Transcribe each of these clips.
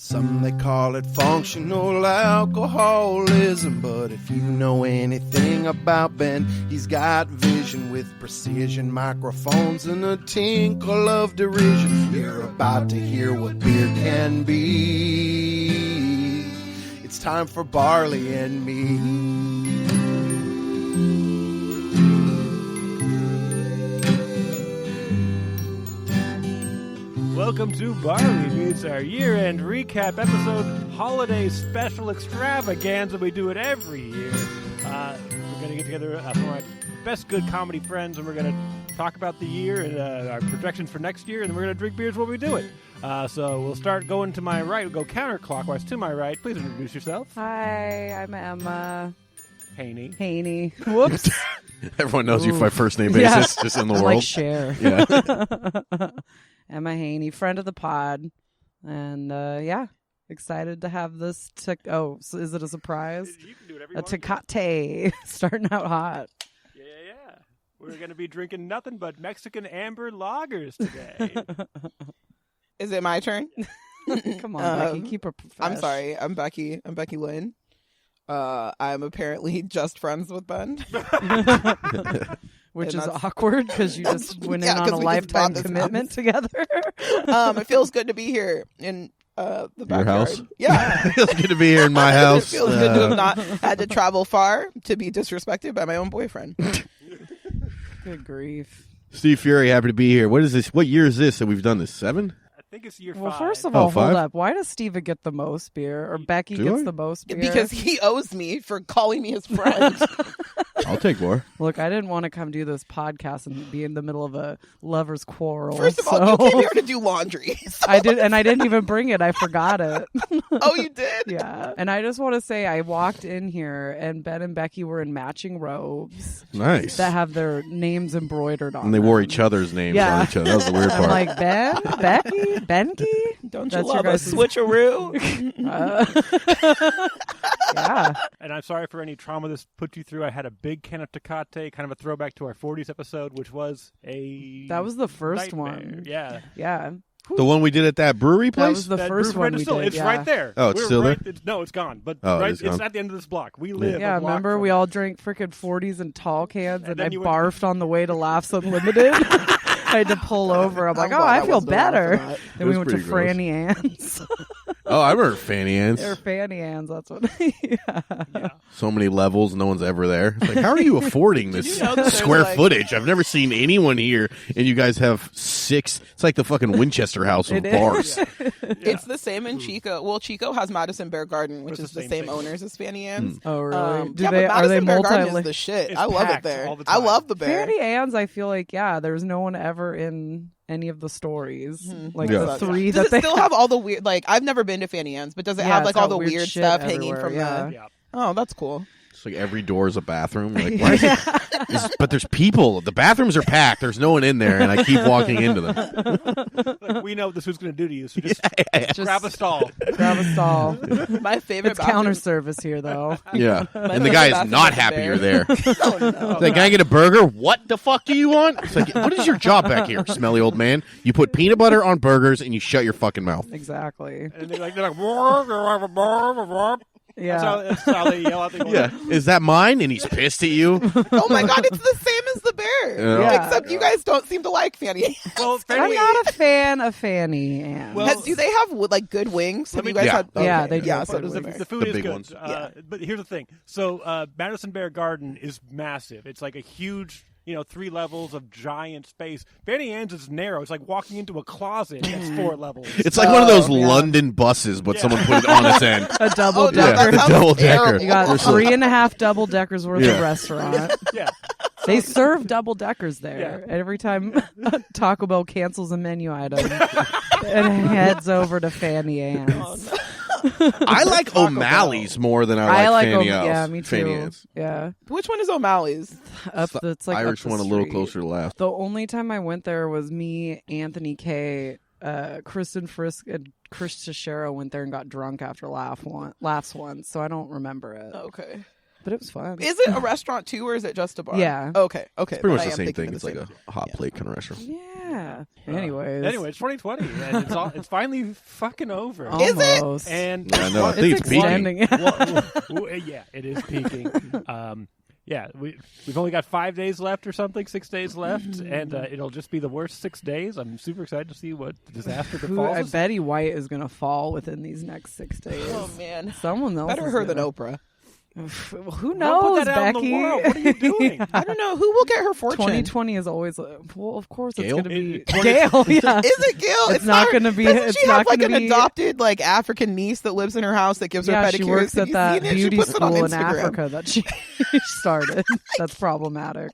Some they call it functional alcoholism, but if you know anything about Ben, he's got vision with precision, microphones and a tinkle of derision. You're about to hear what beer can be. It's time for Barley and Me. Welcome to Barley Me. It's our year-end recap episode, holiday special extravaganza. We do it every year. We're going to get together some of my best good comedy friends, and we're going to talk about the year and our projections for next year, and then we're going to drink beers while we do it. So we'll start going to my right. We'll go counterclockwise to my right. Please introduce yourself. Hi, I'm Emma Haney. Whoops. Everyone knows you by first name basis, just in the world. Like Cher. Yeah. Emma Haney, friend of the pod. And excited to have this. So is it a surprise? You can do whatever you A want to. Tecate starting out hot. Yeah. We're going to be drinking nothing but Mexican amber lagers today. Is it my turn? Come on, Becky, keep her professional. I'm sorry. I'm Becky. I'm Becky Lynn. I'm apparently just friends with Ben. Which and is that's- awkward because you just went in Yeah, on a 'cause we just lifetime bought this commitment together. It feels good to be here in the backyard. house? Yeah. It feels good to be here in my house. It feels good to have not had to travel far to be disrespected by my own boyfriend. Good grief. Steve Furey, happy to be here. What is this? What year is this that we've done this? 7? I think it's year 5. Well, first of Oh, all, hold 5? up. Why does Steven get the most beer, or Becky Do gets I? the most beer? Because he owes me for calling me his friend. I'll take more. Look, I didn't want to come do this podcast and be in the middle of a lover's quarrel. First of all, so you came here to do laundry. So- I did, and I didn't even bring it. I forgot it. Oh, you did? Yeah, and I just want to say, I walked in here, and Ben and Becky were in matching robes Nice. that have their names embroidered on. And they them. wore each other's names Yeah. on each other. That was the weird I'm part. like, Ben, Becky, Benky. Don't you That's your love a guys' switcheroo? Yeah. And I'm sorry for any trauma this put you through. I had a big can of Tecate, kind of a throwback to our 40s episode, which was a That was the first nightmare. one. Yeah. Yeah. The one we did at that brewery That place? was the That first brew one bread is we still, did. It's yeah. right there. Oh, it's We're still right, there? No, it's gone. But Oh, it right, is it's gone. at the end of this block. We live. Yeah, a block remember from we it. all drank freaking 40s in tall cans, and then I you went- barfed on the way to Laughs Unlimited. I had to pull over. I'm like, glad I I feel wasn't around for better. that. Then It we was went to pretty gross. Franny Ann's. Oh, I remember Fanny Ann's. They're Fanny Ann's. That's what. Yeah. So many levels, no one's ever there. It's like, how are you affording this you know that there's, square like- footage? I've never seen anyone here, and you guys have 6. It's like the fucking Winchester House of It is. bars. It's the same in Chico. Well, Chico has Madison Bear Garden, which It's is the the same same thing. owners as Fanny Ann's. Oh really? Yeah, but Are they Madison Bear Garden multi? is the shit. It's I love it packed there. all the I time. love the bear. Fanny Ann's, I feel like there's no one ever in any of the stories. Like Yeah. the 3 Does that it they still have all the weird? Like, I've never been to Fanny Ann's, but does it Yeah, have it's like all got the weird shit stuff hanging everywhere, from yeah. the? Yeah. Oh, that's cool. It's like every door is a bathroom. Like, why is it? But there's people. The bathrooms are packed. There's no one in there, and I keep walking into them. Like, we know what this was going to do to you, so just just grab a stall. grab a stall. My favorite. It's counter service here, though. Yeah, and the favorite guy is bathroom not is the happy bear. you're there. Oh, no. Like, can I get a burger? What the fuck do you want? It's like, what is your job back here, smelly old man? You put peanut butter on burgers and you shut your fucking mouth. Exactly. And they're like, Yeah. that's how they yell out. Yeah, is that mine? And he's pissed at you. Oh my god, it's the same as the bear. Yeah. Except you guys don't seem to like Fanny Ann's. Well, I'm Fanny, not a fan of Fanny Ann. Well, Do they have like good wings? Have you guys Yeah. had? Yeah, okay. they do. Yeah, so Good does the wings. bear. the food The is big good. ones. But here's the thing. So Madison Bear Garden is massive. It's like a huge, 3 levels of giant space. Fanny Ann's is narrow. It's like walking into a closet. It's 4 levels. It's like one of those yeah. London buses, but Yeah. someone put it on its end. A double Oh, no, decker. that the sounds double decker. terrible. You got There's some- 3.5 double deckers worth Yeah. of restaurant. Yeah. They serve double deckers there. Yeah. Every time Taco Bell cancels a menu item, it heads over to Fanny Ann's. I like O'Malley's more than I like Fanny Ann's. Yeah, me too. Fanny Ann's. Yeah, Which one is O'Malley's? it's like Irish up the one a little street. closer to left. The only time I went there was me, Anthony K, Kristen Frisk, and Chris Teixeira went there and got drunk after laughs once, so I don't remember it. Okay. But it was fun. Is it a restaurant too, or is it just a bar? Yeah. Okay. Okay. Pretty much Then I the am same thinking thing. of It's the like same. a hot plate kind of restaurant. Yeah. Yeah. Anyways. Anyway, it's 2020, and it's finally fucking over. Almost. And Yeah, no, I think it's peaking. extending. yeah, it is peaking. Yeah, we've only got 5 days left or something, 6 days left, and it'll just be the worst 6 days. I'm super excited to see what disaster befalls us. Betty White is going to fall within these next 6 days. Oh man, Someone else. better her than Oprah. Who Don't knows, put that out in Becky? the world. What are you doing? I don't know who will get her fortune. 2020 is always well. Of course, Gail? it's going to be It- Gail. Yeah, Is it Gail? It's not going to be. Doesn't It's she not have like going an to be. adopted like African niece that lives in her house that gives her Yeah, pedicures? she works Have at you that seen it? beauty She puts it on school in Instagram. Africa that she started. That's problematic.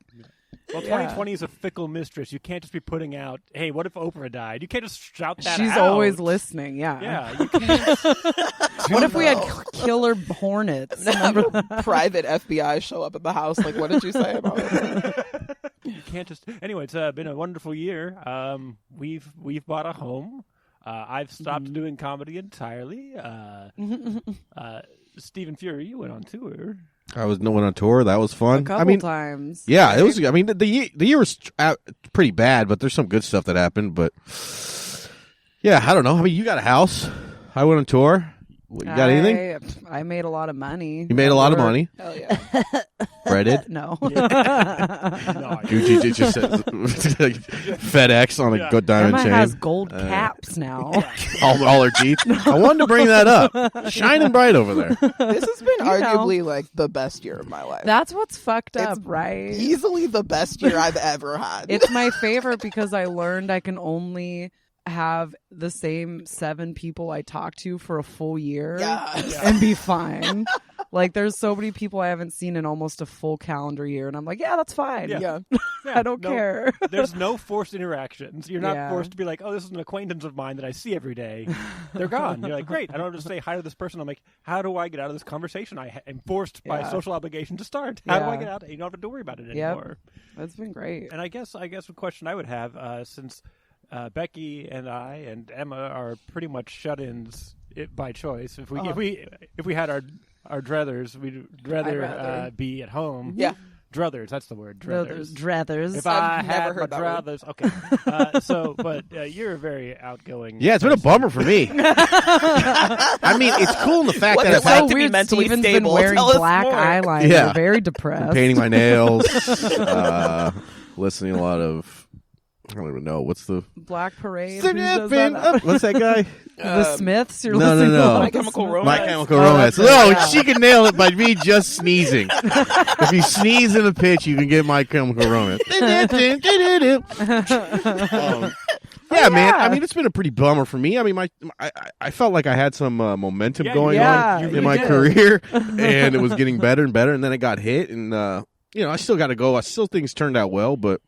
Well, Yeah. 2020 is a fickle mistress. You can't just be putting out, hey, what if Oprah died? You can't just shout that She's out. always listening. Yeah. Yeah, you can't. What if we had killer hornets? Have a private FBI show up at the house. Like, what did you say about it? You can't just. Anyway, it's been a wonderful year. We've bought a home. I've stopped doing comedy entirely. Stephen Furey, you went on tour. I went on tour. That was fun. A couple I mean, times. yeah, it was. I mean, the year was pretty bad, but there's some good stuff that happened. But yeah, I don't know. I mean, you got a house. I went on tour. You got anything? I made a lot of money. You made a lot of money. Hell yeah. Breaded. No. No, Gucci just says FedEx on a good diamond Emma chain. has gold caps now. all her teeth. I wanted to bring that up. Shining bright over there. This has been know. arguably like the best year of my life. That's what's fucked up, It's right? Easily the best year I've ever had. It's my favorite because I learned I can only have the same 7 people I talk to for a full year and be fine. Like, there's so many people I haven't seen in almost a full calendar year, and I'm like, yeah, that's fine. Yeah. I don't care. There's no forced interactions. You're not Yeah. forced to be like, oh, this is an acquaintance of mine that I see every day. They're gone. You're like, great. I don't have to say hi to this person. I'm like, how do I get out of this conversation? I am forced by Yeah. social obligation to start. How do I Yeah. get out? You don't have to worry about it Yep. anymore. That's been great. And I guess the question I would have, since Becky and I and Emma are pretty much shut-ins by choice. If we had our druthers, we'd rather rather. be at home. Yeah. Druthers, that's the word. Druthers. Druthers. If I've I had never heard my that word. druthers, okay. But you're a very outgoing. Yeah, it's been a bummer for me. I mean, it's cool in the fact What's that it if like I to be weird. mentally Steven's stable? been wearing Tell us black more. eyeliner. Yeah. Very depressed. painting my nails, listening to a lot of, I don't even know what's the Black Parade. Who does that? what's that guy? The Smiths. You're no, listening no. to My Chemical Smiths? Romance. My Chemical Oh, Romance. that's No, right. she can nail it by me just sneezing. If you sneeze in a pitch, you can get My Chemical Romance. Yeah, man. I mean, it's been a pretty bummer for me. I mean, I felt like I had some momentum going on you in my did. career, and it was getting better and better. And then it got hit, and I still got to go. I still things turned out well, but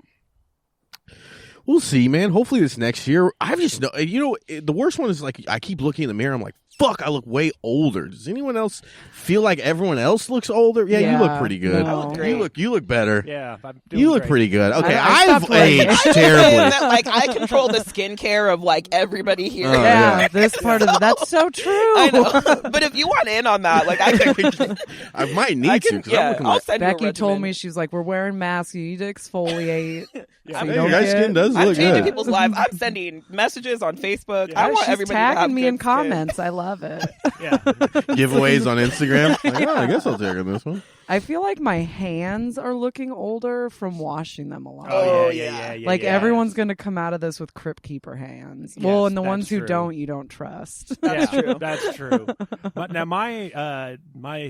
we'll see, man. Hopefully, this next year. I just know. The worst one is like I keep looking in the mirror. I'm like, fuck, I look way older. Does anyone else feel like everyone else looks older? Yeah, you look pretty good. No. I look great. You look better. Yeah, I'm doing You look great. pretty good. Okay, I I've stopped wearing aged it. terribly. That, like, I control the skincare of like everybody here. Oh, Yeah, yeah. this part of it. That's so true. I know. But if you want in on that, like I can. I might need I to. can 'cause I'm looking I'll like, send you a Becky told regimen. me, she's like, we're wearing masks. You need to exfoliate. Yeah, so you hey, don't your guys' get- skin does I'm look changing good. people's lives. I'm sending messages on Facebook. Yeah. I want She's everybody to have tagging me in good skin. comments. I love it. Yeah. Giveaways on Instagram. Like, I guess I'll take on this one. I feel like my hands are looking older from washing them a lot. Oh, yeah. Like yeah. everyone's gonna come out of this with Crypt Keeper hands. Yes, well, and the that's ones who true. don't, you don't trust. That's Yeah, true. That's true. But now my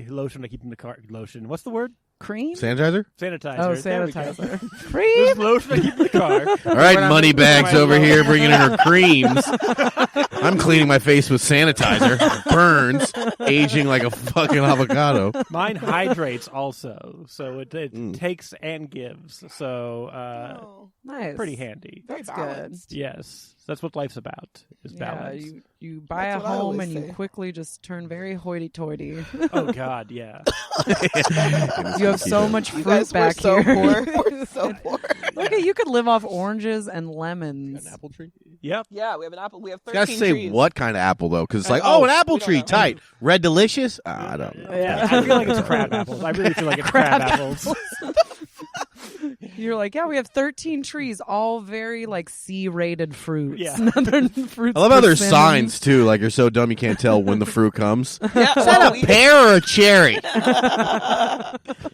lotion I keep in the car. Lotion. What's the word? Cream? Sanitizer? Sanitizer. Oh, There we go. sanitizer. This Cream? lotion I keep in the car. All right, When I'm- money bags when I'm over low- here bringing in her creams. I'm cleaning my face with sanitizer. Burns, aging like a fucking avocado. Mine hydrates also, so it takes and gives. So Oh, Nice. pretty handy. very That's good. balanced. Yes, that's what life's about. Is Yeah, balance. you buy That's a what I home always and you say. quickly just turn very hoity-toity. Oh God, yeah. You have so much You fruit guys were back so here. poor. We're so poor. Look at you could live off oranges and lemons. Apple tree? Yep. Yeah, we have an apple. We have 13 Gotta say trees. what kind of apple though, because it's like, Oh, an apple we don't tree, know. tight, red delicious. I don't know. Yeah. I feel like it's crab apples. I really feel like it's crab apples. You're like, yeah, we have 13 trees, all very like C-rated fruits. Yeah. Fruits I love how there's persimmons. signs too. Like you're so dumb you can't tell when the fruit comes. Yeah, Is that a pear or a cherry?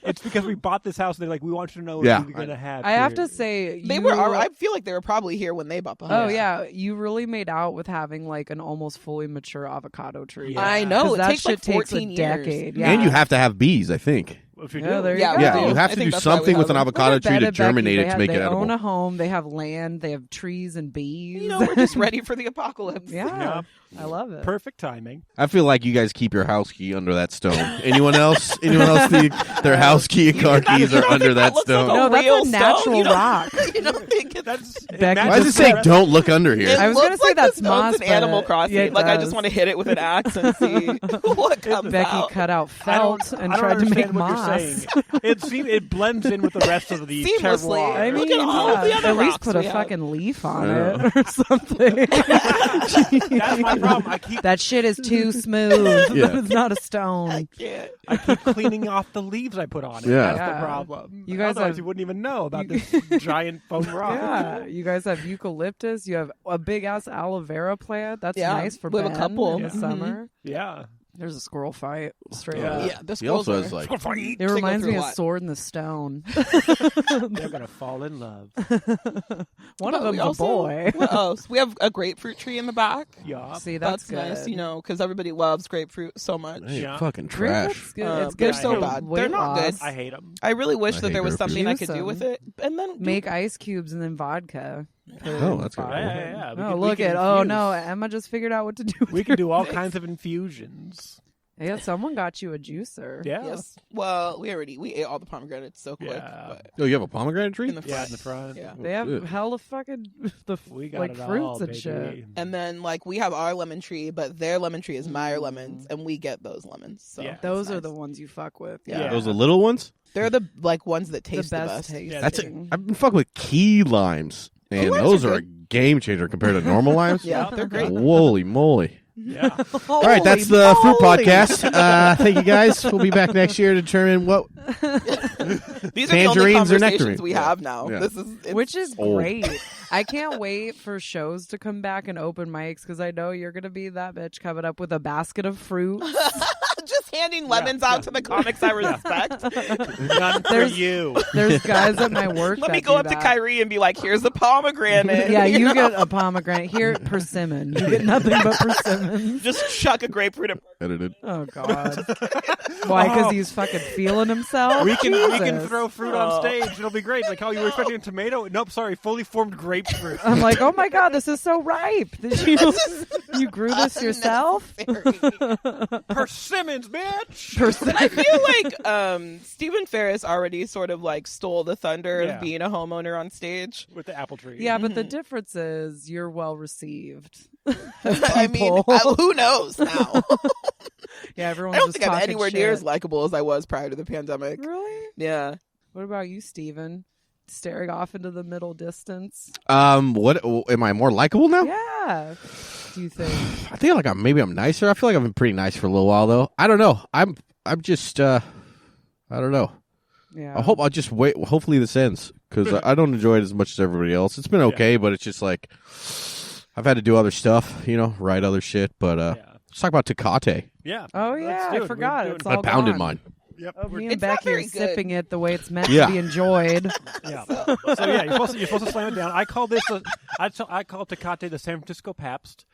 It's because we bought this house. They're like, we want you to know Yeah. what we're gonna have. I have here. to say, they you- were. I feel like they were probably here when they bought the house. Oh yeah, you really made out with having like an almost fully mature avocado tree. Yeah. I know. 'Cause It that takes like shit takes 14 a years. decade. Yeah. And you have to have bees, I think. If you Yeah, do. there you Yeah, go. we Yeah, do. you have I to think do that's why we something have with an them. avocado Look at tree Ben to and Becky. germinate it to make it They own edible. a home. They have land. They have trees and bees. You know, we're just ready for the apocalypse. yeah, I love it. Perfect timing. I feel like you guys keep your house key under that stone. Anyone else? Anyone else think their house key and car keys are under that looks like stone? a No, that's real a natural stone, you know? rock. You don't think it's That's Becky Why does it say don't look under here? It I was looks gonna say like that's the stone's moss, in Animal but- Crossing. yeah, it like I does. just want to hit it with an axe and see what comes Becky out. cut out I don't, felt and I don't tried to make understand what moss. you're saying. It blends in with the rest of the Seamlessly. terroir. I Look mean, at all yeah, the other at least rocks put a we have. fucking leaf on Yeah. it or something. That's my problem. I keep That shit is too smooth. Yeah. It's not a stone. Yeah. cleaning off the leaves I put on it. Yeah. That's Yeah. the problem. You guys Otherwise have- you wouldn't even know about this giant foam rock. Yeah, you guys have eucalyptus. You have a big ass aloe vera plant. That's Yeah, nice for we have a Ben couple. in the Mhm. summer. Yeah. There's a squirrel fight straight Yeah. up. Yeah, the He also squirrels has are- like It They go reminds through me a of lot. Sword in the Stone. They're gonna fall in love. One of But we them's a also- boy. What else? We have a grapefruit tree in the back. Yeah. See, that's good. nice, you know, because everybody loves grapefruit so much. hey, Yeah. fucking Grapefruit's trash. good. It's They're good so for bad. weight They're not good. loss. I hate them. I really wish I that hate there was grapefruit. something I Juice could do with 'em. it. And then Make ice cubes and then vodka. Oh, that's good. Yeah. Oh, look at no, Emma just figured out what to do. With We your can do all mix. kinds of infusions. Yeah, someone got you a juicer. Yeah. Yes. Well, we ate all the pomegranates so quick. Yeah. But Oh, you have a pomegranate tree? in the front. Yeah, in the front. Yeah. They have Good. hella fucking We got like it fruits all, and baby. shit. And then like we have our lemon tree, but their lemon tree is Meyer lemons, and we get those lemons. So Yeah. Those it's are the nice. ones you fuck with. Yeah. Yeah. Those are little ones? They're the like ones that The taste best, the best. taste. Yeah, That's thing. I've been fucking with key limes. And limes those are are a game changer compared to normal limes. Yeah, they're great. Holy moly. Yeah. All right, that's the fruit podcast. Thank you guys. We'll be back next year to determine what. These are the only Tangerines or conversations nectarines? we Yeah. have now. Yeah. This is Which is old. great. I can't wait for shows to come back and open mics because I know you're gonna be that bitch coming up with a basket of fruit. just handing lemons out to the comics I respect. None for There's- you. There's guys at my work. Let that me go do up to that. Kyrie and be like, "Here's a pomegranate." Yeah, you know? get a pomegranate. Here, persimmon. You get nothing but persimmons. just chuck a grapefruit. Edited. Oh God. Why? Because he's fucking feeling himself. We can Jesus. throw fruit on stage. It'll be great. Like, oh, you were expecting a tomato? Nope, sorry, fully formed grapefruit. I'm like, oh my God, this is so ripe. Did you grew this yourself? Persimmons, bitch. But I feel like Stephen Ferris already sort of like stole the thunder Yeah. of being a homeowner on stage. With the apple tree. Yeah, but the difference is you're well received. I mean, People. who knows now? Yeah, everyone's I don't just think I'm talking anywhere shit. near as likable as I was prior to the pandemic. Really? Yeah. What about you, Steven? Staring off into the middle distance. What am I more likable now? Yeah. Do you think? I think like maybe I'm nicer. I feel like I've been pretty nice for a little while though. I don't know. I'm just I don't know. Yeah. I hope I'll just wait. Hopefully this ends because I don't enjoy it as much as everybody else. It's been okay, but it's just like I've had to do other stuff, write other shit. But let's talk about Tecate. Yeah. Oh Let's yeah, do I it. forgot. We're It's doing- all I pounded gone. mine. Yep. Oh, me and It's not Becky are very good. sipping it the way it's meant Yeah. to be enjoyed. Yeah. So yeah, you're supposed to slam it down. I call this I call Tecate the San Francisco Pabst.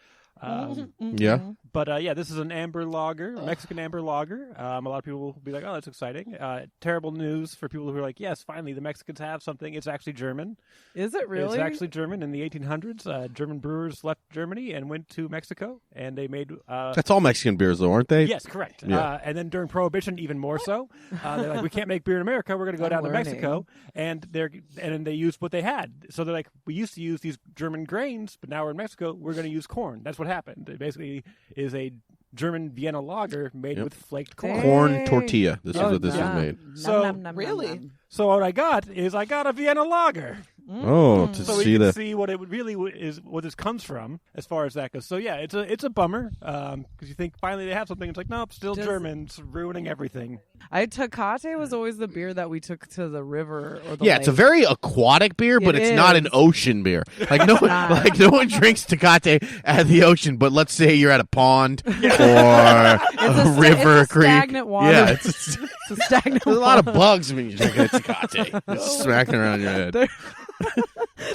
Yeah. But this is an amber lager, a Mexican amber lager. A lot of people will be like, "Oh, that's exciting." Terrible news for people who are like, "Yes, finally, the Mexicans have something." It's actually German. Is it really? It's actually German. In the 1800s, German brewers left Germany and went to Mexico, and they made. That's all Mexican beers though, aren't they? Yes, correct. Yeah. And then during Prohibition, even more so. They're like, we can't make beer in America. We're going to go I'm down learning. to Mexico, and then they used what they had. So they're like, we used to use these German grains, but now we're in Mexico. We're going to use corn. That's what happened. It basically is a German Vienna lager made with flaked corn. Corn Dang. tortilla. This is what this Yum. was made. Nom, So- nom, nom, Really? nom, nom. So what I got is I got a Vienna lager. Oh, to So we see can the. see what it really is, what this comes from, as far as that goes. So yeah, it's a bummer because you think finally they have something. It's like nope, still Germans ruining everything. Tecate was always the beer that we took to the river or the Yeah, it's a lake. very aquatic beer, but It it's not an is. ocean beer. Like no one, like no one drinks Tecate at the ocean. But let's say you're at a pond or a river, it's a creek. stagnant water. Yeah, It's a stagnant there's a lot of water. bugs when you're drinking a Tecate. It's smacking around your head.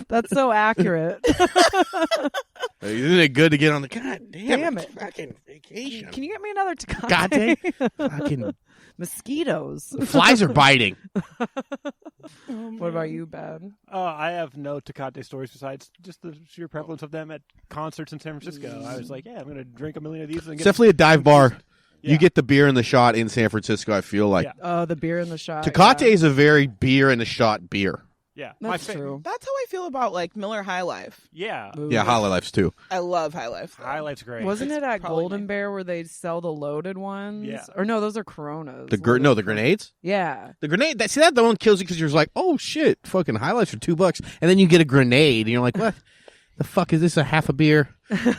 That's so accurate. Isn't it good to get on the God Damn it. fucking vacation? Can you get me another Tecate? Tecate? Fucking Mosquitoes. flies are biting. What about you, Ben? I have no Tecate stories besides just the sheer prevalence of them at concerts in San Francisco. I was like, yeah, I'm going to drink a million of these. And It's get definitely a dive bar. Yeah. You get the beer and the shot in San Francisco, I feel like. Yeah. Oh, the beer in the shot. Tecate yeah. is a very beer and a shot beer. Yeah, That's true. That's how I feel about like Miller High Life. Yeah, Ooh. Yeah, Hollow Life's too. I love High Life. though. highlights great. Wasn't it at probably Golden my- Bear where they sell the loaded ones? Yeah. Or no, those are Coronas. The grenades? Yeah. The grenade, that the one kills you because you're like, oh shit, fucking highlights for $2. And then you get a grenade and you're like, what the fuck is this, a half a beer?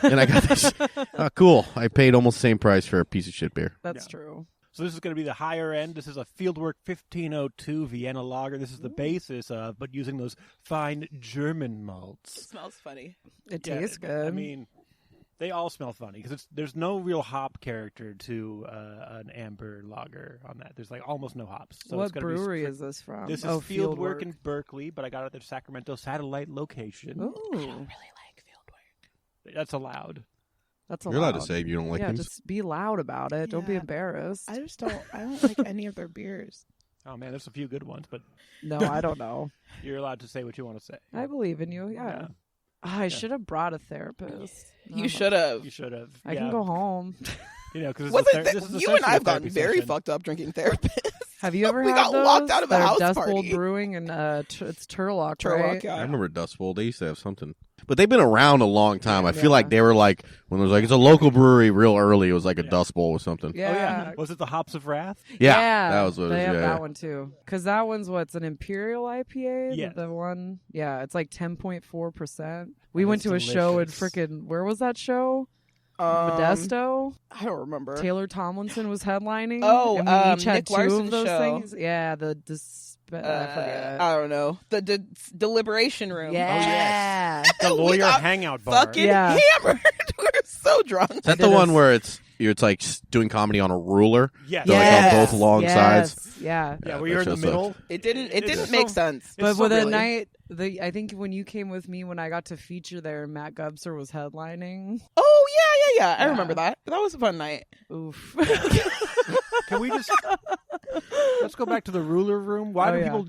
And I got this. Oh, cool. I paid almost the same price for a piece of shit beer. That's Yeah. true. So this is going to be the higher end. This is a Fieldwork 1502 Vienna lager. This is the basis of, but using those fine German It malts. smells funny. It Yeah, tastes good. I mean, they all smell funny because there's no real hop character to an amber lager on that. There's like almost no hops. So what it's gonna brewery be is this from? This is oh, Fieldwork in Berkeley, but I got it at their Sacramento satellite location. Ooh, That's allowed. that's You're allowed to say if you don't like yeah, them. just be loud about it. Don't be Yeah. embarrassed. I don't like any of their beers. Oh man, there's a few good ones, but No, I don't know. you're allowed to say what you want to say. I believe in you. Yeah. Yeah. I should have brought a therapist. You should have. You should have. I can go home. You know, because You and I have gotten very fucked up drinking therapists. Have you ever We had got those? locked out of a They're house Dust Bowl party. Brewing and it's Turlock, Turlock, right? yeah. I remember Dust Bowl. They used to have something. But they've been around a long time. I feel Yeah. like they were like, when it was like, it's a local brewery real early, it was like a Dust Bowl or something. Yeah. Oh yeah, was it the Hops of Wrath? Yeah, that was what it they was. have Yeah, that yeah. one too. Because that one's what's an Imperial IPA. Yes. The one, yeah, it's like 10.4%. We And went it's to a show in delicious. frickin' where was that show? Modesto. I don't remember. Taylor Tomlinson was headlining. Oh, and we each had Nick two Larson's of those show. things. Yeah, I forget. I don't know. The deliberation room. Yeah. The We lawyer got hangout bar. Oh, Fucking Yeah. hammered. We're so drunk. Is that the one where it's like doing comedy on a ruler? Yes. They're like on both long yes. sides. Yeah. Yeah, Yeah, where you're in that the show middle. It didn't It's make so- sense. It's But so with a really- night, I think when you came with me, when I got to feature there, Matt Gubser was headlining. Oh yeah. I Yeah. remember that. That was a fun night. Oof. Can we just let's go back to the ruler room? Why Oh, do yeah. people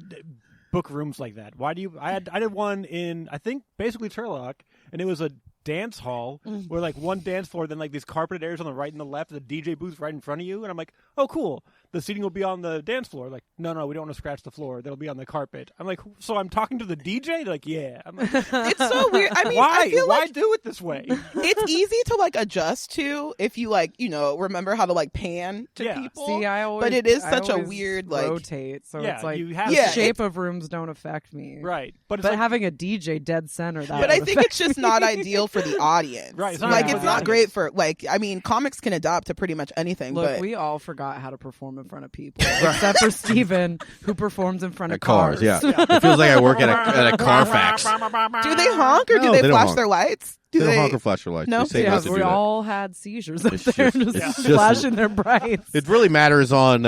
book rooms like that? Why do you? I did one in I think basically Turlock, and it was a dance hall where like one dance floor, then like these carpeted areas on the right and the left, the DJ booth right in front of you, and I'm like, oh cool, the seating will be on the dance floor. Like, no, we don't want to scratch the floor. That'll be on the carpet. I'm like, so I'm talking to the DJ? They're like, yeah. I'm like, It's so weird. I mean, why? I feel Why like do it this way? it's easy to like adjust to if you like, remember how to like pan to Yeah. people. See, I always, but it is I such a always weird like. rotate. So Yeah, it's like you have the to- shape of rooms don't affect me. Right, but it's But like, having a DJ dead center, that But I would think affect it's just not ideal for the audience. Right, it's not like ideal it's for the not great for like. I mean, comics can adapt to pretty much anything. Look, but we all forgot how to perform in front of people, except for Steven, who performs in front of At cars, yeah. yeah. It feels like I work at a Carfax. do they honk or No, do they they don't flash honk. their lights? They don't honk or flash their lights. No? They say Yeah, not to do we that. all had seizures up It's there, just- just it's flashing their brights. It really matters on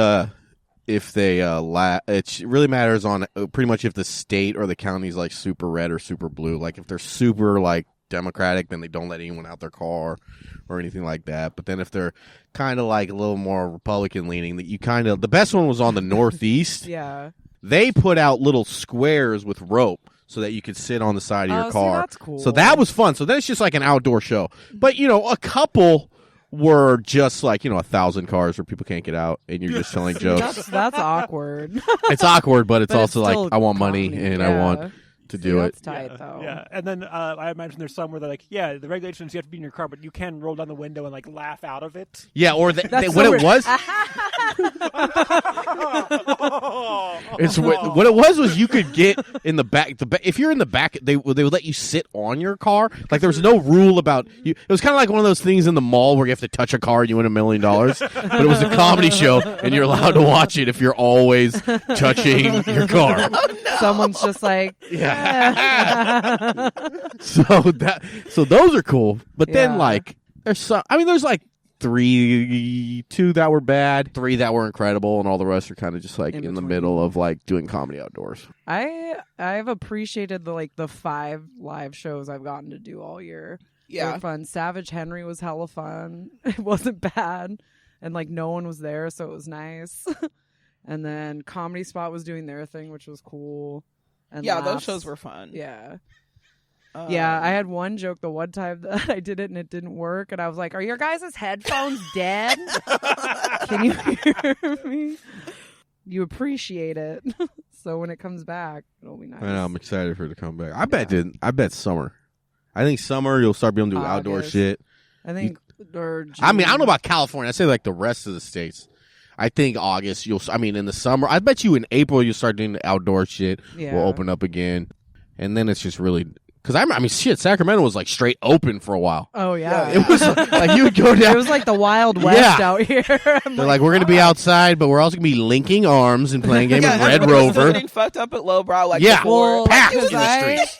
if they it really matters on pretty much if the state or the county's like super red or super blue. Like if they're super like Democratic, then they don't let anyone out their car or anything like that. But then if they're kind of like a little more Republican leaning, that you kind of the best one was on the Northeast. Yeah. They put out little squares with rope so that you could sit on the side of your Oh, see, car. that's cool. So that was fun. So then it's just like an outdoor show. But a couple were just like 1,000 cars where people can't get out and you're just telling jokes. That's awkward. It's awkward, but it's But also it's like still I want money comedy, and yeah. I want to do That's it. tight, though. Yeah, and then I imagine there's some where they're like, yeah, the regulations you have to be in your car, but you can roll down the window and like laugh out of it. Yeah, or what it was. It's what it was you could get in the back. If you're in the back, they would let you sit on your car. Like there was no rule about you. It was kind of like one of those things in the mall where you have to touch a car and you win $1 million. But it was a comedy show, and you're allowed to watch it if you're always touching your car. Oh, no. Someone's just like, yeah. So those are cool. But then Yeah. like there's some. I mean, there's like 2 that were bad, 3 that were incredible, and all the rest are kind of just like in the between. middle of like doing comedy outdoors. I've appreciated the 5 live shows I've gotten to do all year. They Yeah. were fun. Savage Henry was hella fun. It wasn't bad, and like no one was there, so it was nice. And then Comedy Spot was doing their thing, which was cool. And Yeah, those Laughs- shows were fun. Yeah. Yeah, Um, I had one joke the one time that I did it and it didn't work, and I was like, "Are your guys' headphones dead? Can you hear me?" You appreciate it, so when it comes back, it'll be nice. I know, I'm excited for it to come back. I bet summer. I think summer you'll start being able to do outdoor August. shit. I think. Or I mean, I don't know June. about California. I say like the rest of the states. I think August in the summer. I bet you in April you'll start doing the outdoor shit. Yeah. Will open up again, and then it's just really. Because I mean, shit, Sacramento was like straight open for a while. Oh yeah, It was like you would go down. It was like the Wild West Yeah. out here. They're like, we're going to be outside, but we're also going to be linking arms and playing a game yeah, of Red everybody was still Rover. getting fucked up at Lowbrow like Yeah. before. Well, Packed because in the streets.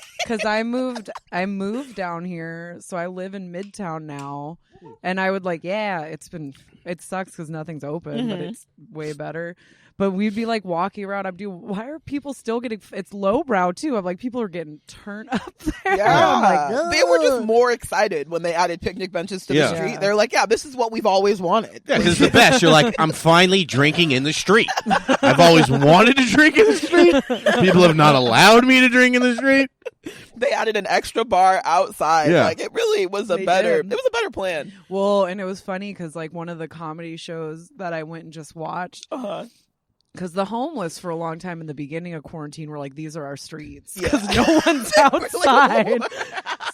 I moved down here, so I live in Midtown now, and I would like, it sucks because nothing's open, but it's way better. But we'd be like walking around. Why are people still getting? It's lowbrow too. I'm like, people are getting turned up there. Yeah. I'm like, They were just "Ugh." more excited when they added picnic benches to Yeah. the street. Yeah. They're like, yeah, this is what we've always wanted. Yeah, because it's the best. You're like, I'm finally drinking in the street. I've always wanted to drink in the street. People have not allowed me to drink in the street. They added an extra bar outside. Yeah. Like, it really was They did. it was a better plan. Well, and it was funny because like one of the comedy shows that I went and just watched. Uh-huh. Because the homeless for a long time in the beginning of quarantine were like, these are our streets. Yeah. Because no one's outside.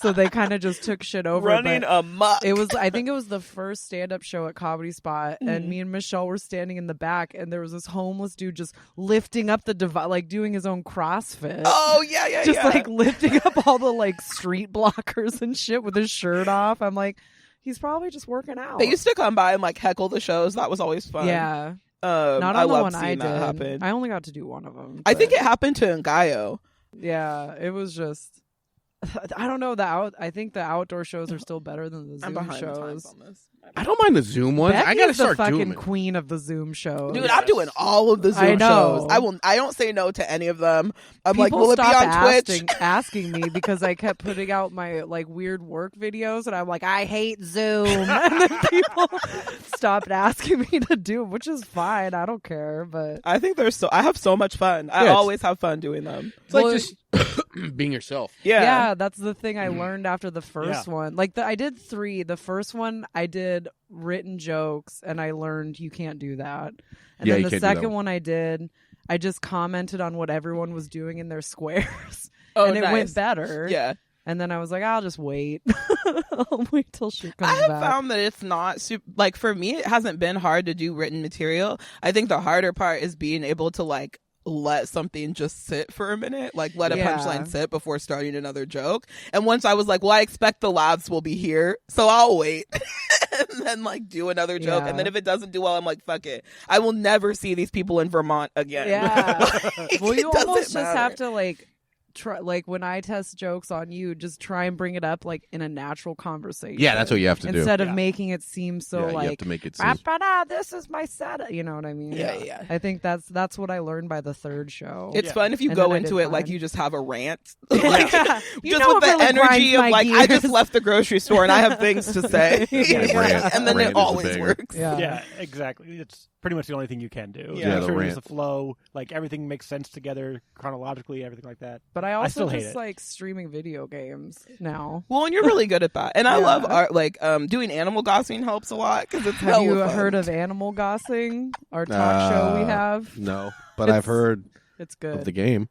So they kind of just took shit over. Running but amok. I think it was the first stand-up show at Comedy Spot. And me and Michelle were standing in the back. And there was this homeless dude just lifting up the like doing his own CrossFit. Oh, yeah. Just like lifting up all the like street blockers and shit with his shirt off. I'm like, he's probably just working out. They used to come by and like heckle the shows. That was always fun. Yeah. Not Not I on the loved one I seeing did. that happen. I only got to do one of them. I think but- it happened to Ngayo. Yeah, it was just. I don't know I think the outdoor shows are still better than the I'm Zoom behind the times shows. on this. I don't mind the Zoom ones. I Becky got to is the start fucking doing it. queen of the Zoom shows. Dude, I'm doing all of the Zoom I know. shows. I don't say no to any of them. I'm like, People will it be stopped on Twitch? asking me because I kept putting out my like weird work videos, and I'm like, I hate Zoom, and then people stopped asking me to do them, which is fine. I don't care, but I think I have so much fun. I Yeah, always have fun doing them. It's like Well, just being yourself. Yeah. that's the thing I learned after the first one. Like I did 3. The first one I did written jokes, and I learned you can't do that. And Yeah, then you the can't do that second one. one I did, I just commented on what everyone was doing in their squares, Oh, and it nice. went better. Yeah. And then I was like, I'll just wait. I'll wait till she comes I have back. found that it's not like for me, it hasn't been hard to do written material. I think the harder part is being able to like let something just sit for a minute, like let a Yeah. punchline sit before starting another joke. And once I was like, well, I expect the laughs will be here, so I'll wait. And then like do another joke. Yeah. And then if it doesn't do well, I'm like, fuck it. I will never see these people in Vermont again. Yeah. Like, Well, you it doesn't almost just have matter. to like try, like when I test jokes on you, just try and bring it up like in a natural conversation. Yeah, that's what you have to do. Instead of Yeah. making it seem so Yeah, you have like to make it seem. "Ah, this is my setup." You know what I mean? Yeah. I think that's what I learned by the third show. It's Yeah. fun if you And go then I into did it like fine. you just have a rant. Like, you just know with what the really energy grinds of my like, I just gears? left the grocery store and I have things to say. Yeah, rant. And then Rant it is the always banger. works. Yeah. Exactly. It's pretty much the only thing you can do. Yeah, Make the sure there's rant. a flow, like everything makes sense together chronologically, everything like that. But I also still hate just it. like streaming video games now. Well, and you're really good at that. And I Yeah. love art, like doing animal gossing helps a lot because it's Have you hella fun. heard of Animal Gossing, our talk show we have? No, but I've heard It's of good. the game.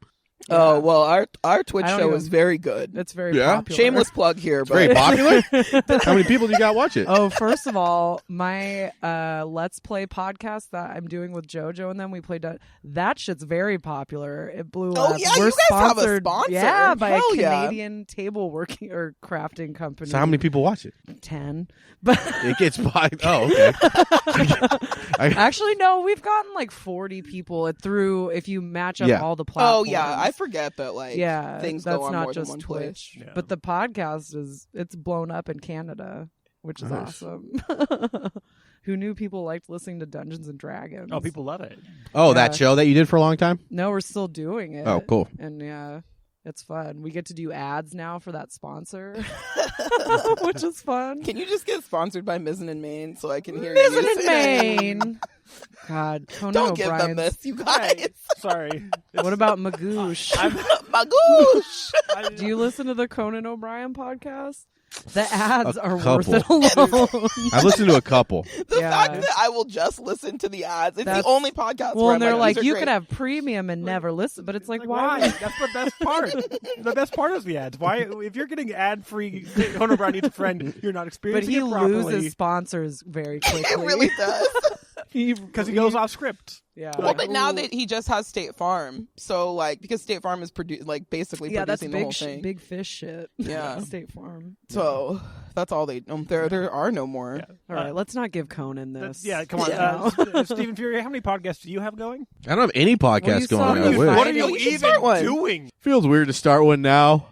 Oh, well, our Twitch I don't show even- is very good. It's very Yeah? popular. Shameless plug here, It's but very popular. How many people do you got watch it? Oh, first of all, my Let's Play podcast that I'm doing with JoJo and them, we played that shit's very popular. It blew Oh, up. yeah, We're you guys have a sponsored, sponsor. yeah, by Hell a yeah. Canadian table working or crafting company. So how many people watch it? 10. But It gets by. Oh, okay. actually, no, we've gotten like 40 people through if you match up Yeah. all the oh platforms. yeah, I forget that yeah, things that's go on not more than just one Twitch. place. Yeah. But the podcast it's blown up in Canada, which is Nice. awesome. Who knew people liked listening to Dungeons and Dragons? Oh, people love it. Oh, Yeah. that show that you did for a long time? No, we're still doing it. Oh, cool. And yeah, it's fun. We get to do ads now for that sponsor, which is fun. Can you just get sponsored by Mizzen and Maine so I can hear Mizzen you? and Maine. God, Conan Don't give them O'Brien's- this, you guys. Sorry. What about Magoosh? Magoosh. Do you listen to the Conan O'Brien podcast? The ads A are worth it couple. alone. I've listened to a couple. The Yeah. fact that I will just listen to the ads. It's That's- the only podcast Well, where and I'm they're like, these are you great. could have premium and never listen, but it's like, Like, why? why? That's the best part. The best part is the ads. Why? If you're getting ad-free Conan O'Brien Needs a Friend, you're not But experiencing he it properly. loses sponsors very quickly. It really does. Because he goes off script. Yeah. Well, but now that he just has State Farm, so like because State Farm is basically yeah, that's producing the big, whole thing. big fish shit. Yeah. State Farm. So that's all they. There are no more. Yeah. All right, let's not give Conan this. Yeah, come on. Yeah. Stephen Furey, how many podcasts do you have going? I don't have any Well, you podcasts saw going. me I wish. What are fighting. you You should even start one. doing? Feels weird to start one now.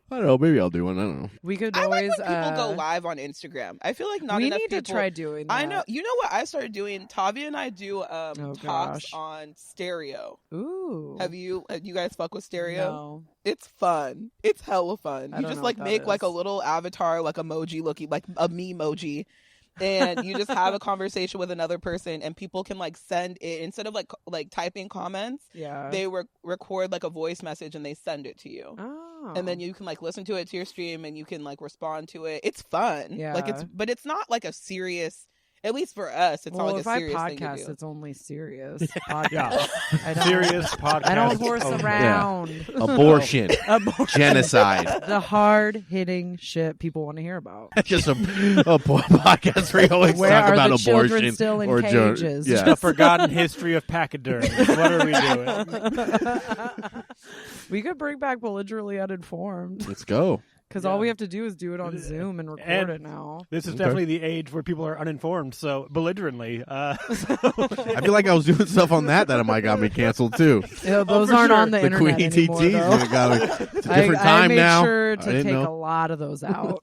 I don't know. Maybe I'll do one. I don't know. We could I like always. when people go live on Instagram. I feel like not we enough need people. to try doing that. I know. You know what I started doing? Tavia and I do talks gosh. on stereo. Ooh. Have you guys fuck with stereo? No. It's fun. It's hella fun. I You don't just know like what that make like a is. little avatar, like emoji looking, like a me-moji. And you just have a conversation with another person, and people can like send it instead of like typing comments. Yeah. They record like a voice message and they send it to you. Oh. And then you can like listen to it to your stream and you can like respond to it. It's fun. Yeah. But it's not like a serious, at least for us, it's well, not like if a I serious thing to podcast, do. it's only serious podcast. Yeah. I don't, Serious podcast. I don't horse only. around. Abortion, genocide. The hard hitting shit people want to hear about. Just a podcast where you always Where talk are about the children abortion still in or cages? yeah. The forgotten history of pachyderm. What are we doing? We could bring back belligerently uninformed Let's go. because all we have to do is do it on Zoom and record And- it now. This is Okay. definitely the age where people are uninformed, so belligerently. I feel like I was doing stuff on that might got me canceled too. Yeah, those for aren't sure. on the, The internet Queen anymore, TTs, though. and it got it's a different I time made now. sure I to didn't take know. a lot of those out.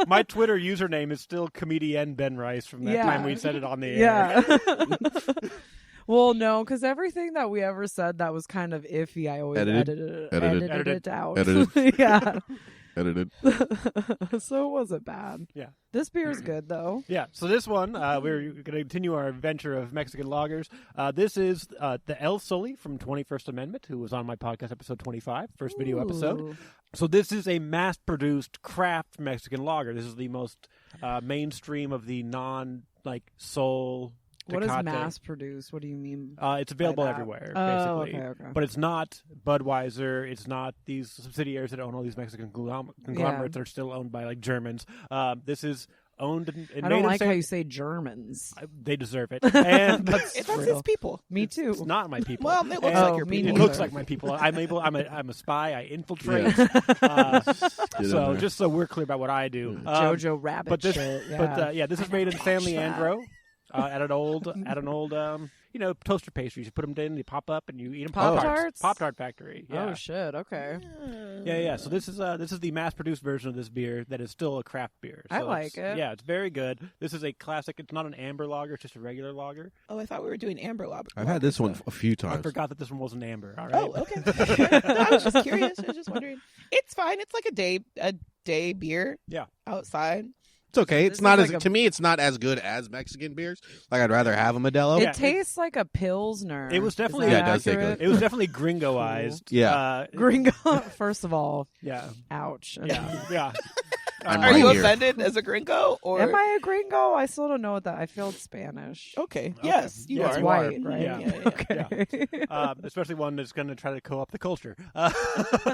my Twitter username is still comedian Ben Rice from that Yeah. time we said it on the air. Yeah. Well, no, because everything that we ever said that was kind of iffy, I always Edited. edited it out. Edited. Yeah. Edited. So it wasn't bad. Yeah. This beer is good, though. Yeah, so this one, we're going to continue our adventure of Mexican lagers. This is the El Soli from 21st Amendment, who was on my podcast episode 25, first video episode. Ooh. So this is a mass-produced craft Mexican lager. This is the most mainstream of the soul. What is Tecate. mass produced? What do you mean? It's available that? everywhere, Oh, basically. okay. But it's not Budweiser. It's not these subsidiaries that own all these Mexican conglomerates that are still owned by Germans. This is owned and I made don't in like San- how you say Germans. They deserve it. And That's That's real. his people. Me too. it's not my people. Well, it looks And- like your me It people. neither. looks like my people. I'm a spy. I infiltrate. Get in So there. just so we're clear about what I do. Jojo Rabbit but this, shit. Yeah. this is made in San Leandro. At an old toaster pastries. You put them in, they pop up, and you eat them. Pop-Tarts? Pop-Tart factory. Yeah. Oh shit. Okay. Yeah. So this is the mass-produced version of this beer that is still a craft beer. I So like it's- it. Yeah, it's very good. This is a classic. It's not an amber lager; it's just a regular lager. Oh, I thought we were doing Amber Lab. I've had this one a few I times. forgot that this one wasn't amber. All right. Oh, okay. I was just curious. I was just wondering. It's fine. It's like a day beer. Yeah. Outside. It's okay. This It's is not like as a- to me. It's not as good as Mexican beers. Like I'd rather have a Modelo. Yeah, It tastes like a pilsner. It was Is definitely- that Yeah, it does take accurate? It was definitely gringoized. Yeah. Gringo. First of all, Yeah. ouch. Yeah. Yeah. I'm Are right you here. offended as a gringo? Or Am I a gringo? I still don't know what that. I failed Spanish. Okay. Yes, you Yes, are. you White, are. right? Yeah. Okay. Especially one that's going to try to co-opt the culture.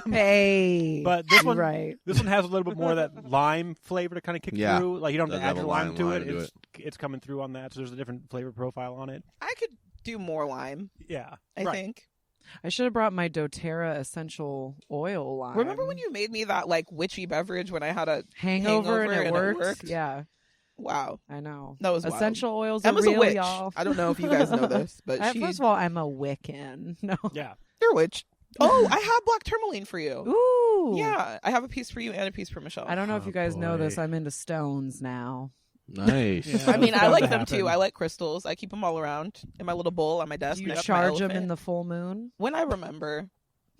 Hey. But this one, right. this one has a little bit more of that lime flavor to kind of kick Yeah. through. Like you don't have Does to add have your a lime lime to line it. to It's coming through on that. So there's a different flavor profile on it. I could do more lime. Yeah, I right. think. I should have brought my doTERRA essential oil line. Remember when you made me that like witchy beverage when I had a hangover and it worked? worked? Yeah, Wow. I know. That was wild. essential oils. Emma's are real, a witch. y'all. I don't know if you guys know this, but First of all, I'm a Wiccan. No. Yeah. you're a witch. Oh, I have black tourmaline for you. Ooh. Yeah, I have a piece for you and a piece for Michelle. I don't know if Oh, you guys know boy. this. I'm into stones now. Nice. Yeah. I mean, I Bound like to them happen. too. I like crystals. I keep them all around in my little bowl on my desk. Do you next to my charge them elephant. in the full moon? When I remember.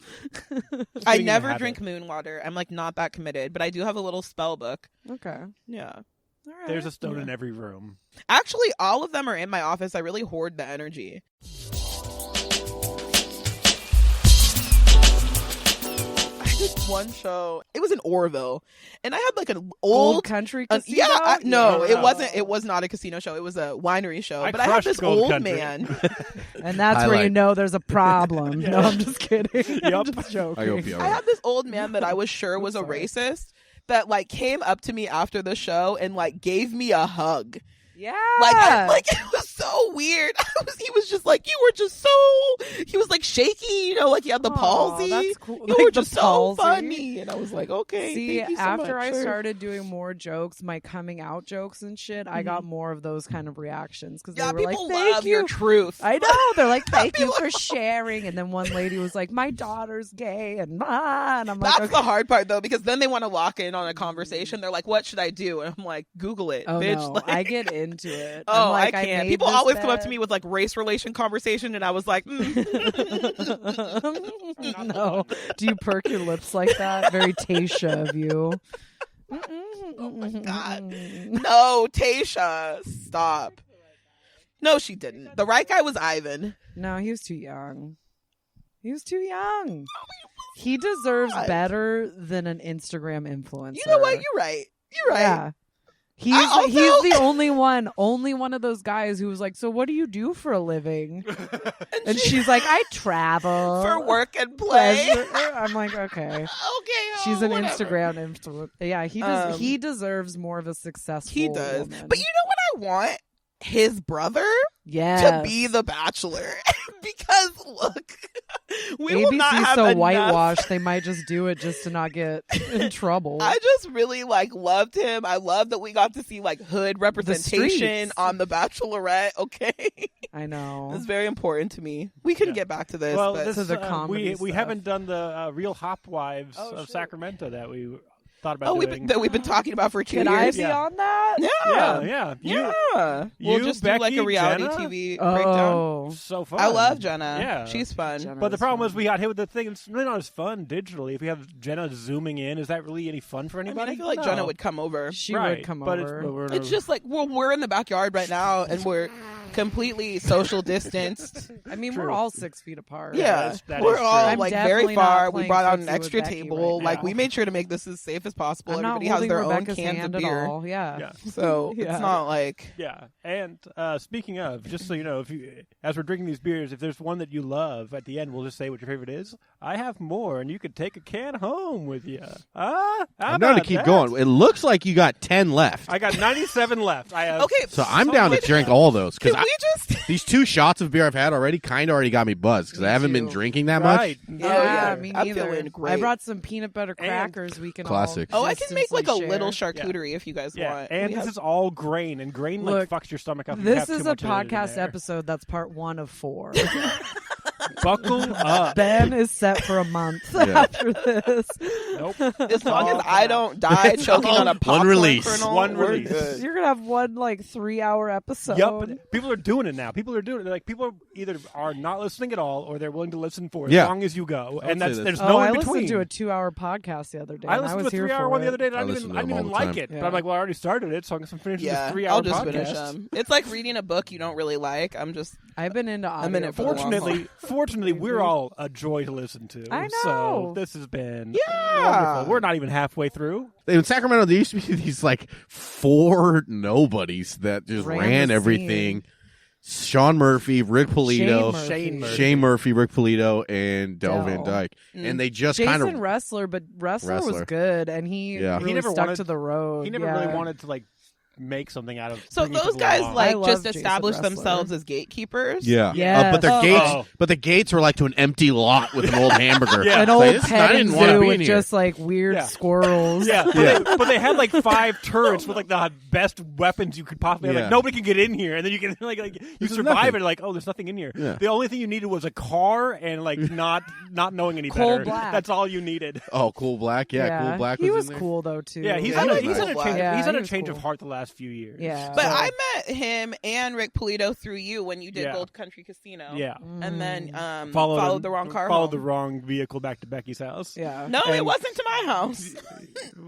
Just I getting in the never habit. drink moon water. I'm like not that committed, but I do have a little spell book. Okay. Yeah. All right. There's a stone in every room. Actually, all of them are in my office. I really hoard the energy. I did one show. It was in Orville, and I had like an Old country casino. yeah, no, Yeah. it wasn't. It was not a casino show. It was a winery show. I But I had crushed this Gold old Country. man. And that's where you Highlight. know there's a problem. No, I'm just kidding. I'm Yup. just joking. I hope you I had this old man that I was sure was a Sorry. racist that like came up to me after the show and like gave me a hug. Yeah. Like it was so weird. He was just like, you were just so. He was like shaky, you know, like he had the Aw, palsy. that's cool. You Like were the just so palsy. funny, and I was like, okay. See, thank you so after much. I Sure. started doing more jokes, my coming out jokes and shit, I got more of those kind of reactions because yeah, they were people like, "Thank love you." your truth. I know. They're like, "Thank you People for are- sharing." And then one lady was like, "My daughter's gay," and I'm like, That's okay. the hard part though, because then they want to lock in on a conversation. They're like, "What should I do?" And I'm like, "Google it, Oh bitch." no, Like, I get into it. oh, I'm like, I can't. made People this always come up to bed. me with like race relation conversation, and I was like, No. Do you perk your lips like that? Very Tasha of you. Oh my God. "No, Tasha, stop." No, she didn't. The right guy was Ivan. No, he was too young. He was too young. He deserves better than an Instagram influencer. You know what? You're right. You're right. Yeah. He's also- he's the only one of those guys who was like, "So what do you do for a living?" And she's like, "I travel For work and play. pleasure." I'm like, okay. Okay, She's an whatever. Instagram influencer. Yeah, he deserves more of a successful. He does. woman. But you know what I want? His brother yes. to be the bachelor. Because look, we will not ABC's have so enough. whitewashed, they might just do it just to not get in trouble. I just really like loved him. I love that we got to see like hood representation streets. on The Bachelorette. Okay, I know. it's very important to me. We can get back to this. Well, but this To the we comedy we stuff. haven't done the Real Housewives Oh, of shit. Sacramento that we thought about we've doing. been talking about for 2 Can I years. be Yeah. on that? yeah. Yeah. You, We'll you, just do like a Becky, reality Jenna? TV breakdown. Oh, so fun. I love Jenna. Yeah. She's fun. Jenna. But the That's problem was fun. we got hit with the thing. It's really not as fun digitally. If we have Jenna zooming in, is that really any fun for I mean, anybody? I feel like No. Jenna would come over. she Right, would come but over. It's just like we're in the backyard right now, and we're completely social distanced. I mean, True. we're all 6 feet apart. Yeah, that we're is all true. I'm like definitely very not far. We playing brought out an footsie with extra Becky table. right Like now. we made sure to make this as safe as possible. I'm not Everybody has holding their Rebecca's own cans hand of at beer, all. Yeah. Yeah. so Yeah. it's not like Yeah, and speaking of, just so you know, if you, as we're drinking these beers, if there's one that you love, at the end we'll just say what your favorite is. I have more, and you could take a can home with you. I'm down to keep going. It looks like you got 10 left. I got 97 left. I have. okay. So I'm down to wait a drink minute. all those because Can we just? these 2 shots of beer I've had already kind of already got me buzzed because I haven't been too. drinking that Right. Yeah, yeah. me I'm neither. feeling great. I brought some peanut butter crackers. We can Classic. all Oh, I can make like a distantly little share. charcuterie if you guys Yeah, want. and We this have- is all grain, and grain like Look, fucks your stomach up. if you This have too is a much of it in podcast there. episode that's part 1 of 4. Buckle up. Ben is set for a month Yeah. after this. Nope. as long as I don't die choking on a popcorn release. kernel, One we're release. good. You're gonna have one like 3-hour episode. Yep, but people are doing it now. People are doing it. Like people either are not listening at all, or they're willing to listen for as Yeah. long as you go. I would And say that's that's- there's Oh, no I in between. listened to a 2-hour podcast the other day. I and listened I to was a here 3-hour for one the it. other day. And I I didn't listen even, to I didn't them even all the like time. it. Yeah. But I'm like, well, I already started it, so I'm going to finish Yeah, this 3-hour I'll just finish podcast. them. It's like reading a book you don't really like. I've been into audio. I'm in it for the long haul. Fortunately, we're all a joy to listen to. I So know. this has been Yeah. wonderful. We're not even halfway through. In Sacramento, there used to be these like 4 nobodies that just ran everything. Sean Murphy, Rick Polito, Shane Murphy, Rick Polito, and Del Van Dyke. And they just kind of... Jason Wrestler, but Wrestler was good, and he really never stuck wanted to the road. He never really wanted to, like, make something out of. So those guys like just established themselves as gatekeepers. Yeah. But the gates were like to an empty lot with an old hamburger. An old petting zoo with just like weird squirrels. But they had like 5 turrets with like the best weapons you could possibly have. Like, nobody can get in here, and then you can like you survive it. Like, oh, there's nothing in here. The only thing you needed was a car and like not knowing any better. Black. That's all you needed. Oh, Cool Black, Cool Black. He was in there. cool though too. Yeah, he's had a change of heart the last few years. Yeah, but I met him and Rick Polito through you when you did Gold Country Casino. Yeah, and then followed the wrong car. Followed the wrong vehicle back to Becky's house. Yeah, no, it wasn't to my house.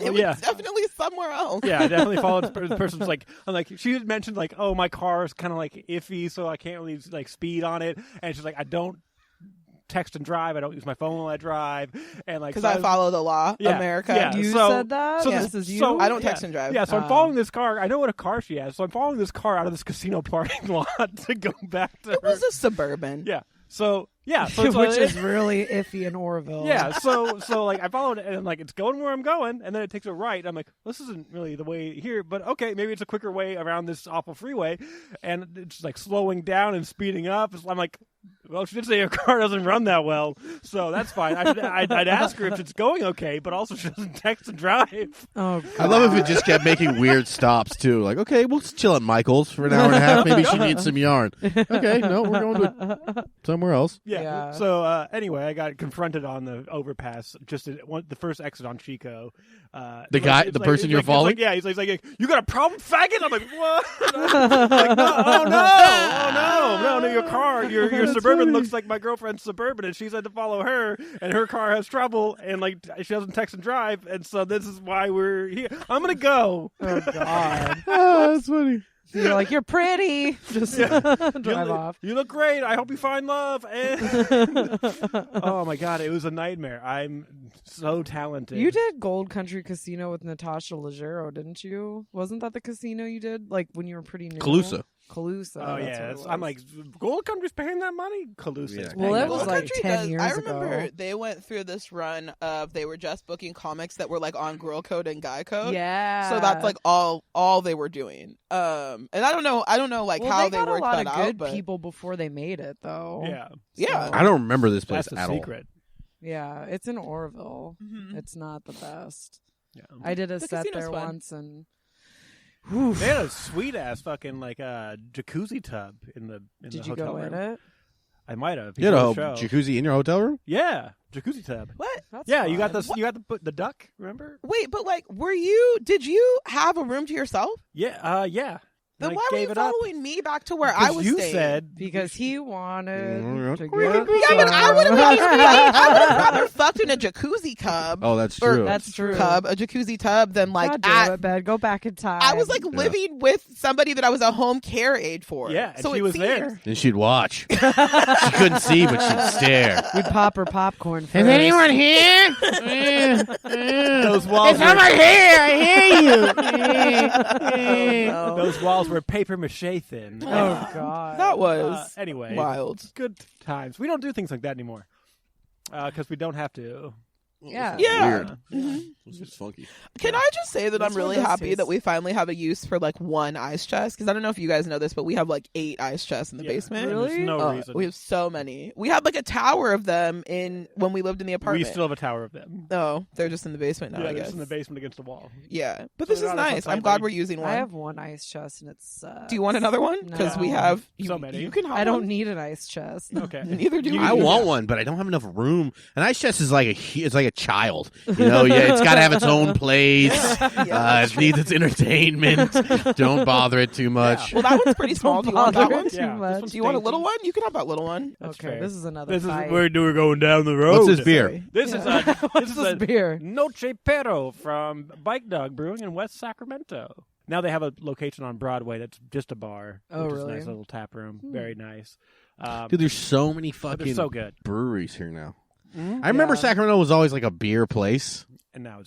It was definitely somewhere else. Yeah, I definitely followed the person's like. I'm like, she had mentioned like, oh, my car is kind of like iffy, so I can't really like speed on it, and she's like, I don't text and drive. I don't use my phone while I drive, and like because I follow the law, America. Yeah, you said that. So this is you. So I don't text and drive. Yeah, so I'm following this car. I know what a car she has, so I'm following this car out of this casino parking lot to go back to. It was a Suburban. Yeah. So which is really iffy in Orville. Yeah, so like I followed it and like it's going where I'm going, and then it takes a right. I'm like, this isn't really the way here, but okay, maybe it's a quicker way around this awful freeway, and it's like slowing down and speeding up. I'm like, well, she did say her car doesn't run that well, so that's fine. I'd ask her if it's going okay, but also she doesn't text and drive. Oh, God. I love if it just kept making weird stops too. Like, okay, we'll just chill at Michael's for an hour and a half. Maybe she needs some yarn. Okay, no, we're going to somewhere else. Yeah. So anyway, I got confronted on the overpass, just the first exit on Chico. The person you're following? He's like, you got a problem, faggot? I'm like, what? Like, no, your car, your Suburban looks like my girlfriend's Suburban, and she's had to follow her, and her car has trouble, and like she doesn't text and drive, and so this is why we're here. I'm gonna go. Oh God, that's funny. You're like, you're pretty. Just drive off. You look great. I hope you find love. And oh my God, it was a nightmare. I'm so talented. You did Gold Country Casino with Natasha Leggero, didn't you? Wasn't that the casino you did like when you were pretty new? Calusa. Oh yeah, I'm like, Gold Country's paying that money. Calusa. Yeah. Well, that was Gold like Country 10 years I ago. remember they went through this run of they were just booking comics that were like on Girl Code and Guy Code. Yeah. So that's like all they were doing. And I don't know like how they worked that out. They got a lot of good but... people before they made it though. Yeah. Yeah. I don't remember this place That's at the all. secret. Yeah, it's in Orville. Mm-hmm. It's not the best. Yeah. I did a The set casino's there fun. once and They had a sweet ass fucking like jacuzzi tub in the did you hotel go room. in it? I might have. You had a before the show. jacuzzi in your hotel room? Yeah, jacuzzi tub. What? That's Yeah, fun. you got the duck. Remember? Wait, but like, did you have a room to yourself? Yeah. Yeah. Then And why I were you gave it up. following me back to where I was You staying? said Because he wanted Mm, to yeah. get Yeah, but I would have rather fucked in a jacuzzi cub. Oh, that's Or- true. That's true. A jacuzzi tub than like God damn it, Ben. Go back in time. I was like living with somebody that I was a home care aide for. Yeah, and so she it was seemed- there. And she'd watch. She couldn't see, but she'd stare. We'd pop her popcorn first. Is anyone here? Those walls. here. I hear you. No. Those walls were paper mache thin. Oh God. That was Anyway, wild. good times. We don't do things like that anymore because we don't have to. Yeah. Yeah. Weird. Mhm. It's just funky. Can I just say that This I'm really one does happy taste- that we finally have a use for like one ice chest? Because I don't know if you guys know this, but we have like 8 ice chests in the basement. and there's Really? no reason. We have so many. We had like a tower of them when we lived in the We apartment. still have a tower of them. No, they're just in the basement now. Yeah, I they're guess. just in the basement against the wall. Yeah, but So this they're is not nice. outside, I'm glad buddy. we're using one. I have one ice chest and it's. Do you want another one? Because we No. have So many. You can have I don't one. need an ice chest. Okay. Neither do we. I want one, but I don't have enough room. An ice chest is like it's like a child. You know, yeah, it's got to have its own place. It needs its entertainment. Don't bother it too much. Well, that one's pretty small. Do you want that bother one? it too Yeah, much. this one's Do you want a dainty. little one? You can have that little one. That's Okay, fair. this is another This is fight. where we're going down the road. What's this beer? Sorry. This is What's this beer? Noche Pero from Bike Dog Brewing in West Sacramento. Now they have a location on Broadway that's just a bar. Oh, which is really? a nice little tap room. Very nice. Dude, there's so many but they're fucking so good. breweries here now. I remember Yeah. Sacramento was always like a beer place, And now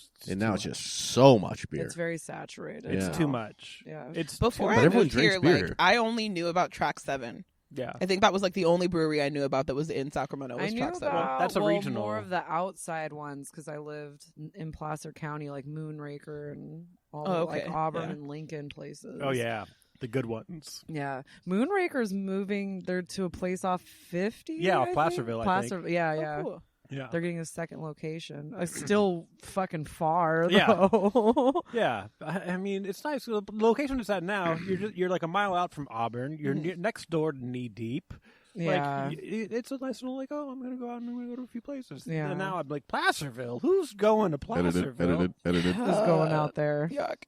it's just so much beer. It's very saturated. It's Yeah. too much. Yeah. It's Before too I much. everyone moved drinks here, beer. like I only knew about Track 7. Yeah. I think that was like the only brewery I knew about that was in Sacramento. I Was knew Track 7. about That's a regional. more of the outside ones because I lived in Placer County, like Moonraker and all Oh, the, like okay. Auburn Yeah. and Lincoln places. Oh yeah, the good ones. Yeah. Moonraker's moving. They're to a place off 50. Yeah, off I think? Placerville, I think. Placer, yeah, Oh, yeah. cool. Yeah. They're getting a second location. Still fucking far, Yeah. though. Yeah, I mean it's nice. The location it's at now, you're like a mile out from Auburn. You're next door to Knee Deep. Yeah. Like it's a nice little like, oh, I'm gonna go out and I'm gonna go to a few places. Yeah. And now I'm like Placerville. Who's going to Placerville? Edited. Who's going out there? Yuck.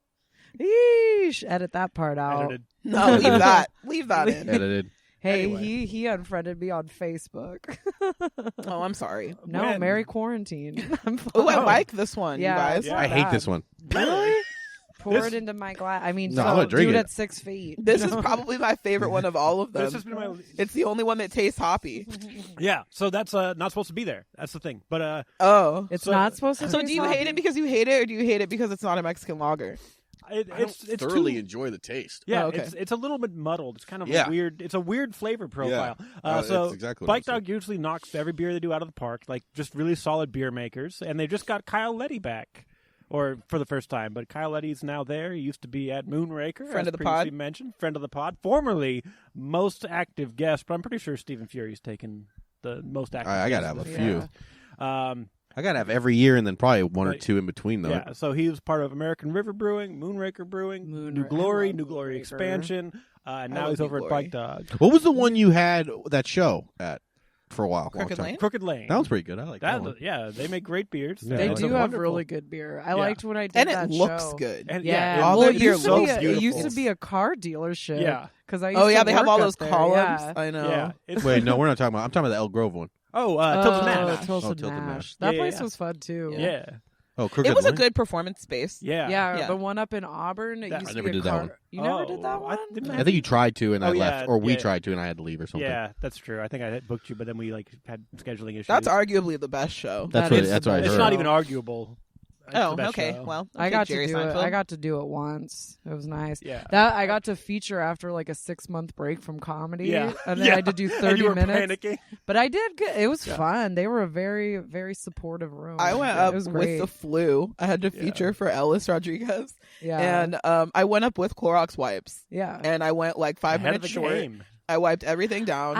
Yeesh. Edit that part out. Edited. No, leave that. Leave that in. Edited. Hey, Anyway. he unfriended me on Facebook. Oh, I'm sorry. No, When? Merry Quarantine. I'm fine. Oh, I like this one, Yeah, you guys. Yeah. I hate bad. this one. Really? Pour This- it into my glass. I mean, No, I'm so gonna drink do it it. at 6 feet. This is probably my favorite one of all of them. This has been my It's the only one that tastes hoppy. yeah. So that's not supposed to be there. That's the thing. But Oh. It's So- not supposed to. So taste do you hoppy? hate it because you hate it, or do you hate it because it's not a Mexican lager? it's thoroughly too, enjoy the taste. yeah. Oh, okay. It's a little bit muddled. It's kind of Yeah. weird. It's a weird flavor profile. That's So exactly what I Bike was saying. Dog usually knocks every beer they do out of the park. Like just really solid beer makers, and they just got Kyle Letty back. Or for the first time, but Kyle Letty's now there. He used to be at Moonraker, Friend as of the previously pod. mentioned, friend of the pod, formerly most active guest. But I'm pretty sure Stephen Furey's taken the most active. I gotta guest have a this few. year. I gotta have every year and then probably one or Right. two in between though. Yeah, so he was part of American River Brewing, Moonraker Brewing, New I Glory, love New Glory Moonraker. Expansion, and now love he's New over at Glory. Bike Dog. What was the one you had that show at for a while? long Crooked time? Lane? Crooked Lane. That was pretty good. I like that That, one. yeah, they make great beers. Yeah, They it's do have wonderful. really good beer. I Yeah. liked when I did And that it looks show. good. And, Yeah, all well, their it beer used, to be looks a, it used beautiful. to be a car dealership. Yeah. because I. Oh used yeah, to they have work all up those there, columns. Yeah. I know. Yeah. It's, Wait, no, we're not talking about. I'm talking about the Elk Grove one. Tilted Mash. Tilted Oh, Tilted Mash. Mash. That Yeah, place yeah. was fun too. Yeah. Oh, Crooked It was a Lane? good performance space. Yeah. Yeah, Yeah. the one up in Auburn. It That- used I to never be a did that car. one. You never did that one? I think you tried to and I Oh, yeah, left, or we yeah. tried to and I had to leave or something. Yeah, that's true. I think I had booked you, but then we like had scheduling issues. That's arguably the best show. That's That what is that's the what I best heard. It's not even arguable. It's Oh, the best okay. show. Well, I okay, got Jerry to do it. Seinfeld. I got to do it once. It was nice. Yeah. That I got to feature after like a 6-month break from comedy. Yeah. And then I had to do And 30 you were minutes. panicking. But I did good. It was fun. They were a very, very supportive room. I went It up was with great. the flu. I had to feature for Ellis Rodriguez, Yeah. and I went up with Clorox wipes, yeah. and I went like 5 Ahead of minutes the short. game. I wiped everything down.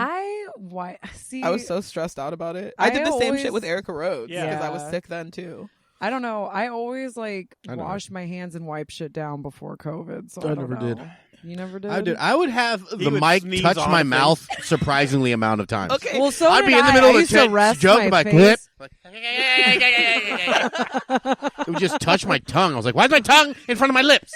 See. I was so stressed out about it. I I did the same always- shit with Erica Rhodes because Yeah. I was sick then too. I don't know. I always like I know. wash my hands and wipe shit down before COVID. So I I don't never know. did. You never did. I did. I would have the would mic sneeze touch on my things. mouth surprisingly amount of times. Okay, Well, so I'd did be in the I. middle I of a used to rest joke my and my face. clip. It would just touch my tongue. I was like, "Why is my tongue in front of my lips?"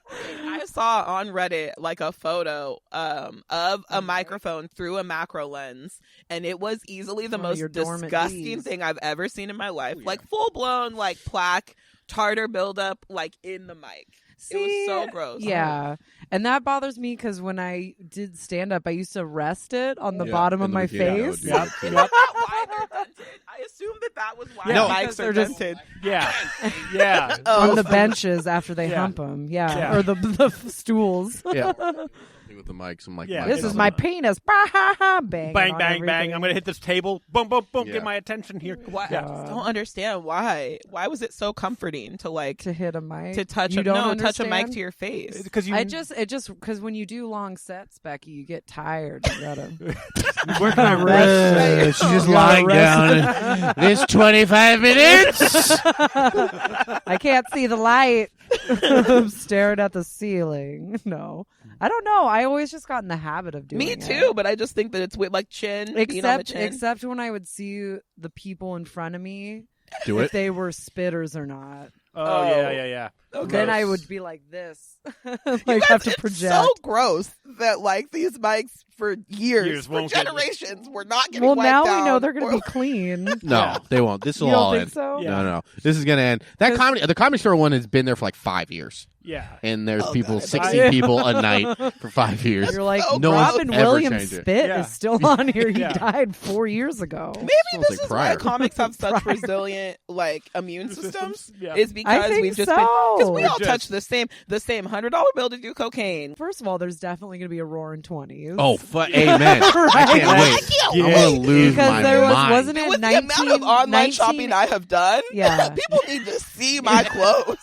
I saw on Reddit like a photo of a microphone through a macro lens, and it was easily the One of most your dormant disgusting Ds. thing I've ever seen in my life. Like full blown like plaque, tartar buildup, like in the mic. It was so gross. Yeah. And that bothers me because when I did stand up, I used to rest it on the Yeah, bottom of in the my beginning, that would face. be Yep. Is that why they're dented? I assumed that was why Yeah, mics because are they're just- dented. Yeah. Yeah. On the benches after they Yeah. hump them. Yeah. Yeah. Or the stools. Yeah, with the mics. I'm like, Yeah, This it's- is my penis. Bah, ha, ha, bang. Bang, bang, bang. I'm going to hit this table. Boom, boom, boom. Yeah. Get my attention here. Why? Yeah. I just don't understand why. Why was it so comforting to like to hit a mic. to touch you a don't touch a mic understand? to your face? Because you It just because when you do long sets, Becky, you get tired. You gotta. where can I rest? she's just You gotta lying rest. down. This 25 minutes. I can't see the light. I'm staring at the ceiling. No, I don't know. I always just got in the habit of doing Me it. too, but I just think that it's with like chin, being on the chin. Except when I would see the people in front of me, Do if it. they were spitters or not. Oh, yeah. Then I would be like this. Like have to It's project. so gross that like these mics for years for won't get- generations were not getting Well, wiped now down we know they're going or- to be clean. No, they won't. This will You don't all think end. so? Yeah. No. This is gonna end. The Comedy Store one has been there for like 5 years, Yeah. and there's people, God. 60 people a night for 5 years. You're like, so No one's Robin ever Williams changed it. Spit Yeah. is still on here. He Yeah. died 4 years ago. Maybe Smells this like is why prior. comics have such Prior. resilient like immune systems. Yeah. Is I because think we've just so. been because we all Just- touch the same $100 bill to do cocaine. First of all, there's definitely going to be a roaring 20s. Oh, amen! I can't wait. I'm gonna lose Because my there was, mind. wasn't it With 19, the amount of online 19 shopping I have done, Yeah. people need to see my clothes.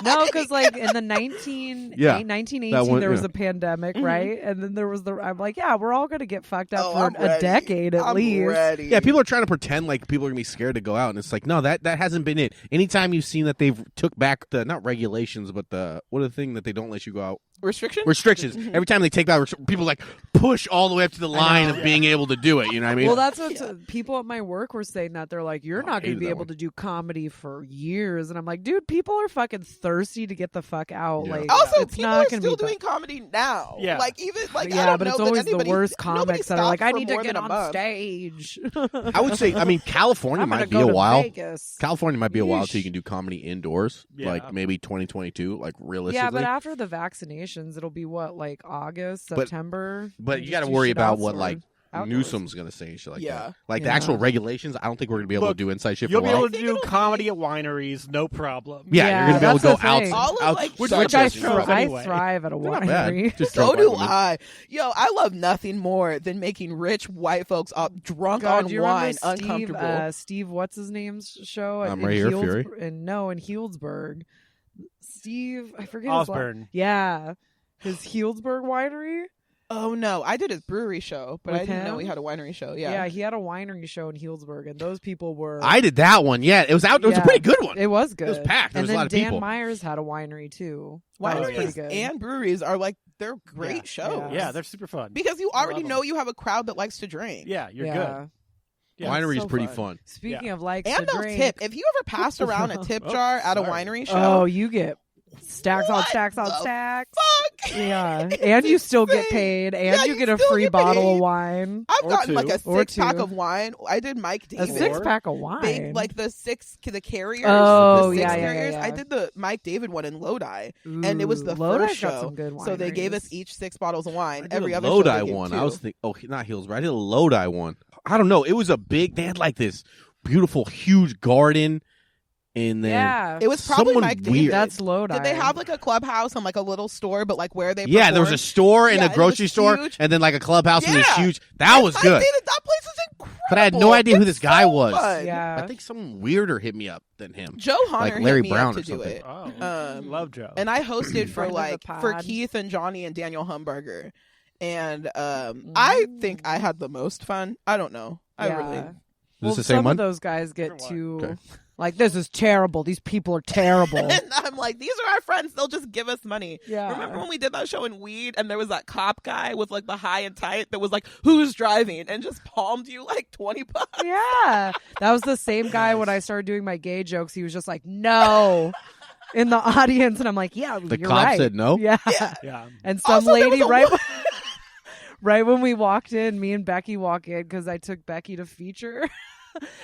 No, because like in the 1918, That one, there was yeah. a pandemic, right? And then there was I'm like, yeah, we're all going to get fucked up Oh, for I'm a ready. decade at I'm least. ready. Yeah, people are trying to pretend like people are gonna be scared to go out, and it's like, no, that hasn't been it. Anytime you've seen that they've took back the not regulations, but the what are the thing that they don't let you go out restrictions. Every time they take back, people like push all the way up to the line of being able to do it. You know what I mean? Well, that's what people at my work were saying, that they're like, you're Oh, I not going hated to be that able one. to do comedy for years. And I'm like, dude, people are fucking thirsty to get the fuck out. Yeah. Like, Also, it's people not are going still to be doing comedy now. Yeah. Like even like I yeah, don't but know it's that always anybody, the worst nobody comics that are like, stopped I for need to more get than a on month. stage. I would say, I mean, California I'm might gonna be go a to while. Vegas. California might be a while Yeesh. till you can do comedy indoors, Yeah. like maybe 2022, like realistically. Yeah, but after the vaccinations, it'll be what, like August, But- September? But And you just got to do worry shit about what outdoors. like Outdoors. Newsom's gonna say and shit like Yeah. that. Like the Yeah. actual regulations, I don't think we're gonna be able Look, to do inside shit for You'll a be while. able to think do it'll comedy at wineries, no problem. Yeah, Yeah, you're gonna be able to go that's the out. thing. All of, out like, which such is Which I, just shows anyway. thrive at a They're not bad. winery. Just So drunk do like me. I. Yo, I love nothing more than making rich white folks up drunk God, on do you wine, remember uncomfortable. Steve, what's his name's show? I'm right here, Fury. In Healdsburg. Steve, I forget Osborne. his Yeah. His Healdsburg winery. Oh no, I did his brewery show, but With I didn't know him? he had a winery show. Yeah. Yeah, he had a winery show in Healdsburg, and those people were. I did that one. Yeah, it was out. It was a Yeah. pretty good one. It was good. was packed. There And was a then lot of Dan people. Myers had a winery too. That was pretty Wineries good. and breweries are like they're great shows. Yeah, they're super fun. because you I already love know them. you have a crowd that likes to drink. Yeah, you're yeah. good. Yeah, Winery is so pretty fun. fun. Speaking Yeah. of likes And to they'll drink, tip. If you ever passed around a tip Oh, jar at a sorry. winery show, oh, you get stacks on What stacks on the stacks. fuck. Yeah, It's and you still get insane. paid, and Yeah, you get a still free get bottle paid. of wine, I've Or gotten like two. a Or 6-pack two. of wine. I did Mike a David. 6-pack of wine. Big, like the carriers. Oh, the six yeah, yeah, carriers. yeah. I did the Mike David one in Lodi, and it was the Lodi first got show. some good So they gave us wineries. each 6 bottles of wine. I did Every a other Lodi show they gave one. 2. I was thinking, not Hillsborough. I did a Lodi one. I don't know. It was a big. They had like this beautiful, huge garden, and then Yeah, It was probably someone Mike weird. David. that's Lodi. Did they have like a clubhouse and like a little store, but like where they? yeah, there was a performed? store and Yeah, a it was grocery store, huge. and then like a clubhouse and it was Yeah. huge. That was Mike good. David, that place is incredible. But I had no idea who this It's guy so was. fun. Yeah, I think someone weirder hit me up than him. Joe Hunter Like Larry hit me Brown up to or do something. it. Oh, love Joe. And I hosted for Friend of the like for pod. Keith and Johnny and Daniel Humberger, and I think I had the most fun. I don't know. I Yeah. really. Is Well, this the same some one? of those guys get Different too one. Okay. like, this is terrible. These people are terrible. And I'm like, these are our friends. They'll just give us money. Yeah. Remember when we did that show in Weed and there was that cop guy with like the high and tight that was like, who's driving? And just palmed you like $20. Yeah, that was the same guy when I started doing my gay jokes. He was just like, no, in the audience, and I'm like, yeah, The you're cop right. said no? Yeah, yeah. and some Also, there was lady a right. wo- Right when we walked in, me and Becky walk in because I took Becky to feature.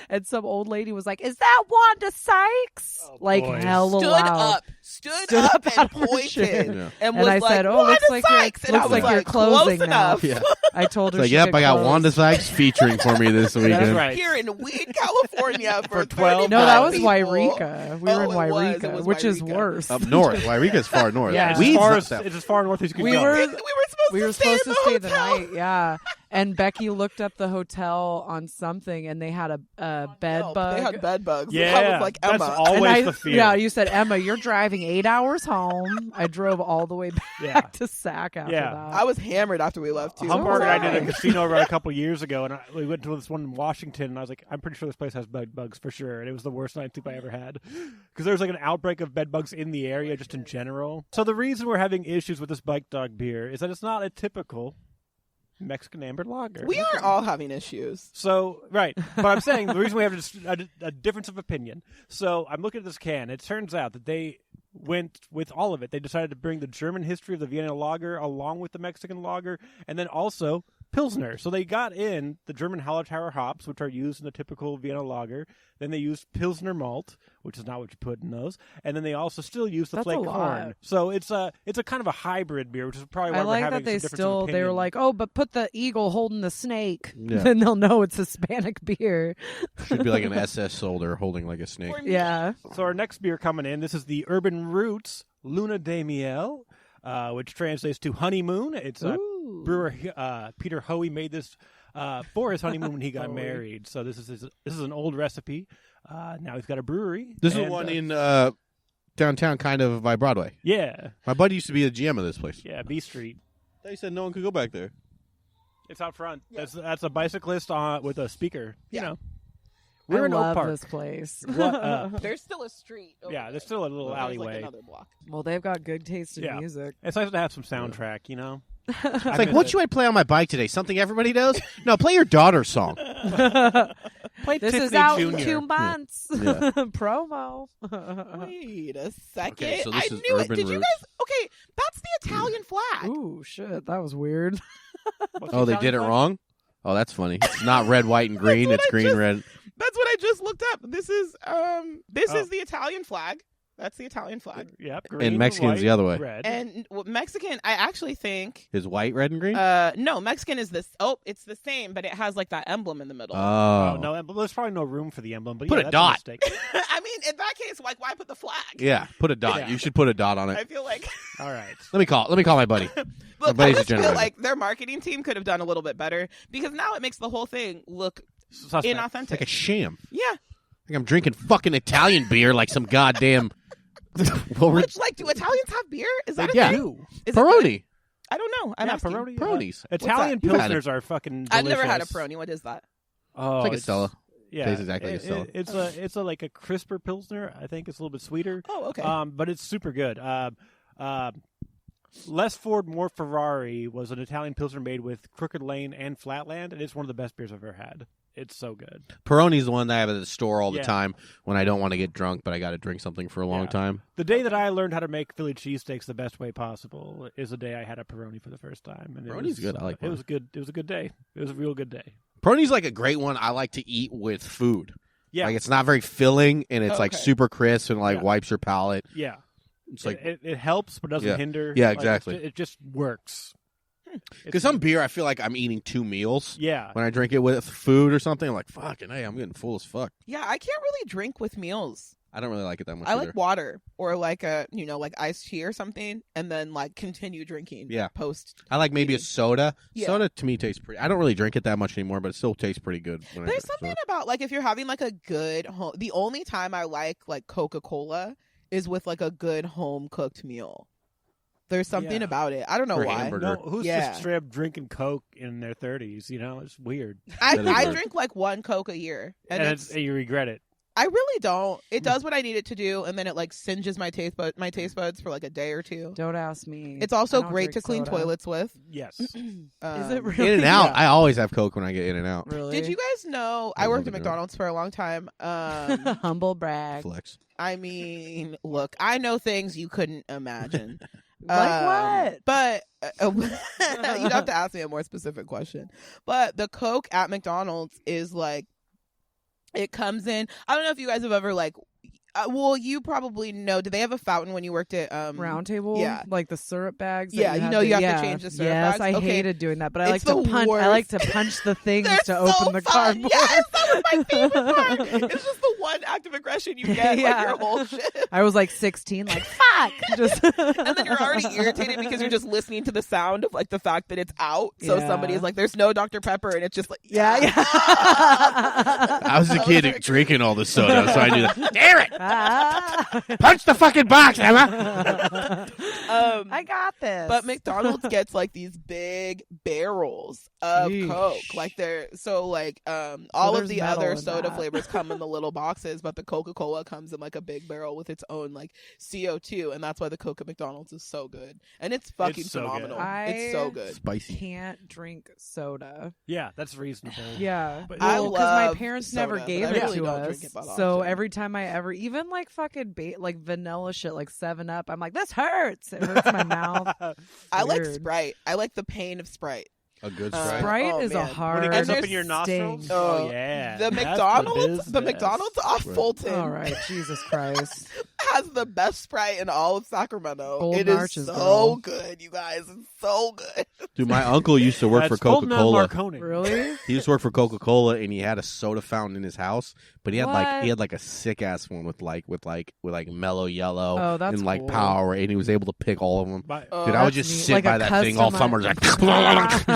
And some old lady was like, "Is that Wanda Sykes?" Oh, like boy. hella Stood loud. up. Stood up out and of her pointed. chair. Yeah. And And was I like, said, "Oh, Wanda looks like Sykes. you're, And I looks was like you're close closing now." enough. Yeah. I told her, It's like, she yep, could I got close. Wanda Sykes featuring for me this weekend. That's right. Here in Weed, California for 12 No, that was people. Wairika. We were in Oh, it was. Wairika, It was which is Wairika. worse. Up north. Wairika's far north. Yeah. It's Weed's it's as far north as you can We go. were- We were supposed to stay in the the hotel. night, yeah. And Becky looked up the hotel on something, and they had a bed bug. They had bed bugs. Yeah, I was like, Emma. that's always and I, the fear. Yeah, you said, Emma, you're driving 8 hours home. I drove all the way back Yeah. to Sac after Yeah. that. I was hammered after we left, too. Humburg and I did a Nice. casino run a couple years ago, and we went to this one in Washington, and I was like, I'm pretty sure this place has bed bugs for sure. And it was the worst night sleep I ever had because there was like an outbreak of bed bugs in the area just in general. So the reason we're having issues with this Bike Dog beer is that it's not a typical Mexican amber lager. We aren't all having issues. So, right. But I'm saying the reason we have a difference of opinion. So I'm looking at this can. It turns out that they went with all of it. They decided to bring the German history of the Vienna lager along with the Mexican lager, and then also Pilsner. So they got in the German Hallertauer hops, which are used in the typical Vienna lager. Then they used Pilsner malt, which is not what you put in those. And then they also still use the flake corn. So it's a kind of a hybrid beer, which is probably why we're having some difference of opinion. They were like, oh, but put the eagle holding the snake. Yeah. Then they'll know it's Hispanic beer. Should be like an SS soldier holding like a snake. Yeah. So our next beer coming in, this is the Urban Roots Luna de Miel, which translates to honeymoon. It's brewer Peter Hoey made this for his honeymoon when he got married. So this is an old recipe. Now he's got a brewery. This is one in downtown, kind of by Broadway. Yeah, my buddy used to be the GM of this place. Yeah, B Street. They said no one could go back there. It's out front. Yeah. That's a bicyclist with a speaker. Yeah. You know. We're in Oak Park. This place. There's still a street. There's still a little alleyway. Like another block. Well, they've got good taste in music. It's nice to have some soundtrack, you know. It's like, what should I play on my bike today? Something everybody knows? No, play your daughter's song. Play this Tiffany is out Jr. in 2 months. Yeah. Promo. Wait a second. Okay, so this I is knew Urban it. Did you Roots. guys? Okay, that's the Italian flag. Ooh, shit. That was weird. Oh, they did it wrong? Oh, that's funny. It's not red, white, and green. It's green, red. That's what I just looked up. This is the Italian flag. That's the Italian flag. Yep. Green, And Mexican's white, the other way. Red. And Mexican, I actually think Is white, red, and green? no, Mexican is this. Oh, it's the same, but it has like that emblem in the middle. Oh no, there's probably no room for the emblem. But Put a that's dot. A mistake. I mean, in that case, like, why put the flag? Yeah, put a dot. Yeah. You should put a dot on I it. feel like. All right. Let me call my buddy. Look, buddy's I a just feel generator. like their marketing team could have done a little bit better because now it makes the whole thing look Suspect. inauthentic. Like a sham. Yeah. Like I'm drinking fucking Italian beer like some goddamn... Which, like, do Italians have beer? Is that a Yeah. thing? Is it good? Peroni. I don't know. I'm asking. Peroni. Peronis. Italian You've had it. pilsners are fucking delicious. I've never had a Peroni. What is that? Oh, It's like a Stella. Yeah, Tastes exactly like a Stella. It's like a crisper pilsner. I think it's a little bit sweeter. Oh, okay. But it's super good. Less Ford, More Ferrari was an Italian pilsner made with Crooked Lane and Flatland, and it's one of the best beers I've ever had. It's so good. Peroni's the one that I have at the store all the Yeah. time when I don't want to get drunk, but I got to drink something for a long time. The day that I learned how to make Philly cheesesteaks the best way possible is the day I had a Peroni for the first time. And Peroni's good. I like it. Was good. It was a good day. It was a real good day. Peroni's like a great one I like to eat with food. Yeah. Like it's not very filling and it's like Okay. super crisp and like Yeah. wipes your palate. Yeah. It's like it helps, but doesn't Yeah. hinder. Yeah, Like, exactly. it just works. because some beer I feel like I'm eating 2 meals. Yeah. When I drink it with food or something, I'm like, fucking hey, I'm getting full as fuck. Yeah, I can't really drink with meals. I don't really like it that much. I either. like water or like like iced tea or something, and then like continue drinking. Yeah. Post. I like maybe a soda. Yeah. Soda to me tastes pretty. I don't really drink it that much anymore, but it still tastes pretty good. When I There's drink something soda. about like if you're having like a good home. The only time I like Coca-Cola is with like a good home cooked meal. There's something Yeah. about it. I don't know Or why. hamburger. No, who's Yeah. just straight up drinking Coke in their 30s? You know, it's weird. I That is weird. drink like one Coke a year, and And you regret it. I really don't. It does what I need it to do, and then it like singes my taste buds for like a day or two. Don't ask me. It's I also don't great to drink clean soda. toilets with. Yes. Is it really? In and out. Yeah. I always have Coke when I get in and out. Really? Did you guys know I I worked love at it, McDonald's for a long time? Humble brag. Flex. I mean, look, I know things you couldn't imagine. Like what? But you'd have to ask me a more specific question. But the Coke at McDonald's is like, it comes in. I don't know if you guys have ever like, well, you probably know. Did they have a fountain when you worked at Round Table? Yeah. Like the syrup bags? Yeah, you know you have to change the syrup yes, bags? I Okay. hated doing that, but I like It's to the punch. I like to punch the things They're to open so the fun. cardboard. Yes, that was my favorite part. It's just the one act of aggression you get Yeah. like your whole shit. I was like 16, like fuck. Just And then you're already irritated because you're just listening to the sound of like the fact that it's out. So Yeah. somebody is like, "There's no Dr. Pepper," and it's just like, yeah. I was a kid drinking all the soda, so I knew that. Damn it! Ah. Punch the fucking box, Emma! I got this. But McDonald's gets like these big barrels of Sheesh. Coke. Like they're so like all of there's the the metal other in soda that. flavors come in the little boxes, but the Coca-Cola comes in like a big barrel with its own like CO2, and that's why the Coke at McDonald's is so good. And it's fucking It's so good. phenomenal. It's so good. Spicy. Can't drink soda. Yeah, that's reasonable. Yeah, But- I well, because my love parents soda, never but gave I it really to don't us. drink it that So often. every time I ever, even like fucking like vanilla shit, like 7-Up, I'm like, this hurts. It hurts my mouth. I like Weird. Sprite. I like the pain of Sprite. A good Sprite. Sprite Oh, is a man. hard When it goes up in sting. your nostrils? Oh, Oh, yeah. The That's McDonald's, the business. McDonald's off Right. Fulton All right, Jesus Christ. has the best Sprite in all of Sacramento. Golden It is Arches, so girl. good, you guys. It's so good. Dude, my uncle used to work for That's Golden Coca-Cola. Marconi. Really? He used to work for Coca-Cola, and he had a soda fountain in his house. But he had What? a sick ass one with mellow yellow Oh, that's and like cool. power, and he was able to pick all of them. My, Dude, I would that's just neat. sit Like by a that thing all summer, like just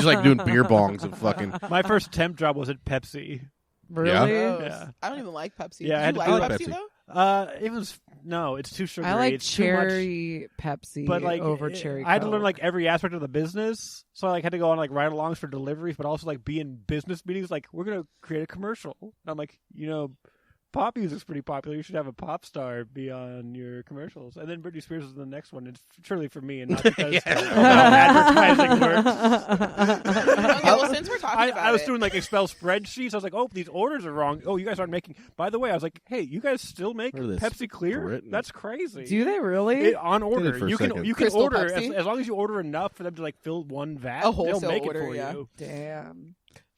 like doing beer bongs and fucking. my first temp job was at Pepsi. Really? Gross. Yeah. I don't even like Pepsi. Yeah, I Do had you to like do Pepsi, Pepsi. though? It was it's too sugary. I like it's too much. cherry Pepsi But like over cherry I had to learn Coke. like every aspect of the business, so I like had to go on like ride-alongs for deliveries, but also like be in business meetings. Like we're gonna create a commercial. And I'm like, pop music's pretty popular. You should have a pop star be on your commercials. And then Britney Spears is the next one. It's surely for me and not because advertising works. Okay, well, since we're talking about I was it, doing like Excel spreadsheets. I was like, oh, these orders are wrong. Oh, you guys aren't making. By the way, I was like, hey, you guys still make What is this, Pepsi Clear? Britain? That's crazy. Do they really? On order, for a you second. can Crystal order Pepsi? as long as you order enough for them to like fill one vat. A wholesale they'll make order, it for yeah. you. Damn.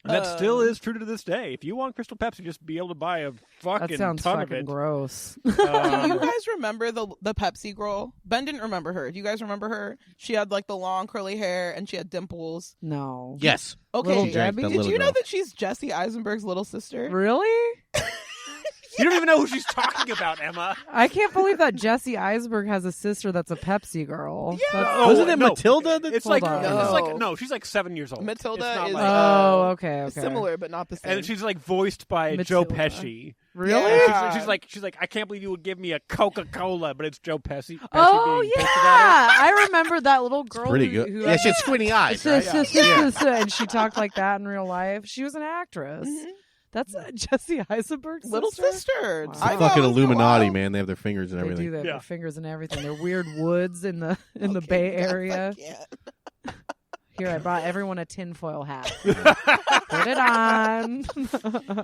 And that still is true to this day. If you want Crystal Pepsi, just be able to buy a fucking That sounds ton of fucking it. gross. do you guys remember the Pepsi girl? Ben didn't remember her. Do you guys remember her? She had like the long curly hair and she had dimples. No. Yes. Okay, Little Drank Debbie? that did little you know girl. that she's Jesse Eisenberg's little sister? Really? You don't even know who she's talking about, Emma. I can't believe that Jesse Eisenberg has a sister that's a Pepsi girl. Yeah. That's- Oh, Wasn't it no. Matilda? That, It's Hold like on. it's like No. no, she's like 7 years old. Matilda It's not is, like, Oh, okay. Similar, but not the same. and she's like voiced by Joe Matilda. Pesci. Really? Yeah. She's like, I can't believe you would give me a Coca-Cola, but it's Joe Pesci. Oh being yeah, pissed about it. I remember that little girl. pretty who, good. Who Yeah, she had squinty eyes, right? and she talked like that in real life. She was an actress. Mhm. That's Jesse Eisenberg's little sister. Wow. I know, Fucking it was Illuminati, wild. man. They have their fingers and They everything. do that. Yeah. Their fingers and everything. They're weird woods in the the Okay, Bay guys, I Area. can't. Here, I brought everyone a tinfoil hat. Put it on.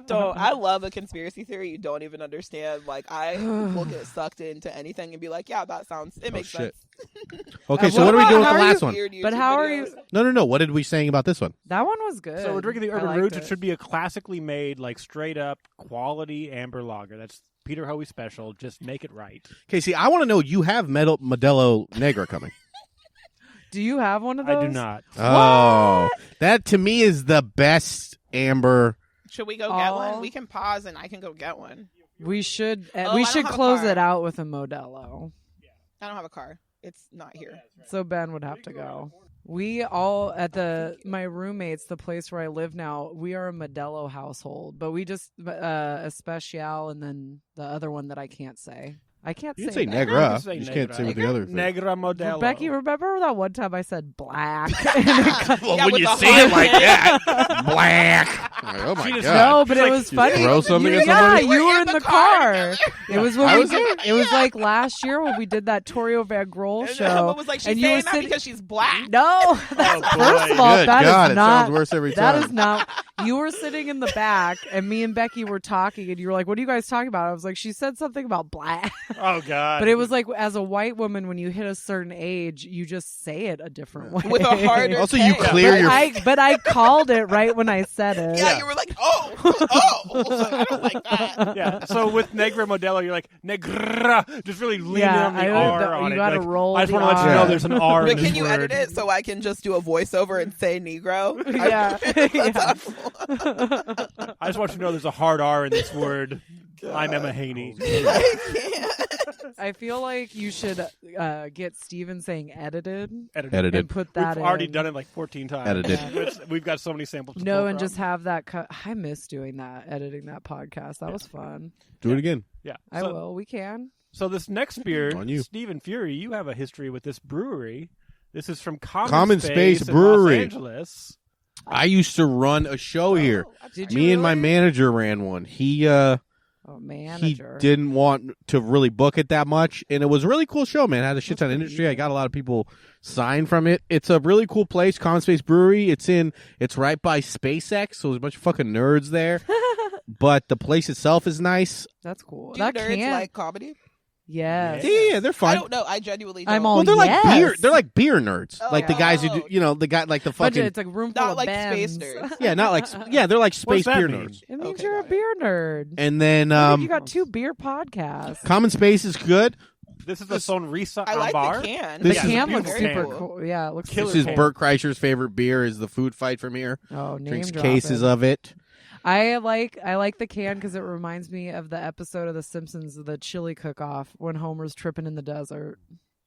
So I love a conspiracy theory you don't even understand. Like I will get sucked into anything and be like, yeah, that sounds. It makes shit. sense. Okay, so What what are we about- doing with how the are last you- one? Weird But YouTube how are videos. you? No. What did we saying about this one? That one was good. So we're drinking the I Urban liked Roots. it. It should be a classically made, like straight up quality amber lager. That's Peter Hoey special. Just make it right. Okay, see, I want to know you have Modelo Negra coming. Do you have one of those? I do not. Oh, that to me is the best amber. Should we go get Oh. one? We can pause and I can go get one. We should. Oh, we I should don't have a close car. it out with a Modelo. I don't have a car. It's not here. So Ben would have to go. We all at my roommates, the place where I live now, we are a Modelo household, but we just Especial and then the other one that I can't say. I can't You can say say that. You Negra. can say You just Negra. can't say what the other thing. Negra Modelo. Becky, remember that one time I said black? Well, Yeah, when with you the say it hard like N. that, black. Like, oh my She just- god! No, but it Like, was funny. throw something at Yeah, somebody? you were in the car. It was when I we was did. It was like last year when we did that Torio Van Grohl And show. Emma was like, she's and you saying were that sitting- because she's black. No, that's, boy. first of all, Good that is God, it not. sounds worse every That time. is not. You were sitting in the back, and me and Becky were talking, and you were like, "What are you guys talking about?" I was like, "She said something about black," Oh God. but it was like, as a white woman, when you hit a certain age, you just say it a different way With a harder Also, you K. clear your. But I called it right when I said it. Yeah, you were like, I don't like that. Yeah. So with Negra Modelo, you're like Negra, just really lean Yeah, in on the I- R on you it. gotta Like, roll I just the want to let you R. know there's an R. But in this can you word. edit it so I can just do a voiceover and say Negro? Yeah. Yeah. I just want you to know there's a hard R in this word. I'm Emma Haney. I can't. I feel like you should get Steven saying edited Edited. and put that We've in. already done it like 14 times. Edited. We've got so many samples. To No, pull and from. just have that cut. I miss doing that, editing that podcast. That was fun. Do it again. Yeah. I So- will. We can. So this next beer, On you. Stephen Furey, you have a history with this brewery. This is from Common Common Space Space in Brewery. Los Angeles. I used to run a show here. Did Me you and my really? manager ran one. He manager. didn't want to really book it that much, and it was a really cool show, man. It had a shit ton of industry. I got a lot of people signed from it. It's a really cool place, Common Space Brewery. It's right by SpaceX, so there's a bunch of fucking nerds there. But the place itself is nice. That's cool. Do That nerds can. like comedy? Yes. Yeah, they're I fun. don't know. I genuinely don't. I'm all Well, they're like yes. beer. They're like beer nerds, Oh, like the guys who do, the guy like the But fucking it's like a room full Not of like Bems. space nerds. yeah, not like they're like space that beer mean? nerds. It means Okay, you're a got it. beer nerd. And then You got 2 beer podcasts. Common Space is good. This is the Sonrisa I like bar. the can. This The is can beautiful looks can. super cool. Yeah, it looks Killer This is can. Bert Kreischer's favorite beer. Is the Food Fight from here. Oh, name Drinks dropping. cases of it. I like the can because it reminds me of the episode of The Simpsons, the chili cook-off, when Homer's tripping in the desert.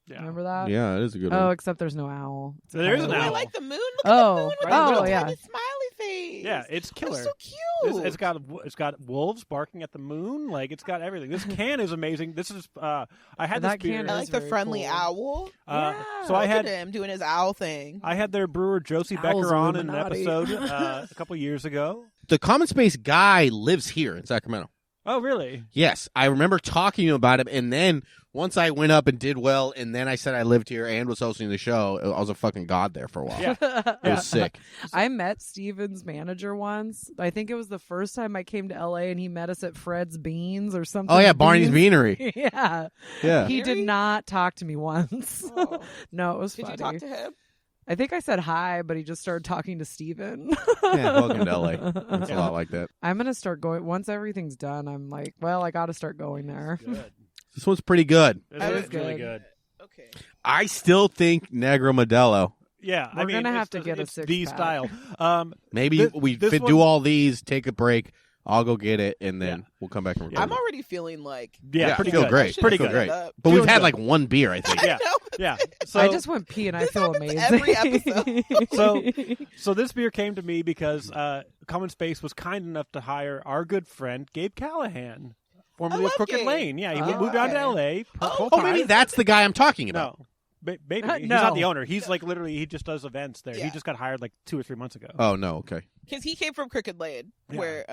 Yeah. Remember that? Yeah, it is a good Oh, one. except there's no owl. It's There is kind an of- I owl. like the moon. Look Oh. at the moon with Right. the little Oh, yeah. tiny smiley face. Yeah, it's killer. That's so cute. It's got wolves barking at the moon. Like it's got everything. This can is amazing. This is I had That this beer. can I is like the very friendly cool. owl. So I Look had at him doing his owl thing. I had their brewer Josie Owls Becker on in an Illuminati. episode a couple years ago. The Common Space guy lives here in Sacramento. Oh, really? Yes, I remember talking to him about it, and then once I went up and did well, and then I said I lived here and was hosting the show, I was a fucking god there for a while. Yeah. It Yeah. was sick. I met Steven's manager once. I think it was the first time I came to LA and he met us at Fred's Beans or something. Oh yeah, Barney's Beanery. Yeah. Yeah. He did Beanery? not talk to me once. Oh. No, it was Did funny. you talk to him? I think I said hi, but he just started talking to Steven. Yeah, welcome to LA. It's a lot like that. I'm going to start going. Once everything's done, I'm like, well, I got to start going there. Good. This one's pretty good. This That is is really good. good. Okay. I still think Negro Modelo. Yeah, We're I mean, gonna have it's to just- get a it's the six-pack. style. Maybe This do one- all these, take a break. I'll go get it, and then we'll come back and record. I'm already feeling like Yeah, pretty feel good. great. Pretty Feel good. great. Up. But we've Feels had good. like one beer, I think. Yeah, I know. yeah. So I just went pee and I This feel happens amazing. every episode. So this beer came to me because Common Space was kind enough to hire our good friend Gabe Callahan, formerly I of love Crooked Gabe. Lane. Yeah, he Oh, moved down to okay. L.A. full Oh, time. maybe that's the guy I'm talking about. No. Maybe he's No. not the owner. He's like literally he just does events there. He Yeah. just got hired like 2 or 3 months ago. Oh no, okay. Because he came from Crooked Lane, Yeah. where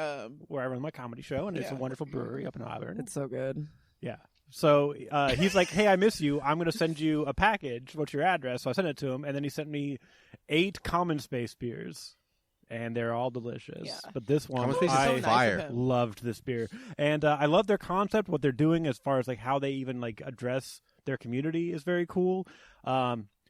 Where I run my comedy show, and it's a Yeah. wonderful brewery up in Auburn. It's so good. Yeah. So he's like, "Hey, I miss you. I'm going to send you a package. What's your address?" So I sent it to him, and then he sent me 8 Common Space beers, and they're all delicious. Yeah. But this one, Common Space is I so fire. of him. loved this beer, and I love their concept. What they're doing as far as like how they even like address their community is very cool.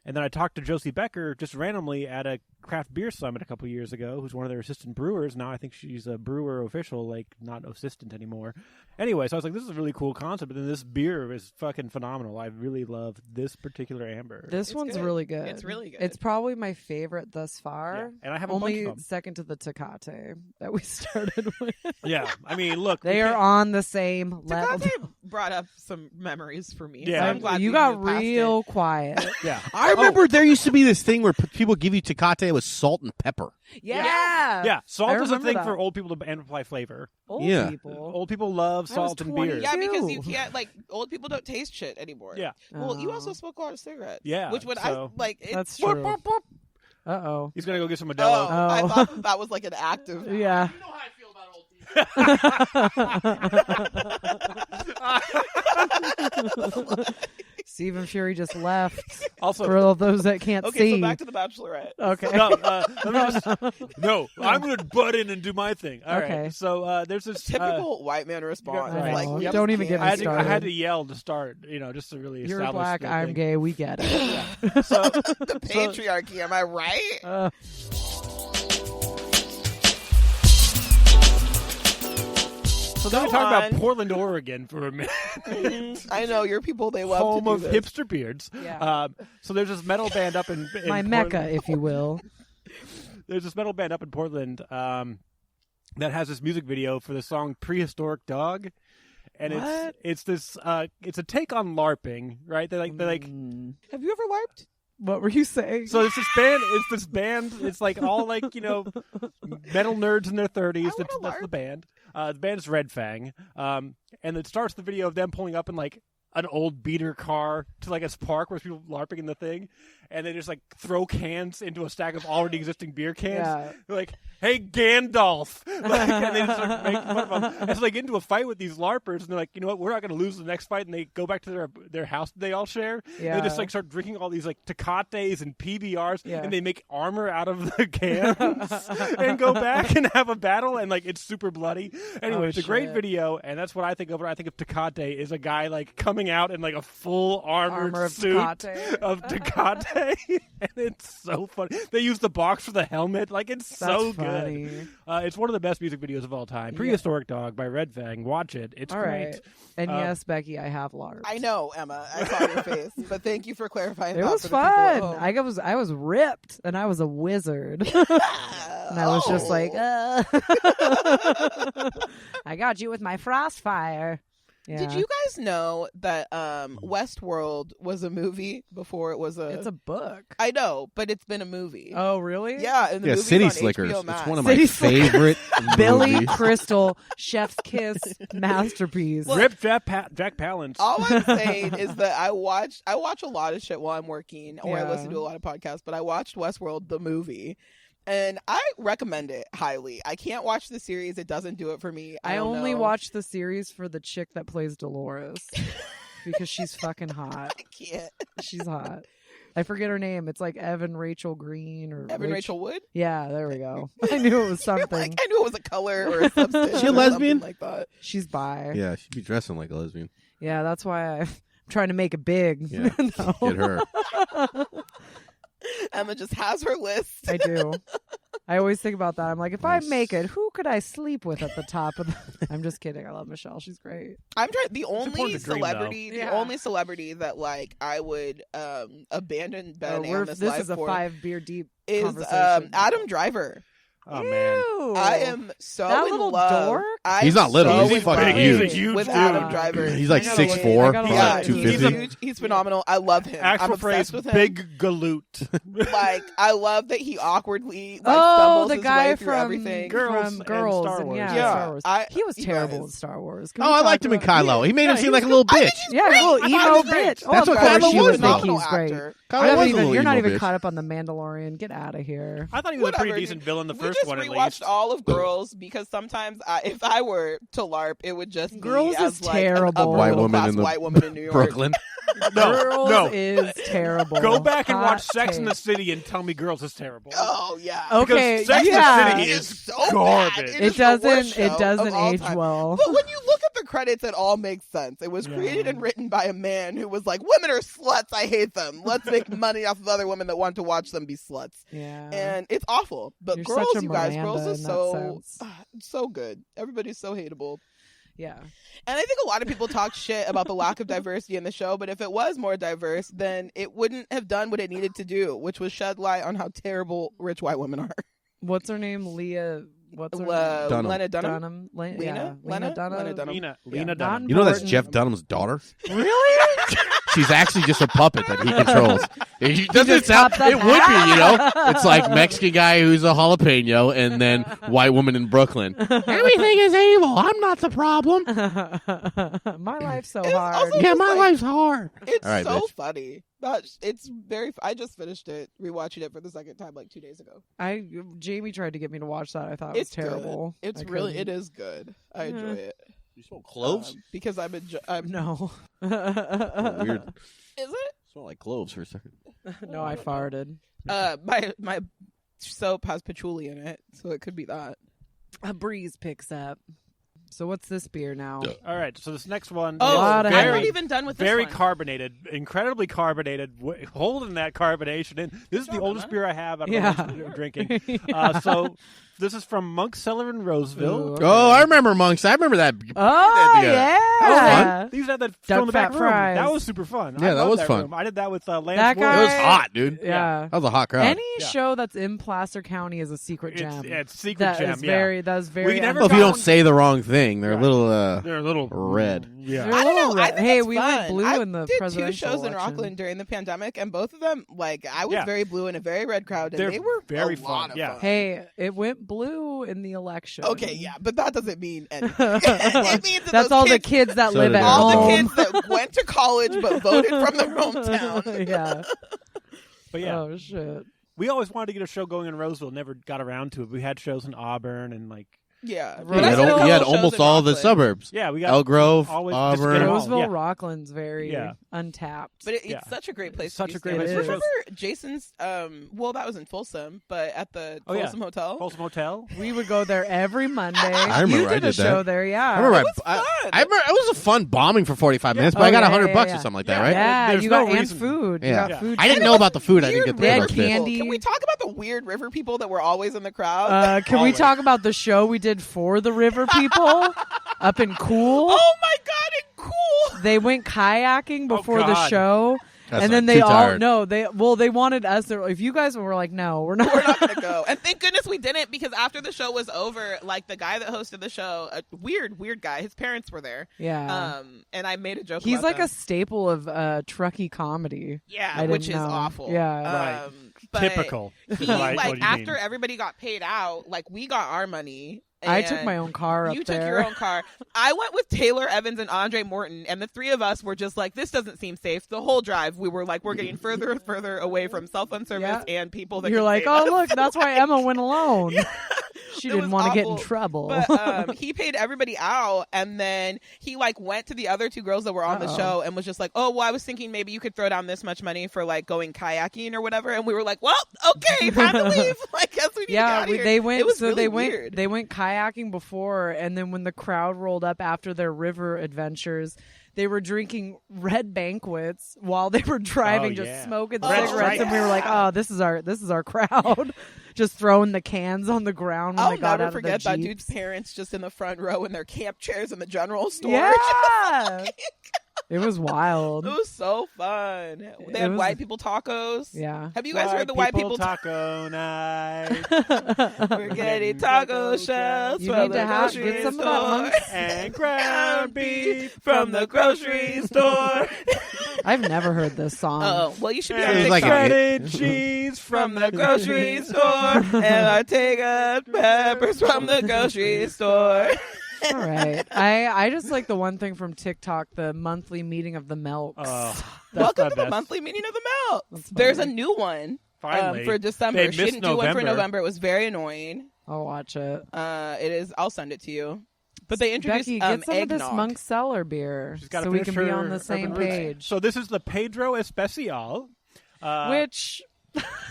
And then I talked to Josie Becker just randomly at a craft beer summit a couple years ago, who's one of their assistant brewers. Now I think she's a brewer official, like not assistant anymore. Anyway, so I was like, this is a really cool concept. And then this beer is fucking phenomenal. I really love this particular amber. This It's one's good. really good. It's really good. It's probably my favorite thus Yeah. far. And I have a Only bunch of them. second to the Tecate that we started with. Yeah, I mean, look. They we are can't- on the same level. Tecate brought up some memories for me. Yeah. so I'm glad You we got moved past real it. quiet. Yeah. I remember there used to be this thing where people give you Tecate with salt and pepper. Yeah. Yeah, salt I is a remember thing that. for old people to amplify flavor. Old Yeah. people. Old people love I was salt and 20. beer. Yeah, because you Ew. can't, like, old people don't taste shit anymore. Yeah. Well, you Oh. also smoke a lot of cigarettes. Yeah, Which would so- I, like, it's, That's true. Uh-oh. He's gonna go get some Oh, Modelo. I Oh. thought that was like an active. Yeah. You know how I feel about old people. Stephen Furey just left. Also, For all those that can't Okay, see. so back to the Bachelorette. Okay. no, let me just. No, I'm going to butt in and do my thing. All right. Okay. So there's this Typical white man response. I Like, know. we Don't just even get can't. me I had started. to yell to start, just to really You're establish black, the I'm thing. gay, we get it. So, The patriarchy, am I right? so let me Go talk on. about Portland, Oregon for a minute. I know your people. They love Home to do of this. hipster beards. Yeah. So there's this metal band up in My Portland. mecca, if you will. There's this metal band up in Portland that has this music video for the song "Prehistoric Dog," and What? it's this it's a take on LARPing, right? They like Have you ever LARPed? What were you saying? so it's this band. It's like all like metal nerds in their 30s. wanna That's LARP. the band. The band is Red Fang, and it starts the video of them pulling up in like an old beater car to like a park where there's people LARPing in the thing, and they just like throw cans into a stack of already existing beer cans. Yeah. They're like, "Hey, Gandalf!" Like, and they just start making fun of them. And so they get into a fight with these LARPers, and they're like, "You know what? We're not going to lose the next fight." And they go back to their house that they all share. Yeah. They just like start drinking all these like Tecates and PBRs, Yeah. and they make armor out of the cans and go back and have a battle, and like it's super bloody. Anyway, it's a great shit. video, and that's what I think of when I think of Tecate is a guy like coming out in like a full armored Armor of suit Tecate. of Tecate, and it's so funny. They use the box for the helmet, like it's so funny. good. It's one of the best music videos of all time. Prehistoric Dog by Red Fang. Watch it. It's All great. right. And yes, Becky, I have LARPed. I know, Emma. I saw your face, but thank you for clarifying. It that was for the people at fun. home. I was ripped, and I was a wizard. And I was just like, I got you with my frostfire. Yeah. Did you guys know that Westworld was a movie before it was a? It's a book. I know, but it's been a movie. Oh, really? Yeah, and the Yeah, movie's City on Slickers. HBO It's Max. one of my City Slickers. favorite Billy movies. Crystal, Chef's Kiss, masterpiece. Rip Jack Palance. All I'm saying is that I watch a lot of shit while I'm working, or I Yeah. listen to a lot of podcasts. But I watched Westworld the movie, and I recommend it highly. I can't watch the series; it doesn't do it for me. I don't only know. watch the series for the chick that plays Dolores because she's fucking hot. I can't. She's hot. I forget her name. It's like Evan Rachel Green or Evan Rachel Wood. Yeah, there we go. I knew it was something. Like, I knew it was a color or a substance. She a or lesbian? something like that. She's bi. Yeah, she'd be dressing like a lesbian. Yeah, that's why I'm trying to make it big. Yeah, No. get her. Emma just has her list. I do. I always think about that. I'm like, if I make it, who could I sleep with at the top of the... I'm just kidding. I love Michelle. She's great. I'm trying. The important only to dream, celebrity, though. Yeah. the only celebrity that like I would abandon Ben Amma's This life is a for 5 beer deep is conversation. Adam Driver. Oh man. Ew. I am so That in little love. dork? I'm He's not little, so he's in fucking love huge. He's a huge with dude. Adam Driver. He's like I gotta look- 6'4", I gotta look Yeah, at like it. he's 250. huge. He's phenomenal. I love him. I'm Actual obsessed phrase, with him. big galoot. Like I love that he awkwardly like Oh, stumbles the his guy way through from everything. Girls from Girls and Star and Wars. yeah, Yeah, Star Wars. I- He was he terrible was. in Star Wars. Oh, I liked him in Kylo. He made him Yeah, seem like a little I think bitch. he's Yeah, great. a little I thought he emo was great. bitch. Oh, That's of what course Kylo she was, was though. thinking he's great. Actor. Kylo I haven't was a even, little you're not emo even bitch. caught up on the Mandalorian. Get out of here. I thought he was a Whatever, pretty dude. decent villain the We first just one at rewatched least. all of Girls because sometimes if I were to LARP, it would just be Girls as is like terrible. an upper White middle woman class in the white woman in New York. Brooklyn. Girls no. is terrible. Go back and watch Hot Sex in the take. City and tell me Girls is terrible. Oh yeah. Okay, Because Sex yeah. in the City is so bad. garbage. It It is the worst doesn't. show It doesn't of all age time. well. But when you look at the credits, it all makes sense. It was created and written by a man who was like, "Women are sluts. I hate them. Let's make money off of other women that want to watch them be sluts." Yeah. And it's awful. But You're Girls, such a you guys, Miranda Girls is in that so sense. so good. Everybody's so hateable. Yeah. And I think a lot of people talk shit about the lack of diversity in the show, but if it was more diverse, then it wouldn't have done what it needed to do, which was shed light on how terrible rich white women are. What's her name? Leah. What's her name? Dunham. Lena Dunham. Dunham. Lena? Yeah. Lena? Dunham. Lena Dunham. Lena Yeah. Dunham. You know that's Important. Jeff Dunham's daughter? Really? She's actually just a puppet that he controls. It doesn't just sound. pops up. It would be, you know. It's like Mexican guy who's a jalapeno, and then white woman in Brooklyn. Everything is evil. I'm not the problem. My life's so It's hard. also- Yeah, my like- life's hard. It's All right, so bitch. funny. It's very. I just finished it, rewatching it for the second time like 2 days ago. Jamie tried to get me to watch that. I thought it was It's terrible. Good. It's I really. couldn't. It is good. I enjoy it. You smell cloves? Because I'm. No. Oh, weird. Is it? Smell like cloves for a second. No, I farted. My soap has patchouli in it, so it could be that. A breeze picks up. So what's this beer now? All right, so this next one Oh, is lot of I'm very, not even done with this very one. carbonated, incredibly carbonated, holding that carbonation in. This is the job, oldest Emma. beer I have. I don't Yeah. know how much I'm drinking. So this is from Monk Cellar in Roseville. Ooh. Oh, I remember Monks. I remember that. Oh, Yeah. yeah. That was fun. They used to have that Duck from the back fat room. fries. That was super fun. Yeah, I that loved was fun. room. I did that with Lance That Wood. guy- It was hot, dude. Yeah. That was a hot crowd. Any Yeah. show that's in Placer County is a secret gem. It's a secret That gem. is yeah. very. That is very. We never Well, if you don't found- say the wrong thing, they're a Right. little. They're a little red. Yeah. They're I a don't little know. I red. think Hey, it's we fun. went blue I in the did 2 presidential shows in election. Rockland during the pandemic, and both of them, like, I was Yeah. very blue in a very red crowd, and They're they were very a fun, lot of yeah. fun. Hey, it went blue in the election. Okay, yeah, but that doesn't mean anything. It means that That's those all the kids, kids that So live did at I. all home. the kids that went to college but voted from their hometown. Yeah. But yeah, Oh shit. we always wanted to get a show going in Roseville. Never got around to it. We had shows in Auburn and like. Yeah. Right. But I You still had go you had to shows almost in all the Rockland. suburbs. Yeah, we got Elk Grove, always Auburn. just get 'em all. Roseville, Yeah. Rockland's very Yeah. untapped. But it's Yeah. such a great place. Such to a great stay. place Do for you shows. remember Jason's? Well, that was in Folsom, but at the Oh, yeah. Folsom Hotel. Folsom Hotel. We would go there every Monday. I remember you I did a did that. show there, yeah. I remember. It was fun. I remember it was a fun bombing for 45 minutes, but Oh, I got yeah, $100 yeah, bucks yeah. or something like Yeah. that, right? Yeah, There's you no got and reason. food. You Yeah. got food. I didn't know about the food. I didn't get They had $3 bits. candy. Can we talk about the weird river people that were always in the crowd? Can we Always. talk about the show we did for the river people up in Cool? Oh my god, and cool. They went kayaking before the God. show. That's And then not they too all tired. they wanted us. If you guys were like, no, we're not. We're not gonna go. And thank goodness we didn't, because after the show was over, like the guy that hosted the show, a weird guy, his parents were there. Yeah, And I made a joke. he's about like them. a staple of Truckee comedy. yeah, I which didn't is know. awful. Yeah. Right. But Typical. He, Right, what like you mean. after everybody got paid out, like we got our money. I took and my own car up You there. took your own car. I went with Taylor Evans and Andre Morton, and the three of us were just like, this doesn't seem safe. The whole drive, we were like, we're getting further and further away from cell phone service Yeah. and people that You're can like, save oh us. look, that's why Emma went alone. She It didn't was want to get in awful. trouble. But he paid everybody out, and then he like went to the other two girls that were on the Uh-oh. show and was just like, oh, well, I was thinking maybe you could throw down this much money for like going kayaking or whatever. And we were like, well, okay, time to leave. Like, guess we need to get yeah, out of here. they went. It was so really they weird. They went kayaking before, and then when the crowd rolled up after their river adventures, they were drinking red banquets while they were driving, Oh, just yeah. smoking Red cigarettes, and we were like, Stripe. oh, this is our crowd, just throwing the cans on the ground when I'll they got never out forget of the that Jeeps. dude's parents just in the front row in their camp chairs in the general store. Yeah, it was wild. It was so fun. They It had was- white people tacos. Yeah. Have you guys heard the white people taco night? We're getting taco shells You from need the to grocery get some of store. that monk- and ground beef from the grocery store. I've never heard this song. Oh, well, you should be on It was TikTok. like a- shredded cheese From the grocery store, and I take peppers from the grocery store. All right. I just like the one thing from TikTok, the monthly meeting of the Melks. Oh, that's Welcome my to the best. monthly meeting of the Melt. That's There's a funny. new one Finally. for December. They She missed didn't do one for November. November. It was very annoying. I'll watch it. It is. I'll send it to you. But they introduced Becky, get some of this eggnog. Monk Cellar beer She's gotta so we finish can be her on the same urban roots. page. So this is the Pedro Especial. Which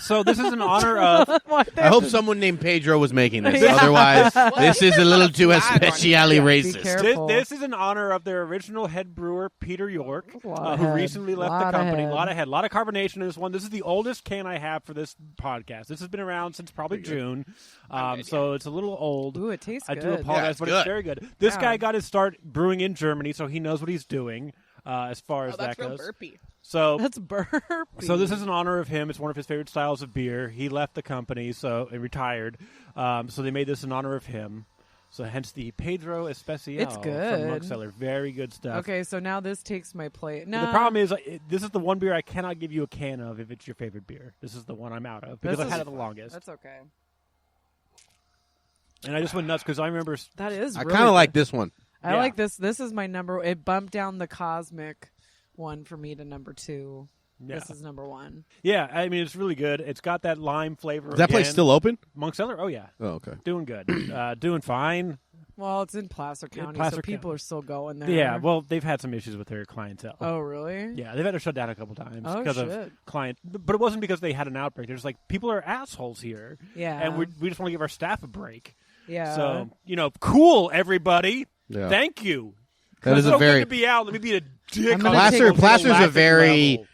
So this is in honor of. I hope someone named Pedro was making this. Yeah. Otherwise, Well, this he is a said little on a too flag on especially here. Be racist. careful. This is in honor of their original head brewer, Peter York, Lot who ahead. recently left Lot the company. ahead. A lot of head, a lot of carbonation in this one. This is the oldest can I have for this podcast. This has been around since probably June, so it's a little old. Ooh, it tastes I good. do apologize, it's but good. it's very good. This Yeah. guy got his start brewing in Germany, so he knows what he's doing as far as Oh, that's that real goes. burpy. So That's burpy. So this is in honor of him. It's one of his favorite styles of beer. He left the company, so and retired. So they made this in honor of him. So hence the Pedro Especial. It's from good. Monk Cellar. Very good stuff. Okay, so now this takes my plate. No, The problem is, this is the one beer I cannot give you a can of if it's your favorite beer. This is the one I'm out of because This I've had is- it the longest. That's okay. And I just went nuts because I remember. That is. I really kind of good. like this one. I Yeah. like this. This is my number. It bumped down the Cosmic one for me to number 2. Yeah. This is number 1. Yeah, I mean it's really good. It's got that lime flavor. Is that place again. still open? Monk Cellar? Oh yeah, Oh, okay. doing good, doing fine. Well, it's in Placer County, Placer so people County. are still going there. Yeah, well they've had some issues with their clientele. Oh, really? Yeah, they've had to shut down a couple times Oh, because of shit. client. But it wasn't because they had an outbreak. There's like people are assholes here, Yeah. and we just want to give our staff a break. Yeah. So cool, everybody. Yeah. Thank you. That is It's so a very good to be out. Let me be a dick. I'm gonna on take the a Placer's a galactic very level.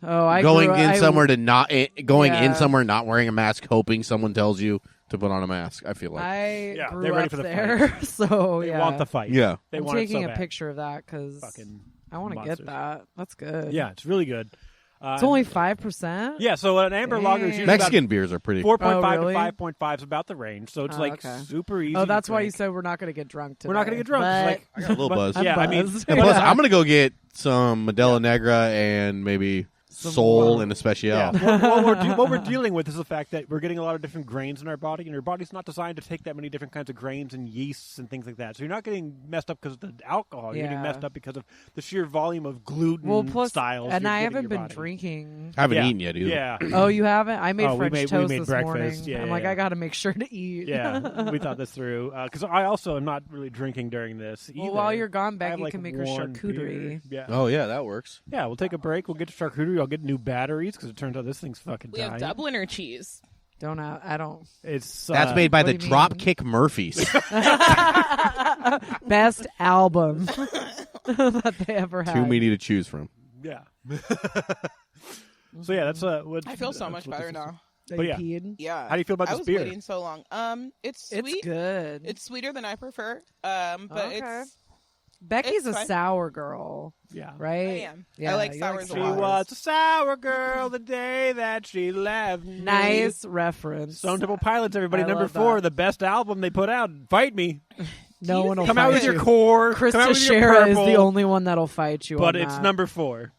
Oh, I going grew, in I, somewhere to not going Yeah. in somewhere not wearing a mask, hoping someone tells you to put on a mask. I feel like I Yeah, grew they're ready up for the there, so They yeah. want the fight. yeah. They I'm want taking it so a bad. picture of that because Fucking I want to get monsters. that. That's good. Yeah, it's really good. It's only 5%. Yeah, so an amber lager is usually Mexican beers are pretty. 4.5 Oh, really? to 5.5 is about the range. So it's Oh, like okay. super easy. Oh, that's to why you drink. said we're not going to get drunk today. We're not going to get drunk. It's But like I got a little buzz. I'm Yeah, I mean, buzzed. And plus, I'm gonna go get some Modelo Negra and maybe Sol and Especial. Yeah. What we're dealing with is the fact that we're getting a lot of different grains in our body, and our body's not designed to take that many different kinds of grains and yeasts and things like that. So you're not getting messed up because of the alcohol. You're getting messed up because of the sheer volume of gluten styles. And I haven't been body. drinking. I haven't eaten yet either. Yeah. Oh, you haven't? I made French toast we made this breakfast. morning. Yeah, I'm like, I got to make sure to eat. Yeah, we thought this through. Because I also am not really drinking during this either. Well, while you're gone, Becky like can make her charcuterie. Yeah. Oh, yeah, that works. Yeah, we'll take a break. We'll get to charcuterie. I'll get new batteries because it turns out this thing's fucking We have Dubliner cheese. I don't. It's that's made by the do you Dropkick Murphys. Best album that they ever had. Too many to choose from. Yeah. So yeah, that's what I feel so much better now. But yeah. Yeah. How do you feel about this beer? I was waiting so long. It's sweet. It's good. It's sweeter than I prefer. But it's Becky's it's a fine. sour girl. Yeah. Right? I am. Yeah, I like you sours She a lot. was a sour girl the day that she left me. Nice reference. Stone Temple Pilots, everybody. I Number love 4, that. the best album they put out. Fight me. No one will Come fight out with you. your core. Krista come out with your Shara is purple, the only one that'll fight you. but on it's that. number 4.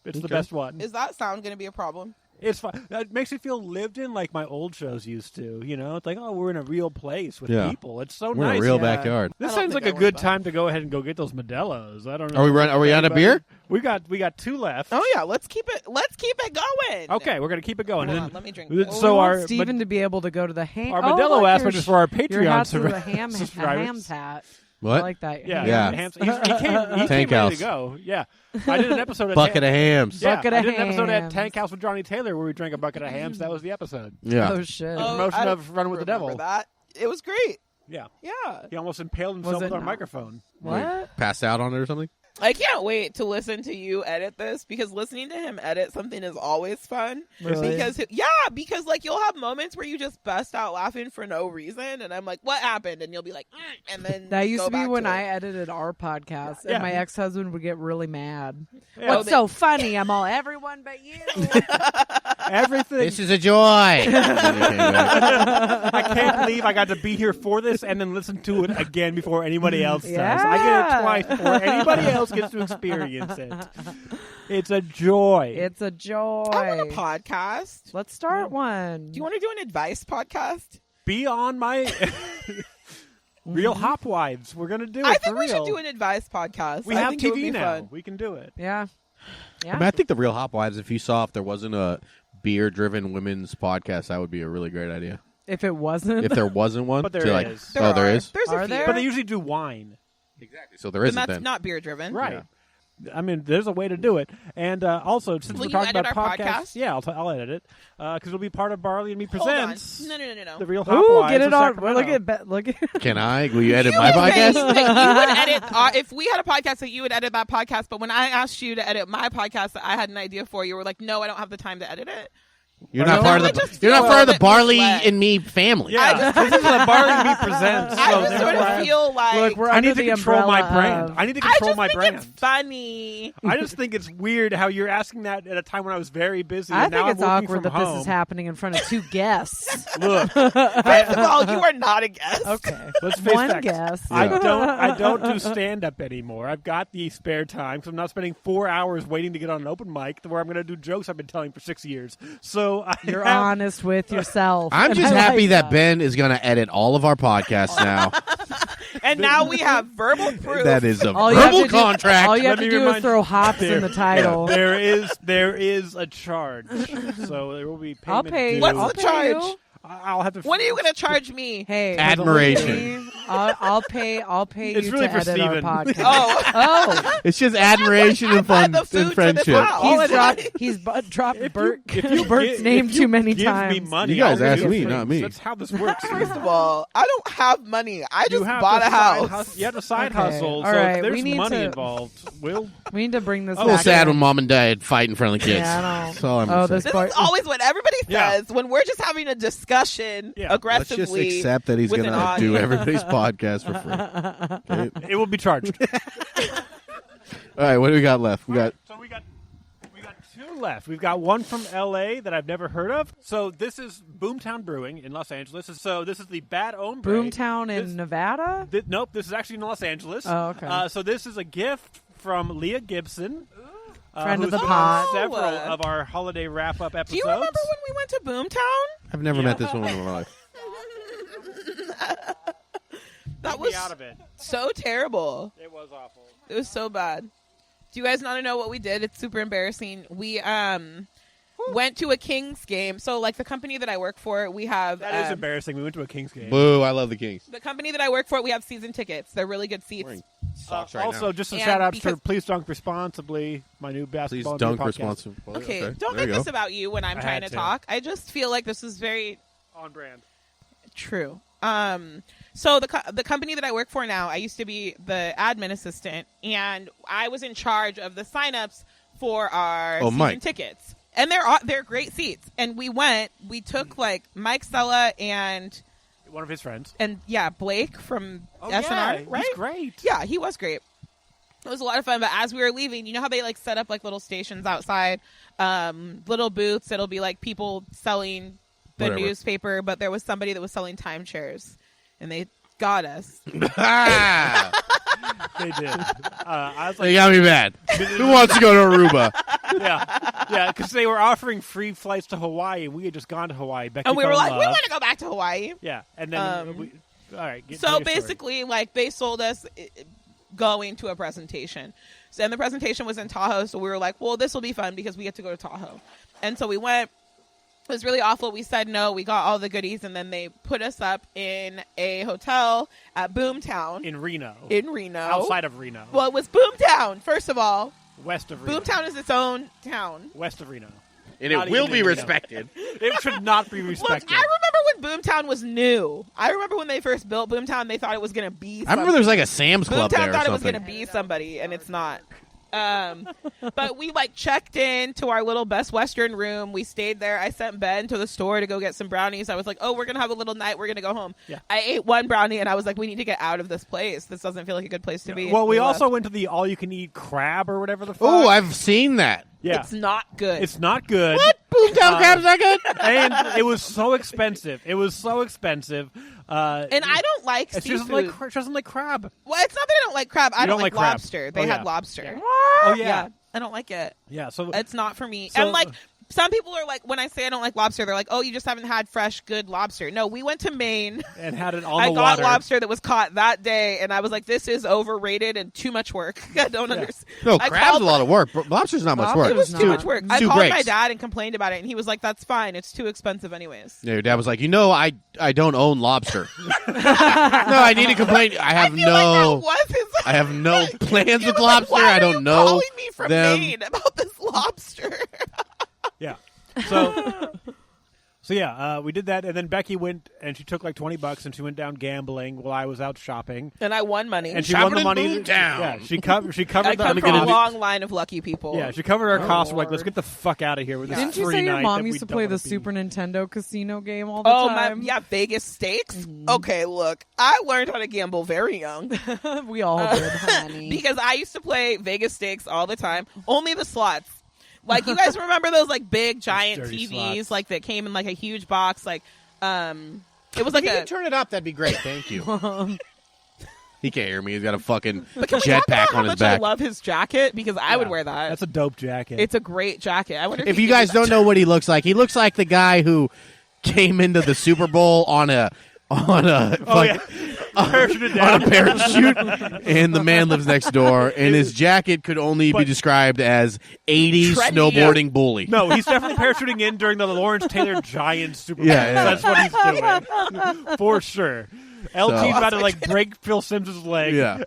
It's the best one. Is that sound going to be a problem? It's fun. It makes me feel lived in like my old shows used to. You know, it's like, oh, we're in a real place with people. It's so We're nice. in a real backyard. This I don't sounds think like a I good want time to go ahead and go get those Modelo's. I don't know. Are we out of beer? We got 2 left. Oh yeah, let's keep it going. Okay, we're gonna keep it going. Hold And on, let me drink. then- this. so we our want Stephen to be able to go to the ham. our Modelo aspect is for our Your Patreon hat's with a subscribers. ham's hat. What? I like that. Yeah, Yeah. He came Tank ready House. to go. Yeah, I did an episode. Bucket of hams. Yeah, Bucket I of did an episode at hams. Tank House with Johnny Taylor where we drank a bucket of hams. That was the episode. Yeah. Oh shit. promotion I of Running with the remember Devil. That it was great. Yeah, Yeah, he almost impaled himself Was it with our not? microphone. What? Passed out on it or something? I can't wait to listen to you edit this because listening to him edit something is always fun. Really? Because like you'll have moments where you just bust out laughing for no reason, and I'm like, "What happened?" And you'll be like, and then That used go to be back when to I it. edited our podcast, Yeah. and my ex-husband would get really mad. Yeah. What's so funny? I'm all everyone but you. Everything. This is a joy. I can't believe I got to be here for this and then listen to it again before anybody else does. I get it twice before anybody else gets to experience it. It's a joy. It's a joy. I want a podcast. Let's start one. Do you want to do an advice podcast? Be on my Real Hopwives. We're going to do it I for think we real. should do an advice podcast. We I have think it would TV be now. fun. We can do it. Yeah. I mean, I think the Real Hopwives, if there wasn't a beer-driven women's podcast, that would be a really great idea. If it wasn't. If there wasn't one. But there to is. Oh, there is? There's Are a few. there? But they usually do wine. Exactly. So there And isn't that's then. not beer driven. Right. I mean, there's a way to do it. And also, since Will we're you talking edit about our podcasts, podcast? yeah, I'll edit it. Because it'll be part of Barley Me Hold on. Presents. No. The Real Ooh, Hopwives get it of on. Sacramento. Look at. Can I? Will you edit You my would say podcast? that you would edit. If we had a podcast, that you would edit that podcast. But when I asked you to edit my podcast, that I had an idea for, you were like, "No, I don't have the time to edit it." You're not part of I the. just You're not feel part of a the bit Barley misled. and Me family. Yeah, this is a Barley Me Presents. I so just sort therefore of feel like Look, we're I under need to the control my umbrella brand. of- I need to I control just my think brand. it's funny. I just think it's weird how you're asking that at a time when I was very busy. I and now think it's I'm working awkward from that home. this is happening in front of 2 guests. Look, First of all, you are not a guest. Okay. let's face One facts. guest. I don't do stand up anymore. I've got the spare time because I'm not spending 4 hours waiting to get on an open mic where I'm going to do jokes I've been telling for 6 years. So You're have, honest with yourself. I'm and just I happy like that Ben is going to edit all of our podcasts now. And now we have verbal proof. That is a All you have verbal to do- contract. All you have Let to me do is remind throw hops in the title. there is a charge, so there will be payment. I'll pay. due. What's I'll the pay charge? you. I'll have to. When are you going to charge me? Hey, Admiration. I'll pay. I'll pay It's you really to for edit our Steven. podcast. Oh, Oh, It's just admiration and buy fun the food and for friendship. this house. he's dropped If Bert, you Bert's gi- name if you too many give times. Me money, You guys I'll asked do me, things. not me. That's how this works. First of all, I don't have money. I You just have bought to a side house. You have a side Okay. hustle, All so right, if there's we need money to- involved, we'll. We need to bring this A little back. sad in. when mom and dad fight in front of the kids. Yeah, I know. That's all I'm Oh, gonna say. this This part- is always what everybody Yeah. says when we're just having a discussion Yeah. Let's aggressively. just accept that he's with going an to do audience. everybody's podcast for free. Okay? It will be charged. All right, what do we got left? We got So we got 2 left. We've got one from L.A. that I've never heard of. So this is Boomtown Brewing in Los Angeles. So this is the Bad Hombre. Boomtown in This- Nevada. Nope, this is actually in Los Angeles. Oh, okay. So this is a gift from Leah Gibson. Friend of who's the on pod. several of our holiday wrap-up episodes. Do you remember when we went to Boomtown? I've never met this woman in my life. That was out of it. so terrible. It was awful. It was so bad. Do you guys not know what we did? It's super embarrassing. We went to a Kings game. So, like, the company that I work for, we have... That is embarrassing. We went to a Kings game. Boo! I love the Kings. The company that I work for, we have season tickets. They're really good seats. Wearing socks right also, now. just some And shout-outs for because- Please Dunk Responsibly, my new Please basketball dunk podcast. responsibly. Okay, don't there make you go. this about you when I'm I trying had to to. talk. I just feel like this is very On brand. true. So the company that I work for now, I used to be the admin assistant, and I was in charge of the signups for our season Mike. tickets. And they're great seats. And we took like Mike Sella and One of his friends. Blake from Oh, SNR, yeah, right? He's great. Yeah, he was great. It was a lot of fun, but as we were leaving, you know how they like set up like little stations outside, little booths. It'll be like people selling the Whatever. newspaper, but there was somebody that was selling timeshares, and they got us. They did. I was They like, got me bad. Who wants to go to Aruba? yeah, because they were offering free flights to Hawaii. We had just gone to Hawaii. Becky And we fell were in like, we love. want to go back to Hawaii. Yeah, and then all right. So tell your story. basically, like, they sold us going to a presentation. So, and the presentation was in Tahoe, so we were like, well, this will be fun because we get to go to Tahoe. And so we went. It was really awful. We said no. We got all the goodies, and then they put us up in a hotel at Boomtown. in Reno, Outside of Reno, Well, it was Boomtown, first of all. west of Reno, Boomtown is its own town. west of Reno. And Not it will even be in Reno. respected. It should not be Look, respected. I remember when Boomtown was new. I remember when they first built Boomtown, they thought it was going to be I remember there was like a Sam's Club Boomtown there or thought it was something. going to be somebody, and it's not. But we like checked in to our little Best Western room. We stayed there. I sent Ben to the store to go get some brownies. I was like, oh, we're going to have a little night. We're going to go home. Yeah. I ate one brownie, and I was like, we need to get out of this place. This doesn't feel like a good place to be. Well, we left. also went to the all-you-can-eat crab or whatever the fuck. Oh, I've seen that. yeah, It's not good. it's not good. What? Boomtown crab's not good? And it was so expensive. And I don't like she seafood. doesn't like crab. Well, it's not that I don't like crab. I You don't don't like like crab. lobster. They Oh, had yeah. lobster. Oh Yeah, I don't like it. yeah. So It's not for me. So- And like some people are like, when I say I don't like lobster, they're like, oh, you just haven't had fresh, good lobster. No, we went to Maine. and had it on I the got water. lobster that was caught that day, and I was like, this is overrated and too much work. I don't understand. No, I crab's called- a lot of work. Lobster's not much work. It was It's too not. much work. I Two called my breaks. dad and complained about it, and he was like, that's fine. It's too expensive anyways. Yeah, your dad was like, I don't own lobster. No, I need to complain. I have I feel like that was his... I have no plans He with was like, lobster. why I are don't you know calling me from them. Maine about this lobster. Yeah. So yeah, we did that, and then Becky went and she took like $20 and she went down gambling while I was out shopping, And I won money. and she Shopping won the in money. Boomtown. Yeah, she covered. She I covered come the. from a gonna long line of lucky people. Yeah, she covered our costs. We're like, Lord. let's get the fuck out of here with this Didn't you free say your night mom that used we to don't play the wanna be. Super Nintendo casino game all the Oh, time? yeah, Vegas stakes? Okay, look, I learned how to gamble very young. We all did, honey. Because I used to play Vegas stakes all the time. Only the slots. Like, you guys remember those, like, big, giant dirty TVs, slots. like, that came in, like, a huge box? Like, it was like If you a... can turn it up, that'd be great. Thank you. He can't hear me. He's got a fucking But can we talk about jetpack how on his much back. I love his jacket? Because I would Yeah, wear that. That's a dope jacket. It's a great jacket. I wonder If he you gives guys that don't know what he looks like the guy who came into the Super Bowl on a Parachuted on down. a parachute, and the man lives next door, and his jacket could only be But- described as 80s Trendy. snowboarding bully. No, he's definitely parachuting in during the Lawrence Taylor Giant Super Bowl. Yeah, yeah. That's what he's doing. For sure. LT's about to, like, break Phil Sims' leg. Yeah.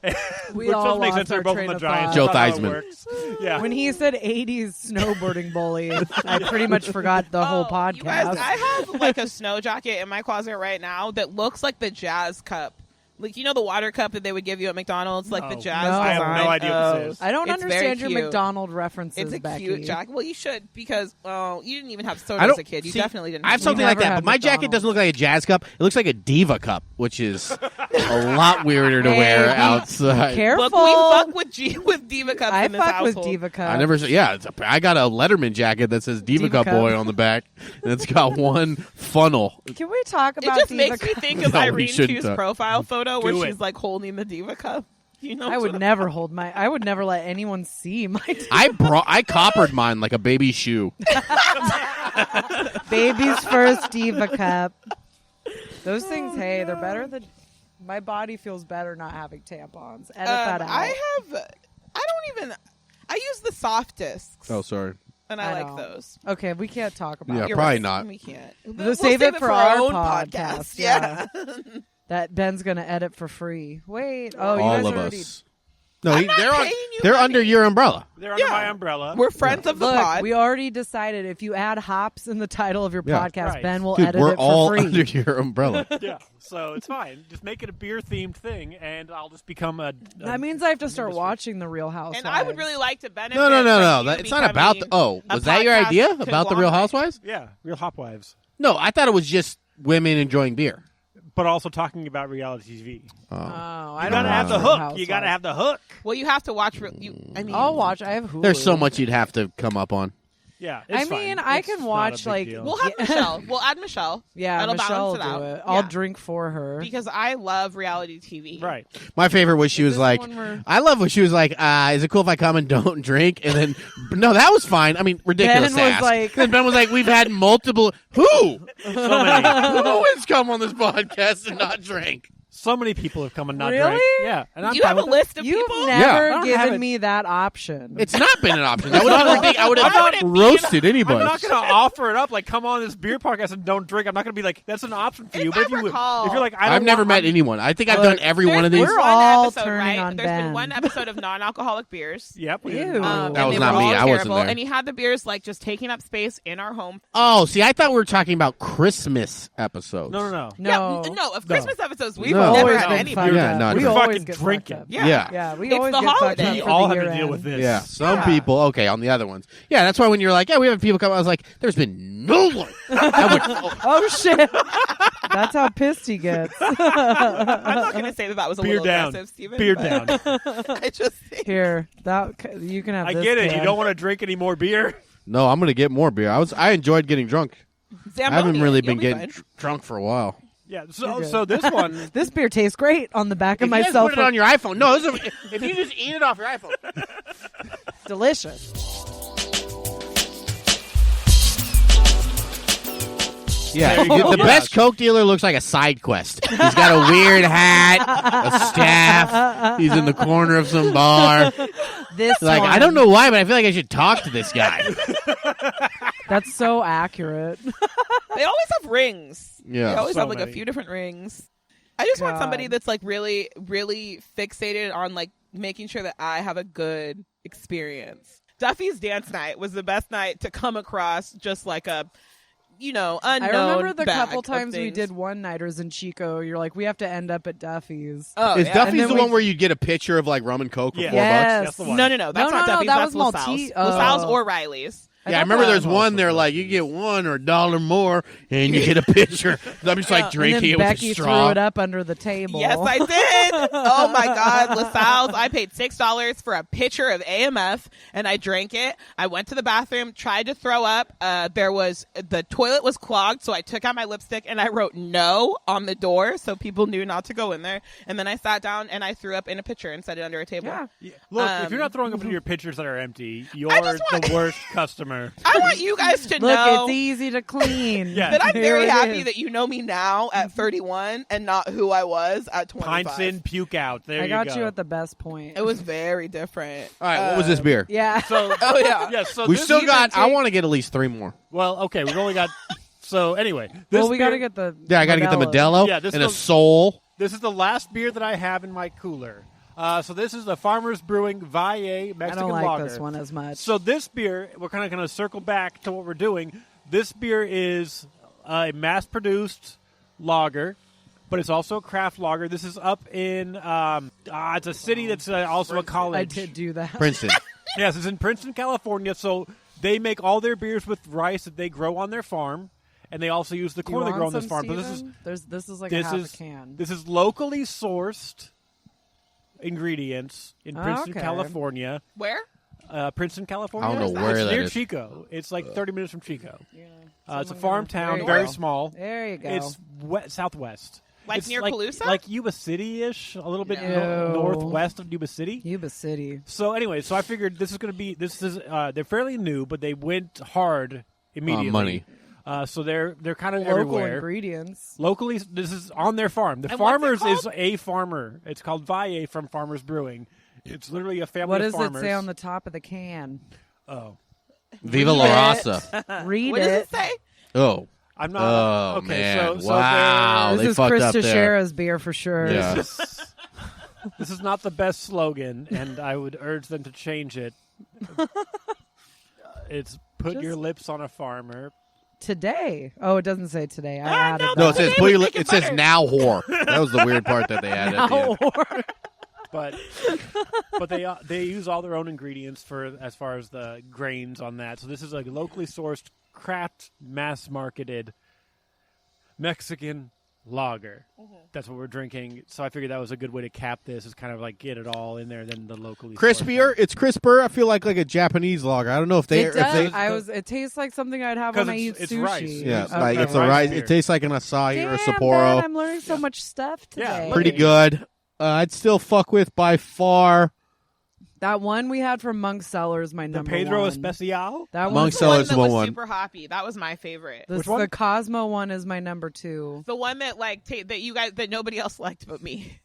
We Which all doesn't make lost sense. They're our both on train the of Giants. thought. Joe That's not how it Theismann. works. Yeah. When he said 80s snowboarding bully, I pretty much forgot the whole podcast. You guys, I have like a snow jacket in my closet right now that looks like the Jazz cup. Like, you know the water cup that they would give you at McDonald's, like the No. Jazz No. I have design? no idea what this is. I don't It's very understand your cute. McDonald references, It's a Becky. cute jacket. Well, you should, because you didn't even have soda I as don't a kid. You see, definitely didn't. I have have something We like never that, had but my jacket McDonald's. doesn't look like a jazz cup. It looks like a diva cup, which is a lot weirder to Hey, wear be outside. Careful. Look, we fuck with Diva cups I in this fuck household. with Diva Cup. I never said, yeah. I got a Letterman jacket that says Diva Diva Cup Cup. Boy on the back, and it's got one funnel. Can we talk It about just Diva makes me Cup? think of No, we Irene shouldn't Chu's have. profile photo where Do she's it. like holding the Diva cup. You know, I would never let anyone see my I coppered mine like a baby shoe. baby's first Diva cup. Those things, hey, they're better than. My body feels better not having tampons. Edit that out. I use the soft discs. Oh, sorry. And I like those. Okay, we can't talk about Yeah, it. probably not. We can't. We'll save it for our own podcast. Yeah. That Ben's going to edit for free. Wait. Oh, you All guys of already... us. No, I'm not paying you they're money. under your umbrella. They're under my umbrella. We're friends of the Look, pod. we already decided if you add hops in the title of your Yeah. podcast, Right. Ben will Dude, edit we're it for all free. under your umbrella. Yeah, so it's fine. Just make it a beer-themed thing, and I'll just become a That means I have to start watching The Real Housewives. and I would really like to benefit. No. from you It's not about becoming a was that your idea podcast about the Real conglomerate. Housewives? Yeah, Real Housewives. No, I thought it was just women enjoying beer. But also talking about reality TV. Oh, I You don't gotta have the watch hook. Real You gotta Housewives. have the hook. Well, you have to watch. I'll watch. I have Hulu. There's so much you'd have to come up on. Yeah, I it's mean, fine. I It's can not a watch, big like- deal. We'll have Michelle. We'll add Michelle. Yeah, That'll Michelle will balance do it it. out. I'll Yeah. drink for her. Because I love reality TV. right. My favorite was she was this like, one where- I love when she was like, is it cool if I come and don't drink? And then, no, that was fine. I mean, ridiculous Ben was ask. like- Then Ben was like, we've had multiple, who? So many, Who has come on this podcast and not drank? so many people have come and not Really? drank. Yeah, and I'm You fine have a with it. list of You've people? I never don't have given it. me that option. It's not been an option. I would have roasted anybody. I'm not going to offer it up like, come on this beer podcast and don't drink. I'm not going to be like, that's an option for you. If But I if you recall- if you're like, I don't I've never want- met I'm- anyone. I think I've done every one of these. we're One all episode, turning right? on There's been Ben. one episode of non-alcoholic beers. Yep. we Ew. did. That was and they not were me. all I wasn't terrible. there. And he had the beers like just taking up space in our home. Oh, see, I thought we were talking about Christmas episodes. No. no. Yeah, no, of Christmas episodes, we've No. never Always had been any fucked beers. Yeah, up. no, we you're always fucking get drinking. fucked up. Yeah. Yeah, we It's always the get fucked holiday. up We for all the have to year deal end. with this. Yeah, some people. Okay, on the other ones. Yeah, that's why when you're like, yeah, we have people come, I was like, there's been no one. Oh shit! That's how pissed he gets. I'm not going to say that was a Beer little down. aggressive, Stephen. Beer but down. I just think Here, you can have. I this get it. can. You don't want to drink any more beer. No, I'm gonna get more beer. I enjoyed getting drunk. I haven't really been getting drunk for a while. Yeah. You're So good. this one. This beer tastes great on the back of If my you guys cell put it phone. on your iPhone. No, if you just eat it off your iPhone. Delicious. Yeah, There you go. the best Coke dealer looks like a side quest. He's got a weird hat, a staff. He's in the corner of some bar. This Like, one, I don't know why, but I feel like I should talk to this guy. That's so accurate. They always have rings. Yeah. They always So have like a many. few different rings. I just want God. somebody that's like really, really fixated on like making sure that I have a good experience. Duffy's dance night was the best night to come across just like a, unknown I remember the bag couple of times we things. did one-nighters in Chico. You're like, we have to end up at Duffy's. Oh, Is yeah. Duffy's And then the we- one where you get a picture of like rum and Coke for Yeah. $4? Yes. That's the one. No, that's No, not no, Duffy's. that That's was LaSalle's. Maltese. Oh. LaSalle's or Riley's. I Yeah, I thought remember that- there's one there like you get $1 or $1 more and you get a picture. I'm just like And drinking then it Becky with a straw. threw it up under the table. Yes, I did. Oh my God, LaSalle's. I paid $6 for a pitcher of AMF, and I drank it. I went to the bathroom, tried to throw up. The toilet was clogged, so I took out my lipstick and I wrote "no" on the door, so people knew not to go in there. And then I sat down and I threw up in a pitcher and set it under a table. Yeah. Yeah. Look, if you're not throwing up into your pitchers that are empty, you're just want- the worst customer. I want you guys to Look, know it's easy to clean. Yeah. that I'm Here very it happy is. that you know me now at 31 and not who I was at 25. Pints in, puke out. There I you got go. you at the best point. It was very different. All right, what was this beer? Yeah. So, Oh yeah. yeah. So We this still even got. I take- want to get at least 3 more. Well, okay. We've only got. So anyway, this well, we got to beer- get the. Yeah, I got to get the Modelo Yeah, this and a is the- Soul. This is the last beer that I have in my cooler. So this is the Farmers Brewing Valle Mexican I don't like Lager. this one as much. So this beer, we're kind of going to circle back to what we're doing. This beer is a mass-produced lager, but it's also a craft lager. This is up in it's a city that's also a college. I did do that. Princeton. Yes, it's in Princeton, California. So they make all their beers with rice that they grow on their farm, and they also use the Do you corn they grow want on this some, farm. But Steven? This is like this a half is a can. this is locally sourced ingredients in Princeton, Okay. California. Where? Princeton, California. I don't know where it's that near is. Chico. It's like 30 minutes from Chico. It's a Someone farm gonna- town, there you very go. small. There you go. It's southwest. Like it's near Calusa? like Yuba City-ish, a little bit No. northwest of Yuba City. Yuba City. So anyway, I figured this is they're fairly new, but they went hard immediately. Money. So they're kind of Local everywhere. ingredients. Locally, this is on their farm. The And what's it farmers is called? a farmer. It's called Valle from Farmers Brewing. It's literally a family What of does farmers. it say on the top of the can? Oh, Viva la raza. Read What it. does it say? Oh. I'm not. Oh, okay, man. so Wow. This they is fucked Chris up there. Teixeira's beer for sure. Yeah. this is not the best slogan, and I would urge them to change it. It's put Just- your lips on a farmer. Today. Oh, it doesn't say today. I Ah, added no, that. No, it says Today we make it it says better. now whore. That was the weird part that they added at the end. But they use all their own ingredients for as far as the grains on that. So this is a locally sourced, craft, mass marketed Mexican lager. That's what we're drinking. So I figured that was a good way to cap this. Is kind of like get it all in there. Then the locally Crispier. It's crisper. I feel like a Japanese lager. I don't know if they. It does. If they It tastes like something I'd have 'Cause when I eat it's sushi. rice. yeah, It's like okay. it's a rice. Rice beer. It tastes like an acai Damn, or a Ben, Sapporo. I'm learning so much stuff Yeah, today. Pretty good. I'd still fuck with by far. That one we had from Monk Cellar is my The number Pedro one. Especial. That Monk one's The Cellar's one that the was one. super hoppy. That was my favorite. Which one? The Cosmo one is my number 2. The one that that nobody else liked but me.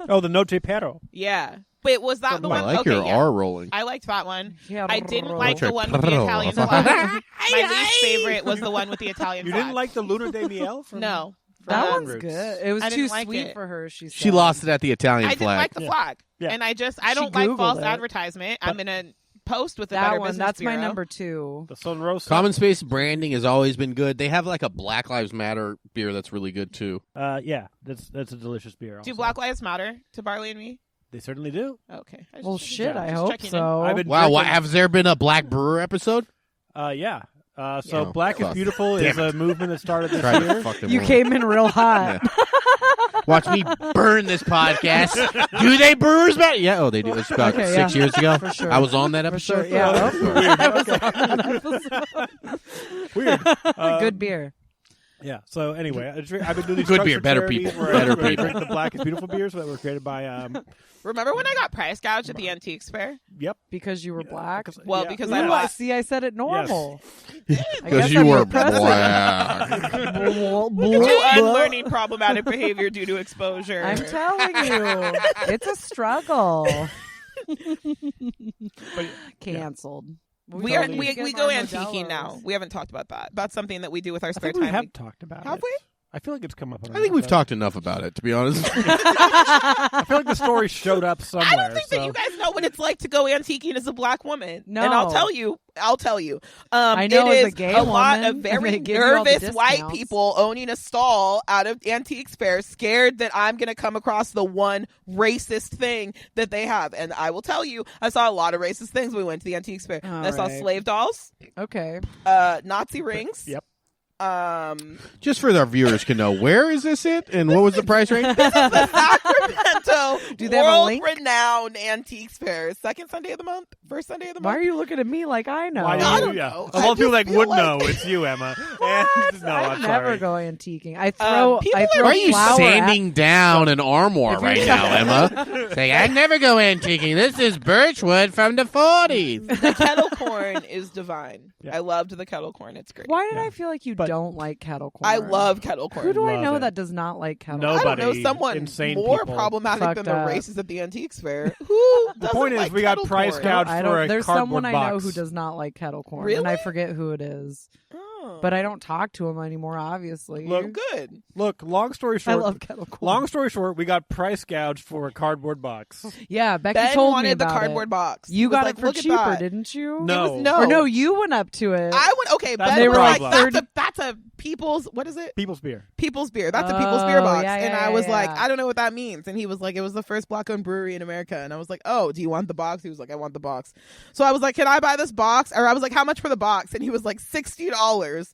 Oh, the Noche Pero. Yeah. Wait, was that the I one? like okay, your yeah. R rolling. I liked that one. Yeah, I didn't roll. like the one with the Noche Italian Pero. flag. My least favorite was the one with the Italian You flag. didn't like the Luna de Miel? From No. That From one's Roots? good. It was I too didn't like sweet it. for her. She She lost it at the Italian I didn't flag. like the flag. Yeah. And I She don't like Googled false it. advertisement. I'm going to post with the That Better one. Business That's my Bureau. number 2. The Sunrosa. Common Space branding has always been good. They have like a Black Lives Matter beer that's really good too. Yeah, that's a delicious beer. Do Also. Black Lives Matter to Barley and Me? They certainly do. Okay. I was Well, just shit. checking- I just hope checking in. so. I've been Wow, drinking- has there been a Black Brewer episode? Yeah. So Yeah. Black is Fuck. Beautiful is a movement that started this Tried to year. fuck them You over. came in real hot. Watch me burn this podcast. Do they brewers matter? Yeah, oh, they do. It's about Okay, 6 yeah. years ago. For sure. I was on that For episode. sure. Yeah. Weird. I was on that episode. Weird. Good beer. Yeah. So anyway, I've been doing these Good beer, structured better charities people, where I better drink people. the Black is Beautiful beers that were created by. Remember when I got price gouged at the antiques fair? Yep. Because you were black. Well, yeah. because Ooh, I bought. see, I said it normal. I guess Because you I'm were impressive. black. To unlearning problematic behavior due to exposure. I'm telling you, it's a struggle. But, Canceled. we are totally we get go our antiquing Modelo's. now. We haven't talked about that. That's something that we do with our I spare think we time. have talked about Have it. we? I feel like it's come up. On I think we've talked enough about it, to be honest. I feel like the story showed up somewhere. I don't think so. that you guys know what it's like to go antiquing as a black woman. No. And I'll tell you. I know it as a is gay a lot woman, of very they give you all the nervous white discounts. people owning a stall out of antiques fair, scared that I'm going to come across the one racist thing that they have. And I will tell you, I saw a lot of racist things when we went to the antiques fair. All I saw right. slave dolls, Okay. Nazi rings. Yep. Just for our viewers can know, where is this it? And what was the price range? The Sacramento Do they have a link? world-renowned antiques fair. Second Sunday of the month? First Sunday of the Why month? are you looking at me like I know? Why do I you? don't Yeah. know. A lot of people I like just would feel know. like- It's you, Emma. What? And, no, I I'm never sorry. go antiquing. I throw. people I are- throw Why are you flour sanding down an armoire right you- now, Emma? Saying, I never go antiquing. This is birchwood from the 40s. The kettle corn is divine. Yeah. I loved the kettle corn. It's great. Why did Yeah. I feel like you But- don't like kettle corn? I love kettle corn. Who do I Love know it. that does not like kettle No. corn? I don't know, Nobody. someone Insane more people. problematic than Fucked the up. racists at the antiques fair. Who The doesn't point is, like we got kettle price corn? gouged I for a don't. There's cardboard someone I know box. who does not like kettle corn, Really? and I forget who it is. Oh. But I don't talk to him anymore. Obviously, Look, Good. Look, long story I short. love kettle corn. Long story short, we got price gouged for a cardboard box. Yeah, Becky Ben told me wanted the about cardboard it. box. You He was got like, it for "Look at cheaper, that." didn't you? No. It was no. Or no, you went up to it. I went. Okay, That's Ben the was like, problem. that's a people's. What is it? People's beer. People's beer. That's a people's beer Oh, box. yeah, And yeah, I was yeah, like, yeah. I don't know what that means. And he was like, it was the first black-owned brewery in America. And I was like, oh, do you want the box? He was like, I want the box. So I was like, can I buy this box? Or I was like, how much for the box? And he was like, $60.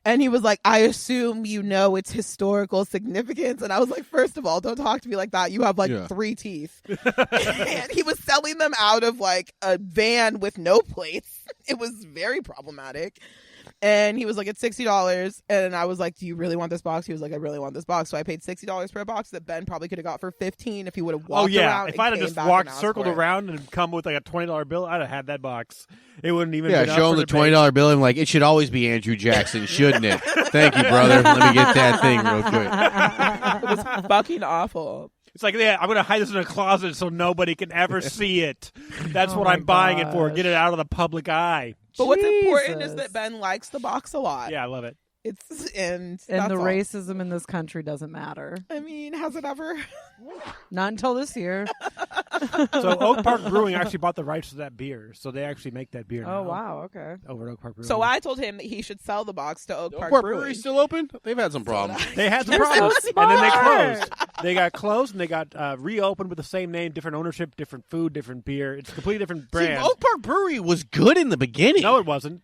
And he was like, I assume you know its historical significance. And I was like, first of all, don't talk to me like that. You have like 3 teeth. And he was selling them out of like a van with no plates. It was very problematic. And he was like, it's $60. And I was like, do you really want this box? He was like, I really want this box. So I paid $60 for a box that Ben probably could have got for $15 if he would have walked around. If I'd have just walked, circled around and come with like a $20 bill, I'd have had that box. It wouldn't even been show him the $20 bill and like, it should always be Andrew Jackson, shouldn't it? Thank you, brother. Let me get that thing real quick. It was fucking awful. It's like, I'm going to hide this in a closet so nobody can ever see it. That's what I'm buying it for. Get it out of the public eye. But what's important is that Ben likes the box a lot. Yeah, I love it. And the racism in this country doesn't matter. I mean, has it ever? Not until this year. So Oak Park Brewing actually bought the rights to that beer, so they actually make that beer now. Oh, wow, okay. Over at Oak Park Brewing. So I told him that he should sell the box to Oak Park Brewery Brewing. still open? They've had some problems. They had some problems, and then they closed. They got closed, and they got reopened with the same name, different ownership, different food, different beer. It's a completely different brand. See, Oak Park Brewery was good in the beginning. No, it wasn't.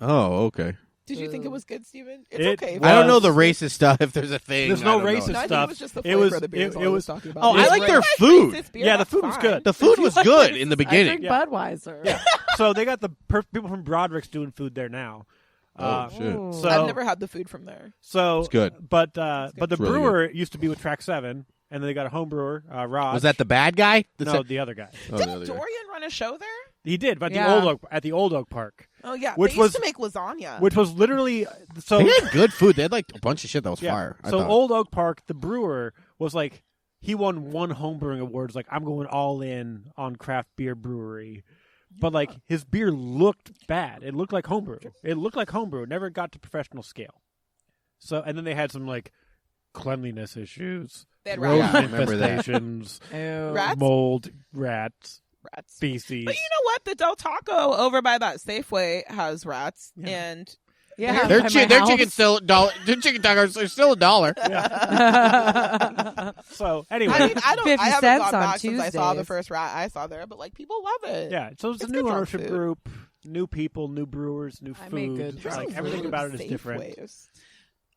Oh, okay. Did you think it was good, Steven? It's It okay. I don't know the racist stuff, if there's a thing. There's no I don't know. racist No, I think stuff. it was just the flavor of the beer. It was talking about. Oh, I like their food. Yeah, the food was good. The food was good in the I beginning. drink Budweiser. Yeah. So they got the people from Broderick's doing food there now. Oh, shit. Ooh. So I've never had the food from there. So It's good. But the It's really brewer used to be with Track 7, and then they got a home brewer, Rod. Was that the bad guy? No, the other guy. Oh, the Didn't other guy. Dorian run a show there? He did, but Yeah. at the old Oak Park, Oh yeah, Which they used was- to make lasagna. which was literally so. They had good food. They had like a bunch of shit that was Yeah. fire. I So thought. Old Oak Park, the brewer was like, he won one homebrewing award. Like, I'm going all in on craft beer brewery. But like his beer looked bad. It looked like homebrew. It looked like homebrew. It never got to professional scale. So and then they had some like cleanliness issues, They had rodent rats. Yeah, I remember that. infestations, Ew. Rats? mold, rats, Rats. feces. But you know what? The Del Taco over by that Safeway has rats, and Yeah, Their by my their house. chicken still $1. Their chicken tacos are still $1. So anyway, I mean, I 50 haven't cents gone on back since I saw the Tuesdays. first rat I saw there, but like people love it. yeah. So it's a It's new good junk ownership food. group, new people, new brewers, new I make food. good junk Like food. everything about it is different. Safeways.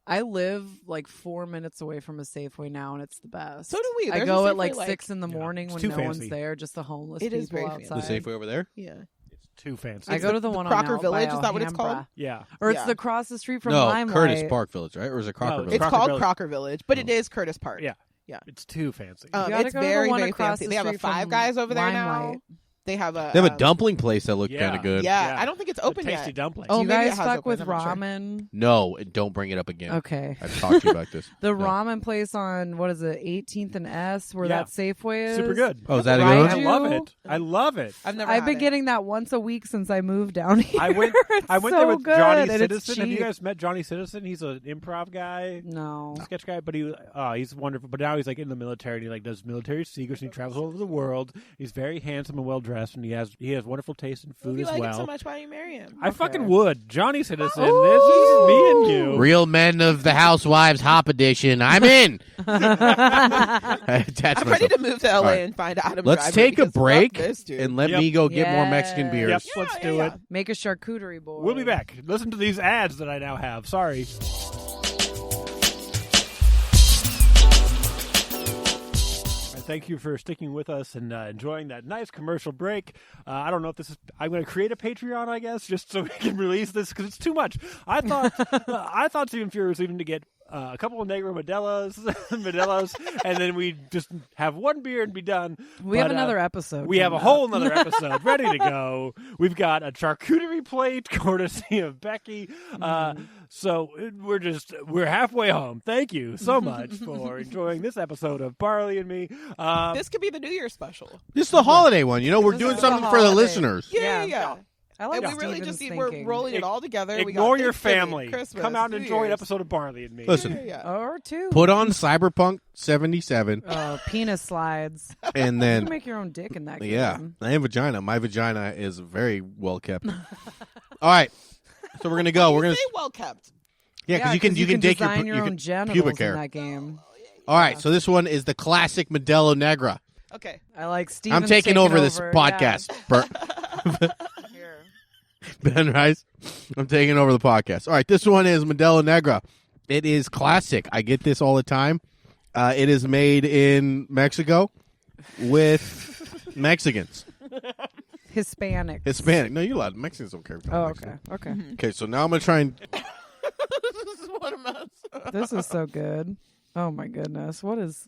I live like 4 minutes away from a Safeway now, and it's the best. So do we. I There's go a at like Safeway, 6 in the morning it's when too no fancy. one's there, just the homeless It is people very fancy. outside. The Safeway over there? Yeah. It's too fancy. I go to the the one Crocker on Village, Village. is that what it's called? Yeah. Or it's Yeah. the across the street from No, Limelight. Curtis Park Village, right? Or is it Crocker No, Village? It's Crocker called Village. Crocker Village, but it is Curtis Park. Yeah. Yeah. It's too fancy. You gotta It's go to the very, one very across fancy. the They have a street Five from Guys over there now. Limelight. They have a dumpling place that looked Yeah. kind of good. Yeah, Yeah. I don't think it's The open tasty yet. dumplings. Do Oh, you maybe it guys has stuck open, with I'm not sure. ramen? No, don't bring it up again. Okay. I've talked to you about this. The No. ramen place on, what is it, 18th and S, where Yeah. that Safeway is? Super good. Oh, is that a Right. good I one? love it. I love it. I've never. I've had been it. getting that once a week since I moved down here. I went It's there so with good, Johnny and it's Citizen. Have you cheap. guys met Johnny Citizen? He's an improv guy, No. sketch guy, but he's wonderful. But now he's like in the military, and he like does military secrets, and he travels all over the world. He's very handsome and well dressed, and he has wonderful taste in If food you as like well. him so much, why don't you marry him? I Okay. fucking would. Johnny Citizen. Ooh. This is me and you. Real Men of the Housewives Hop Edition. I'm in. I attached I'm ready myself. to move to LA All right. and find Adam. Let's Driver take a because fuck break this dude. and let Yep. me go get more Mexican Yes. beers. Yep, Yeah, let's yeah, do yeah. it. Make a charcuterie board. We'll be back. Listen to these ads that I now have. Sorry. Thank you for sticking with us and enjoying that nice commercial break. I don't know if this is. I'm going to create a Patreon, I guess, just so we can release this because it's too much. I thought Stephen Furey was leaving to get a couple of Negro Modelos, and then we just have one beer and be done. We have But, another episode. We have a coming whole up. nother episode ready to go. We've got a charcuterie plate courtesy of Becky. So we're halfway home. Thank you so much for enjoying this episode of Barley and Me. This could be the New Year's special. This is the holiday one. You know, we're This doing is something the for the holiday. listeners. Yeah. I like And we really Steven's just we're thinking. rolling it all together. We Ignore got your Thanksgiving, family. Christmas, Come out and New enjoy an Year's. episode of Barley and Me. Listen. Yeah. Or two. Put on Cyberpunk 77, Penis slides. and You then can make your own dick in that game. yeah, I have vagina. My vagina is very well kept. All right, so we're gonna go. We're gonna Say well kept. yeah, because you can dig design your your you own can genitals pubic hair. in that game. All right, so this one is the classic Modelo Negra. Okay. I like Steven. I'm taking over this podcast. Here. Ben Rice, I'm taking over the podcast. All right, this one is Modelo Negra. It is classic. I get this all the time. It is made in Mexico with Mexicans. Hispanic. Hispanic. No, you're allowed. Mexicans don't care. Oh, okay. Okay. Okay, so now I'm gonna try and. What a mess. This is so good. Oh my goodness. What is?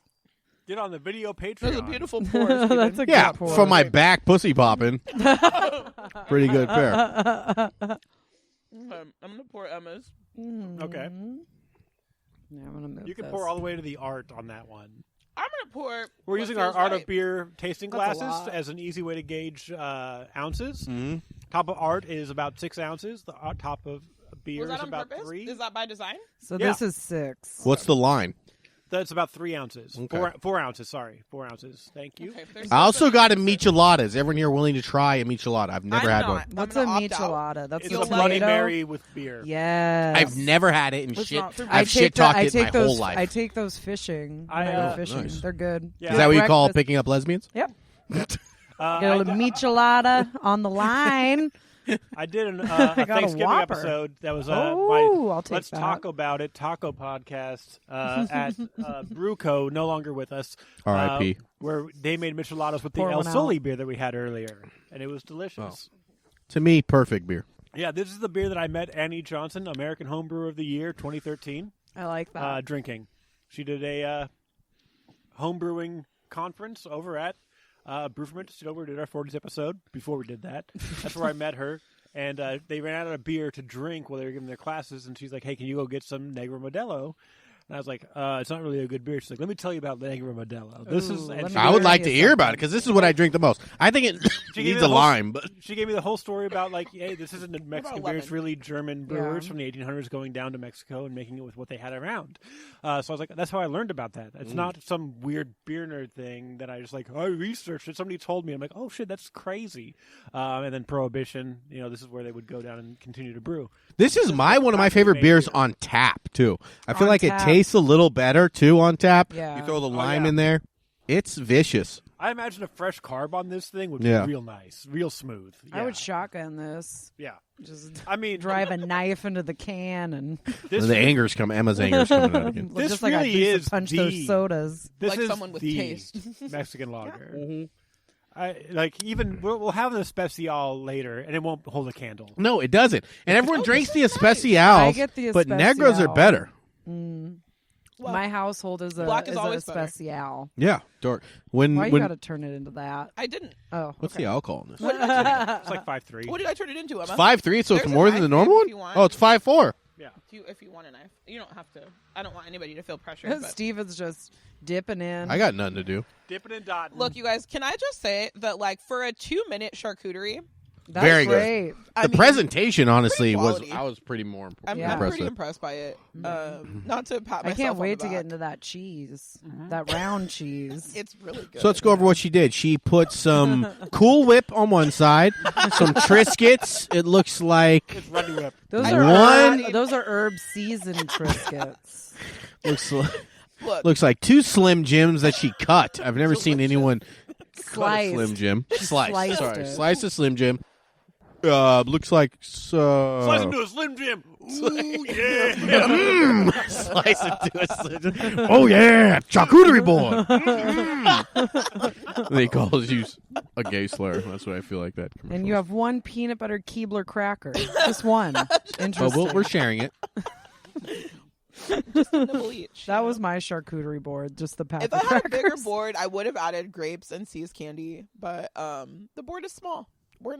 Get on the video Patreon. That's a beautiful pour. That's a Yeah, good pour. from my back pussy popping. Pretty good pair. I'm gonna pour Emma's. Okay. Yeah, I'm gonna move You can this. pour all the way to the art on that one. I'm gonna pour. We're what using our feels Art right. of Beer tasting That's a glasses lot. as an easy way to gauge ounces. Mm-hmm. Top of art is about 6 ounces. The top of beer Was that is on about purpose? 3. Is that by design? So Yeah. this is 6. What's the line? That's about 3 ounces. Okay. 4 ounces, sorry. 4 ounces. Thank you. Okay, there's I also something- got a michelada. Is everyone here willing to try a michelada? I've never I'm had not. one. I'm What's gonna a opt out. michelada? That's It's the a Bloody tomato? Mary with beer. Yes. I've never had it and It's shit. not for me. I've shit talked it my those, whole life. I take those fishing. I, when I go uh, fishing. Nice. They're good. Yeah. Is that what you call Breakfast- picking up lesbians? Yep. Get a I, little michelada on the line. I did a got a Thanksgiving Whopper. episode that was Oh, my I'll take Let's that. Talk About It taco podcast at Brewco, no longer with us. R.I.P. Where they made micheladas with the Pour El one out. Soli beer that we had earlier, and it was delicious. To me, perfect beer. Yeah, this is the beer that I met Annie Johnson, American Homebrewer of the Year 2013, I like that. drinking. She did a homebrewing conference over at Brewferment Distillery. We did our 40th episode. Before we did that, that's where I met her. And they ran out of beer to drink while they were giving their classes. And she's like, "Hey, can you go get some Negro Modelo?" And I was like, "It's not really a good beer." She's like, "Let me tell you about Negro Modelo. This Ooh, is." let And me she, I would learn like you to hear about it something. because this is what I drink the most. I think it She gave needs me a the whole- lime, but she gave me the whole story about like, "Hey, this isn't a Mexican beer. It's lemon? really German brewers Yeah. from the 1800s going down to Mexico and making it with what they had around." So I was like, "That's how I learned about that. It's not some weird beer nerd thing that I just like. I researched it. Somebody told me. I'm like, oh shit, that's crazy." And then Prohibition. This is where they would go down and continue to brew. this is one of my favorite beers on tap too. I feel On like tap. it tastes a little better too on tap. Yeah. You throw the lime yeah. in there, it's vicious. I imagine a fresh carb on this thing would Yeah. be real nice, real smooth. I Yeah. would shotgun this. Yeah. Just I mean, drive a knife into the can and this, The anger's coming. Emma's anger's coming out again. This just like I really used is to punch the- those sodas. this Like is someone with the taste. Mexican lager. Mm-hmm. I like even we'll have an especial later, and it won't hold a candle. No, it doesn't. And everyone Oh, drinks the this is nice. especials, I get the but negros are especial. better. Well, My household is a black is always better. especial. Yeah, dark. When Why you got to turn it into that? I didn't. Oh, what's okay. the alcohol in this? What did I turn it? It's like 5.3. What did I turn it into, Emma? It's 5.3, so it's There's a more than knife the normal if one. you want. Oh, it's 5.4. Yeah. If you want a knife, you don't have to. I don't want anybody to feel pressured. But. Steven's just dipping in. I got nothing to do. Dipping and dotting. Look, you guys, can I just say that, like, for a 2-minute charcuterie, That's Very good. great. I The mean, presentation, honestly, was quality. I was pretty more I'm Yeah. pretty impressed. impressed by it. Not to pat myself I can't on wait the to get back. into that cheese, that round cheese. It's really good. So let's go over what she did. She put some Cool Whip on one side, some Triscuits. It looks like It's Runny Whip. Those I are One- those are herb seasoned Triscuits. Look, looks like 2 Slim Jims that she cut. I've never seen anyone cut a Sliced. Slim Jim. sliced Sorry, it. slice a Slim Jim. Looks like Slice into a Slim Jim. Ooh, yeah. slice it to a Slim Jim. Oh yeah, charcuterie board. They calls you a gay slur. That's what I feel like that. And you have one peanut butter Keebler cracker. Just one. Interesting. But we're sharing it. just a nibble each. That was my charcuterie board. Just the pack If of I had a bigger crackers. board, I would have added grapes and See's candy. But the board is small. We're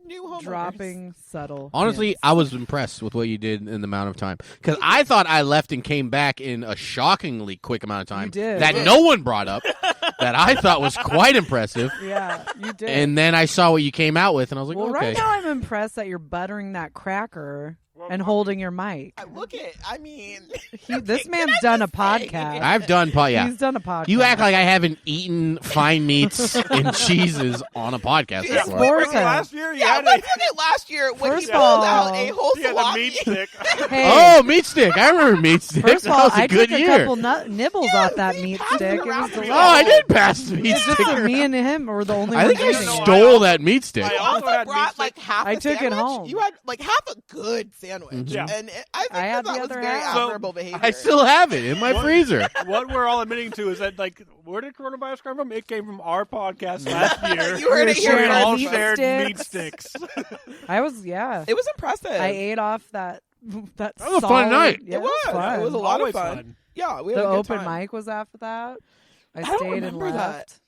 new homeowners. Dropping subtle. Honestly, hints. I was impressed with what you did in the amount of time. Because I thought I left and came back in a shockingly quick amount of time. You did. That no one brought up. That I thought was quite impressive. Yeah, you did. And then I saw what you came out with, and I was like, well, okay. right now I'm impressed that you're buttering that cracker and holding your mic. I mean, This man's done a podcast. I've done, yeah. He's done a podcast. You act like I haven't eaten fine meats and cheeses on a podcast Yeah, before. Sports Remember last year? You yeah, had let's look at last year when First he of pulled all, out a whole the salami. meat stick. Hey, Oh, meat stick. I remember meat stick. first of all, that was a I good took a year. couple nibbles off that he meat passed it stick. It around was to me. delicious. Oh, I did pass the meat It's just stick. that me and him were the only I ones think I eating it. stole that meat stick. I You also also had brought meat like stick. half I a took it sandwich. home. You had like half a good sandwich. sandwich. Yeah. And I think I had that the was other very half. admirable behavior. I still have it in my freezer. What we're all admitting to is that, like, where did coronavirus come from? It came from our podcast last year. You heard it here We all first. shared Sticks. meat sticks. I was, yeah. It was impressive. I ate off that That was a fun night. Yeah, It was. fun. It was a lot Always of fun. Yeah, we had The a good open time. mic was after that. I don't stayed and remember left.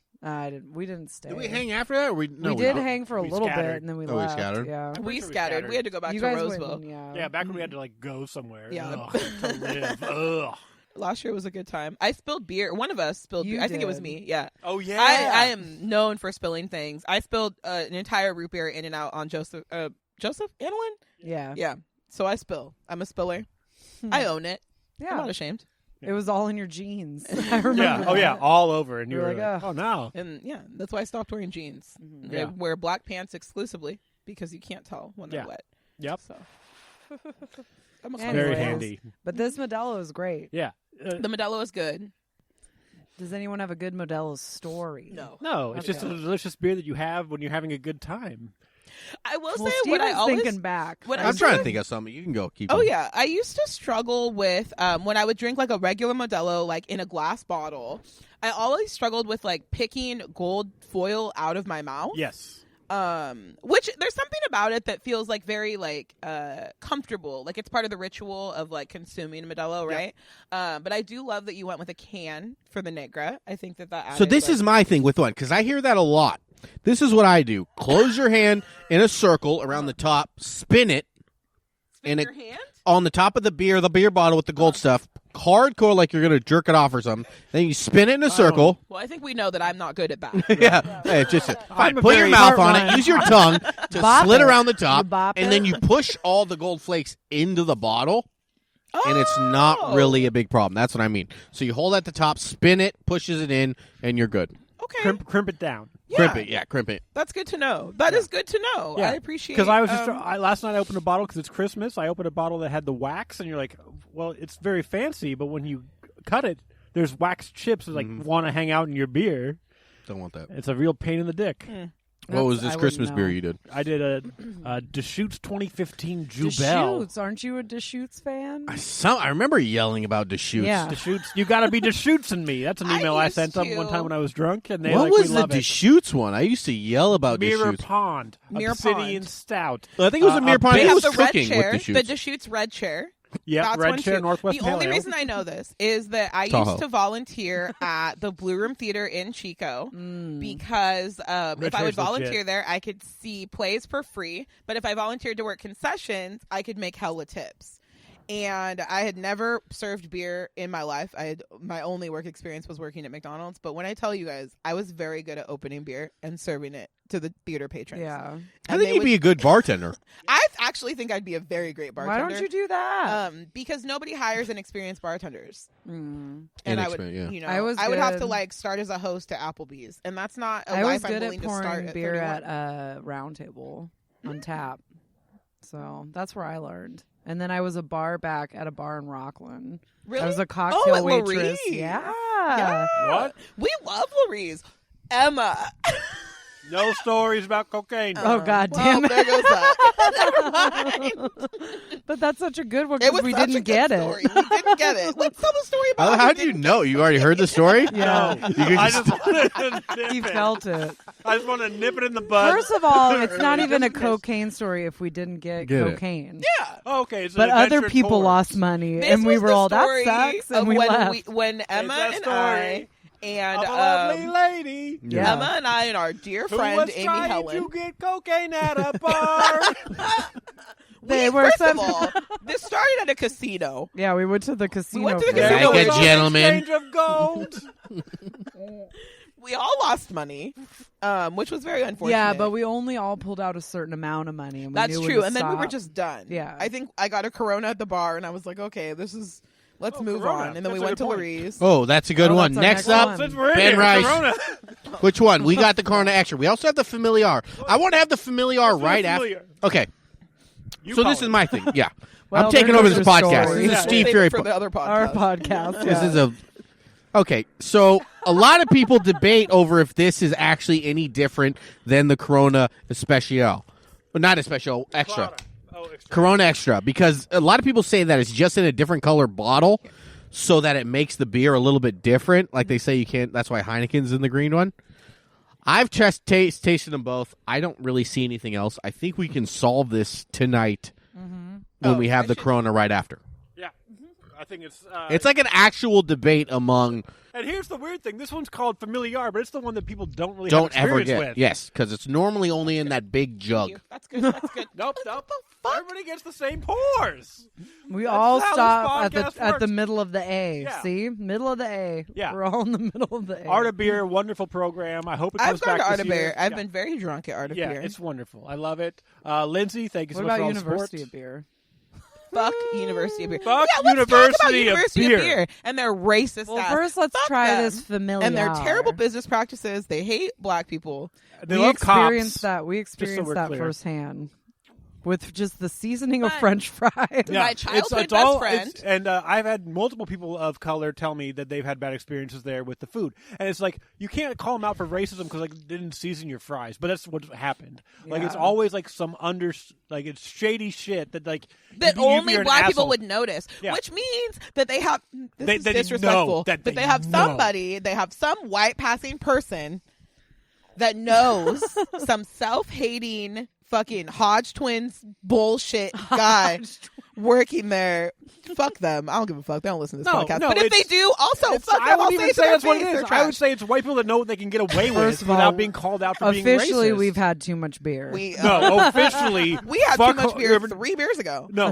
We didn't stay. Did we hang after that? Or we We did hang for a We little scattered. bit, and then we Oh, we left. scattered? Yeah. We sure we scattered. scattered. We had to go back You to guys Roseville. went, yeah. Yeah, back when we had to, like, go somewhere. Yeah. Ugh, to live. Ugh. Last year was a good time. I spilled beer. One of us spilled You beer. I think it was did. me. Yeah. Oh, yeah. I am known for spilling things. I spilled an entire root beer in and out on Joseph Annalyn? Yeah. Yeah. So I spill. I'm a spiller. I own it. I'm Yeah. not ashamed. It was all in your jeans. I remember. Yeah. Oh, yeah. All over. And you You're were like, like, oh, no. And yeah, that's why I stopped wearing jeans. Mhm. I Yeah. wear black pants exclusively because you can't tell when they're Yeah. wet. Yep. So I'm a Anyways. Very Anyways. handy. But this Modelo is great. Yeah. The Modelo is good. Does anyone have a good Modelo story? No, it's just a Okay. delicious beer that you have when you're having a good time. I will Well, say Steven's what I always thinking back. what I I'm was trying to gonna- think of something. You can go. Keep Oh going. yeah, I used to struggle with when I would drink like a regular Modelo, like in a glass bottle. I always struggled with like picking gold foil out of my mouth. Yes. Which there's something about it that feels like very like comfortable, like it's part of the ritual of like consuming Modelo, right? But I do love that you went with a can for the Negra. I think that added, So this like- is my thing with one, because I hear that a lot. This is what I do. Close your hand in a circle around the top, spin it, spin and your hand. on the top of the beer bottle with the gold stuff, hardcore like you're going to jerk it off or something. Then you spin it in a circle. Well, I think we know that I'm not good at that. Yeah. Hey, just fine. I'm a Put your very mouth on smart it. one. Use your tongue to Bop slit it. around the You top, bop and it. then you push all the gold flakes into the bottle. And it's not Oh. really a big problem. That's what I mean. So you hold at the top, spin it, pushes it in, and you're good. Okay. Crimp it down. Crimp it. Yeah, crimp it. That's good to know. That is good to know. Yeah. I appreciate. Because I was just last night I opened a bottle because it's Christmas. I opened a bottle that had the wax, and you're like, well, it's very fancy, but when you cut it, there's wax chips that like want to hang out in your beer. Don't want that. It's a real pain in the dick. What was this I Christmas wouldn't beer know. you did? I did a Deschutes 2015 Jubel. Deschutes. Aren't you a Deschutes fan? I remember yelling about Deschutes. Yeah. Deschutes, you got to be Deschutes in me. That's an I email I used sent them to- one time when I was drunk, and they What like was we the love it. Deschutes one? I used to yell about Mirror Deschutes. Pond, Mirror Obsidian Pond. Stout. I think it was a Mirror Pond. base- we It have was the red cooking chair, with the Deschutes. Deschutes red chair. Yep, That's Red one Chair, too. Northwest The Pale only Ale. reason I know this is that I Tahoe. used to volunteer at the Blue Room Theater in Chico because if I would Chair's volunteer legit. there, I could see plays for free. But if I volunteered to work concessions, I could make hella tips. And I had never served beer in my life. My only work experience was working at McDonald's. But when I tell you guys, I was very good at opening beer and serving it to the theater patrons. Yeah. I And think they you'd would- be a good bartender. I actually think I'd be a very great Why bartender. don't you do that? Because nobody hires inexperienced bartenders. Mm. And I would, Inexperienced, yeah. you know, I was would have to good. like start as a host at Applebee's, and that's not a I was life I'm good willing at to start pouring at beer 31. at Round Table on tap. So that's where I learned. And then I was a bar back at a bar in Rockland. Really? I was a at cocktail waitress. Lurie's. Yeah. Yeah. What? We love Lurie's. Emma. No stories about cocaine. Oh, God well, damn it. there goes that. Never mind. But that's such a good one It because was we such a didn't good get story. it. We didn't get it. Let's tell the story about How it. do you know? You already heard the story? Yeah. No, You could I just- just wanted to nip He it. felt it. I just want to nip it in the bud. First of all, it's not even a cocaine story if we didn't get Get it. cocaine. Yeah. Okay, it's an But other adventure people tour. lost money, This and we was were the all, that story sucks, and of we when left. when Emma that and story I and Of a lovely lady Yeah. Emma and I and our dear who friend was Amy trying Helen. to get cocaine at a bar. They were first some- of all, this started at a casino. Yeah, we went to the casino. went to the for that. casino. Like a It's all gentleman. Exchange of gold. We all lost money, which was very unfortunate. Yeah, but we only all pulled out a certain amount of money. And we that's knew when true. to And then we were stop. just done. Yeah. I think I got a Corona at the bar, and I was like, okay, let's move Corona. on. And then we That's a went to good point. Lurie's. Oh, that's a good Oh, one. that's our Next next up, one. Since we're in Ben here, Rice. Corona. which one? We got the Corona Extra. We also have the Familiar. I want to have the Familiar right Familiar. after. Okay, You so call this it. is my thing. Yeah. Well, I'm taking there over goes this your podcast. story. This is Yeah. a Steve We'll save Furey it for the other podcast. Our podcast. This yeah. is a okay. So a lot of people debate over if this is actually any different than the Corona Especial, but not Especial Extra. Corona Extra, because a lot of people say that it's just in a different color bottle so that it makes the beer a little bit different. Like they say you can't. That's why Heineken's in the green one. I've tasted them both. I don't really see anything else. I think we can solve this tonight when we have the Corona right after. Yeah. I think it's like an actual debate among... And here's the weird thing. This one's called Familiar, but it's the one that people don't really don't have ever experience get. with. Yes, because it's normally only in that big jug. That's good. That's good. Nope. Everybody gets the same pours. We That's all how this stop podcast at the works. middle of the A. Yeah. See? Middle of the A. Yeah. We're all in the middle of the A. Art of Beer, wonderful program. I hope it I've comes gone back to Art this of Beer. year. I've been very drunk at Art of Yeah, Beer. it's wonderful. I love it. Lindsay, thank you What so much about for all University the of support. Beer? Fuck University of Beer. Fuck yeah, let's University talk about of University Beer. of Beer and their racist Well, ass. first let's Fuck try them. this Familiar. And their terrible business practices. They hate black people. They we love experienced cops. that. We Just so experienced we're that clear. firsthand with just the seasoning of But- French fries. Yeah, My childhood it's all, best friend. and I've had multiple people of color tell me that they've had bad experiences there with the food, and it's like you can't call them out for racism because like they didn't season your fries, but that's what happened. Like it's Yeah. always like some like it's shady shit that like That you're only an black people asshole. would notice, Yeah. which means that they have They is know disrespectful. that but they they have know. somebody, they have some white passing person that knows some self-hating fucking Hodge twins bullshit guy working there. Fuck them. I don't give a fuck. They don't listen to this No, podcast. no, but if they it's- do, also fuck I them. I'll wouldn't say even it to say their that's what face. it They're is. I trash. would say it's white people that know what they can get away with First of all, without being called out for being Officially, racist. we've had too much beer. No, officially, we had fuck too much beer whoever- 3 beers ago. No,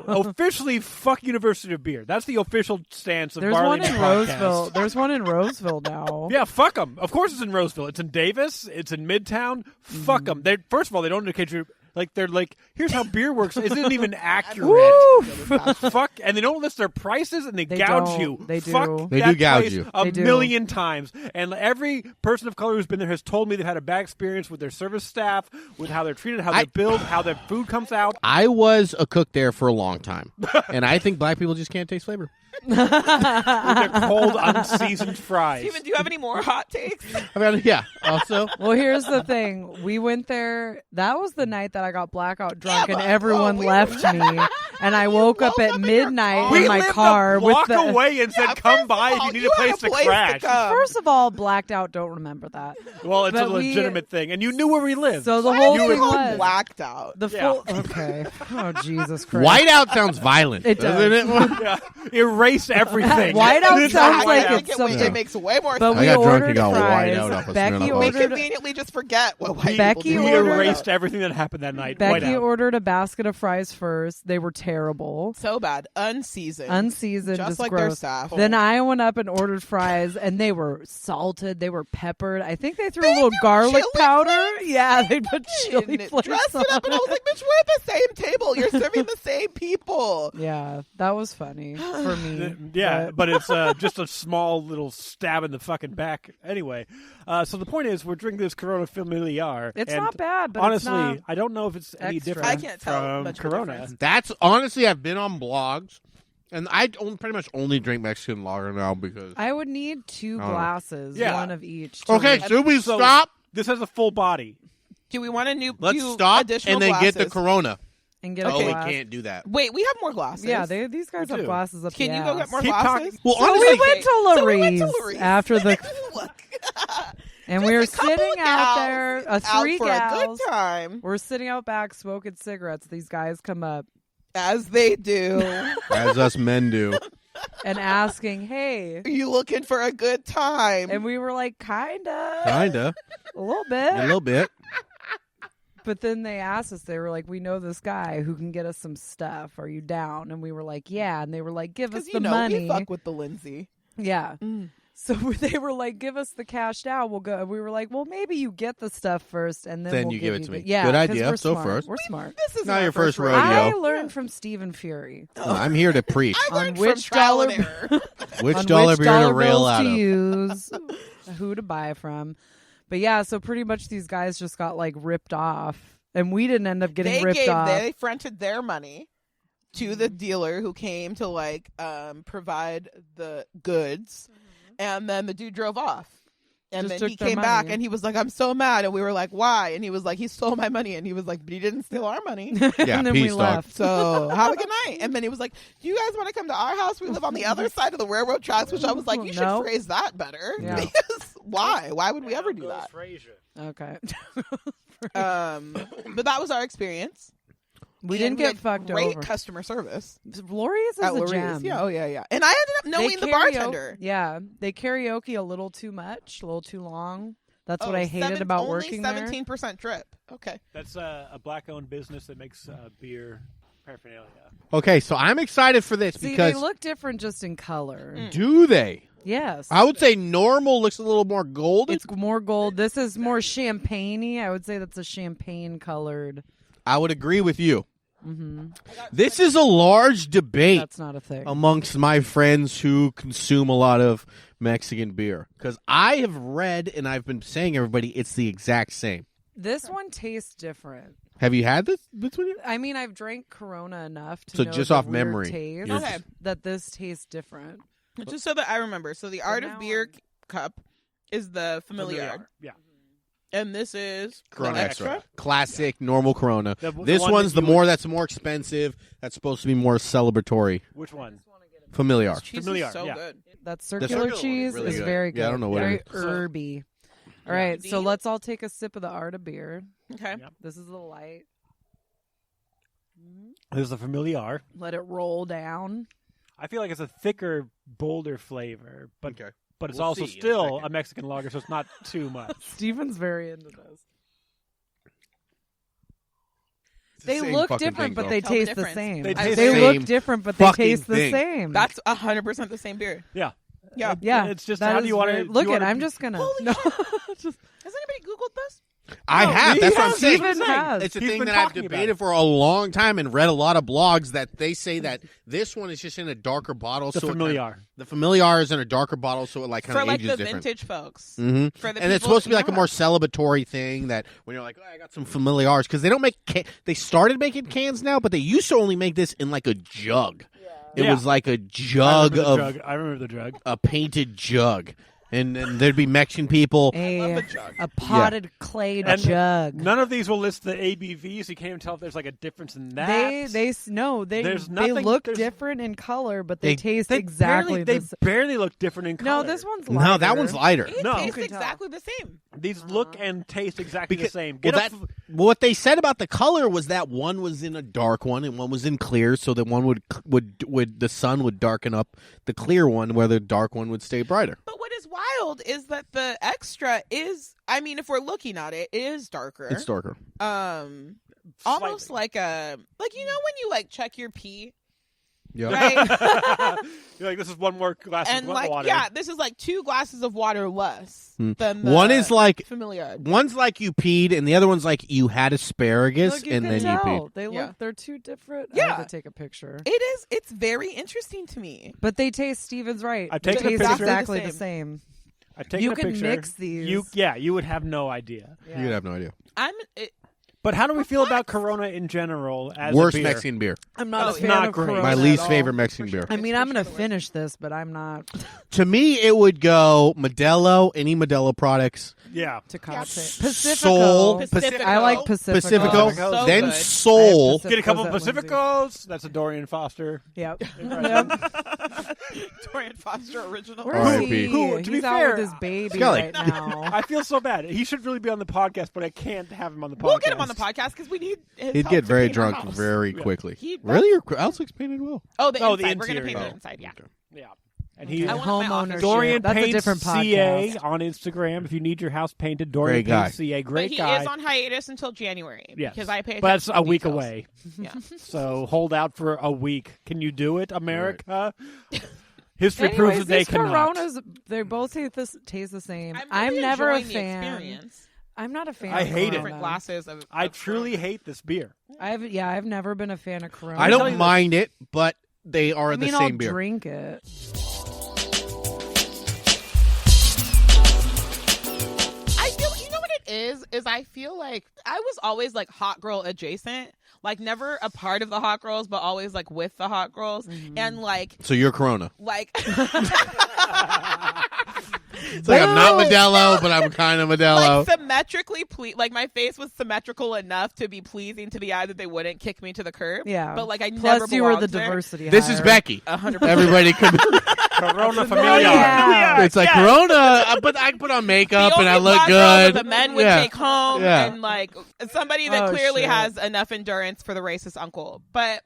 officially, fuck University of Beer. That's the official stance of There's Barley one Me in podcast. Roseville. There's one in Roseville now. Yeah, fuck them. Of course, it's in Roseville. It's in Davis. It's in Midtown. Fuck them. They First of all, they don't indicate you. Like they're like, here's how beer works. It isn't even accurate. Woo! Fuck, and they don't list their prices, and they gouge don't. you. They do. Fuck They that do gouge place you. a They do. million times. And every person of color who's been there has told me they've had a bad experience with their service staff, with how they're treated, how they're billed, how their food comes out. I was a cook there for a long time, and I think black people just can't taste flavor. With their cold, unseasoned fries. Steven, do you have any more hot takes? I mean, yeah. Also, Well, here's the thing. We went there. That was the night that I got blackout drunk Yeah, and but- everyone we- left me. And I woke up woke at up in your midnight car. we in my lived car a block with the. away and said, Yeah, "Come first by of if all, you need you a had place to place to crash." come. First of all, blacked out. Don't remember that. Well, it's a But we- legitimate thing, and you knew where we lived. So the Why whole is it thing called was blacked out? the Yeah. full. Okay. Oh Jesus Christ. whiteout sounds violent, It does. doesn't it? Yeah, erase everything. Whiteout It's sounds not like whiteout. it's something. It makes way more But sense. I we got drunk and ordered got white fries. out off a Becky Smirnoff We Ice. ordered. conveniently just forget what white Becky people do. We ordered- erased everything that happened that night. Becky Whiteout. ordered a basket of fries first. They were terrible. So bad. Unseasoned. Unseasoned, Just just like their gross. staff. Then I went up and ordered fries, and they were salted. They were peppered. I think they threw a little garlic chili powder. flakes? Yeah, they put chili And flakes dressed on it up, and I was like, bitch, we're at the same table. You're serving the same people. Yeah, that was funny for me. Yeah, but it's just a small little stab in the fucking back. Anyway, so the point is, we're drinking this Corona Familiar. It's and not bad, but honestly, it's not I don't know if it's any extra. different I can't tell from much of a Corona. difference. That's honestly, I've been on blogs, and I pretty much only drink Mexican lager now because. I would need 2 Oh. glasses, Yeah. one of each. to Okay, make- should we So- stop? This has a full body. Do we want to Let's do stop additional and then get the glasses? Corona. and get Oh, a we glass. can't do that. Wait, we have more glasses. Yeah, these guys We have do. glasses up Can the you go get ass. more Keep glasses? talking. Well, So honestly, we went to So we went Lurie's to Lurie's. after the, Look. and we were Just a couple sitting out gals there, out 3 for gals. a good time, We're sitting out back smoking cigarettes. These guys come up as they do. as us men do. and asking, "Hey," Are you looking for a good time? and we were like, "Kinda, Kinda, a little bit." a little bit. But then they asked us, they were like, "We know this guy who can get us some stuff. Are you down?" And we were like, "Yeah." And they were like, "Give us Because the you know money." we fuck with the Lindsay. Yeah. Mm. So they were like, "Give us the cash now. We'll go." We were like, "Well, maybe you get the stuff first, and then Then we'll you give it you to the-" me. Yeah, Good 'cause idea. We're So smart. first. We're smart. This is Not our your first rodeo. I rodeo. learned from Stephen Furey I'm here to preach. I learned On from which trial dollar- and error. Which on dollar which beer dollar to rail bills out to of? use, who to buy from. But yeah, so pretty much these guys just got like ripped off, and we didn't end up getting ripped off. They fronted their money to the dealer who came to like provide the goods, and then the dude drove off. And Just then he took their came back money. and he was like, I'm so mad. And we were like, why? And he was like, he stole my money. And he was like, but he didn't steal our money. Yeah, and then peace, we dog. left. So have a good night. And then he was like, do you guys want to come to our house? We live on the other side of the railroad tracks, which I was like, you should No. phrase that better. Yeah. Because why? Why would we ever do that? Okay. But that was our experience. We And didn't get had fucked great over. customer service Lori's is at a Lorraine's. gem. Yeah, oh yeah. And I ended up knowing the bartender. Yeah, they karaoke a little too much, a little too long. That's what I hated about working there. Only 17% trip. Okay. That's a black-owned business that makes beer paraphernalia. Okay, so I'm excited for this See, because they look different just in color. do they? Yes. I would say normal looks a little more golden. It's more gold. This is more champagne-y. I would say that's a champagne colored. I would agree with you. Mm-hmm. This is a large debate That's not a thing. amongst my friends who consume a lot of Mexican beer. Because I have read and I've been saying everybody it's the exact same. This one tastes different. Have you had this one yet? I mean, I've drank Corona enough to So know just the off weird memory, taste you're Okay. that this tastes different. Just so that I remember. So the Art now of Beer I'm- cup is the Familiar. Yeah. And this is Corona the Extra. Classic, normal Corona. The This one one's that the you more that's more expensive. That's supposed to be more celebratory. Which one? Familiar. This cheese Familiar, is so yeah. good. That circular circular one is cheese really is good. very good. Yeah, I don't know what very it is. herby. All right, so Dean? let's all take a sip of the Art of Beer. Okay. Yep. This is the light. This is a Familiar. Let it roll down. I feel like it's a thicker, bolder flavor, but Okay. but it's We'll also see in a still second. a Mexican lager, so it's not too much. Steven's very into this. It's the They same look fucking different, thing, but though. they Tell the taste the difference. same. They They, taste the look same different, but they fucking taste the thing. same. That's 100% the same beer. Yeah. Yeah. yeah. It's just that how do is you want very- to look at? I'm just gonna. Holy no, Has anybody Googled this? I No, have. he That's what I'm has. saying. Steven has. It's a He's thing been that I've talking about debated it. for a long time and read a lot of blogs that they say that this one is just in a darker bottle. the so Familiar. The Familiar is in a darker bottle, so it like kind For of like ages the different. vintage folks. hmm For the And it's people- supposed to be like a more celebratory thing that when you're like, oh, I got some Familiars because they don't make. They started making cans now, but they used to only make this in like a jug. It Yeah. was like a jug of I remember the jug. a painted jug, and there'd be Mexican people. a potted clay And jug. None of these will list the ABVs. You can't even tell if there's like a difference in that. They There's they nothing- look there's- different in color, but they taste They exactly barely, the same. They barely look different in No, color. this one's lighter. No, that one's lighter. It No. tastes You can tell. exactly the same. These look and taste exactly Because- the same. Well, Get that, a what they said about the color was that one was in a dark one and one was in clear, so that one would the sun would darken up the clear one, where the dark one would stay brighter. But what is wild is that the extra is, I mean, if we're looking at it, it is darker. It's darker. Almost slightly. like like, you know when you like check your pee, Yeah. right? You're like, this is one more glass And of like, water. yeah, this is like 2 glasses of water less than the One is like Familiar. one's like you peed, and the other one's like you had asparagus Look, you and can then tell. you peed. They look. Yeah. They're two different. I Yeah. have to take a picture. It's very interesting to me. But they taste. Steven's right. I've They taken a taste picture. exactly the Exactly same. I've taken You a can picture. mix these. You would have no idea. Yeah. You would have no idea. But how do we feel about Corona in general as Worst a beer? Mexican beer. I'm not Oh, a fan not of great. Corona My at least all. favorite Mexican beer. I mean, It's I'm for gonna sure the worst. finish this, but I'm not To me, it would go Modelo, any Modelo products, Yeah. Tecate. Pacifico. Soul, Pacifico. I like Pacifico. Pacifico, Oh, so then good. Soul. I have Get a couple Pacificos at Pacificos. That's a Dorian Foster. Yep. Dorian Foster original. Where R.I.P. is he? Who, to be He's out fair, with his baby Scully. right now. I feel so bad. He should really be on the podcast, but I can't have him on the podcast. We'll get him on the podcast because we need his He'd help get to very paint our drunk house. very Yeah. quickly. He- Really? Your house looks painted well. Oh, the Oh, the inside. We're going to interior. paint the Oh. inside, yeah. Yeah. And he I want my Home office. ownership. Dorian That's a Paints different CA podcast. on Instagram. If you need your house painted, Dorian Great guy. Paints CA. Great But he guy. is on hiatus until January Yes. because I pay But that's attention a to week details. away. Yeah. So hold out for a week. Can you do it, America? History proves that Anyways, they these cannot. Coronas, they both taste the same. I'm, I'm really never a enjoying the fan. experience. I'm not a fan. I of hate it. Corona. Different glasses of. I of truly Corona. hate this beer. I've never been a fan of Corona. I tell don't you mind it, but they are I mean, the I'll same beer. drink it. I feel, you know what it is I feel like I was always like hot girl adjacent, like never a part of the hot girls, but always like with the hot girls, and like So you're Corona. It's like I'm not Modelo, but I'm kind of Modelo. Like symmetrically, like my face was symmetrical enough to be pleasing to the eye that they wouldn't kick me to the curb. Yeah, but like I Plus, never. you were the there. diversity. This is Becky. 100%. Everybody could. Corona familiar. Yeah. It's like Corona, but I put on makeup and I look good. The men would take home, and like somebody that clearly shit. has enough endurance for the racist uncle. But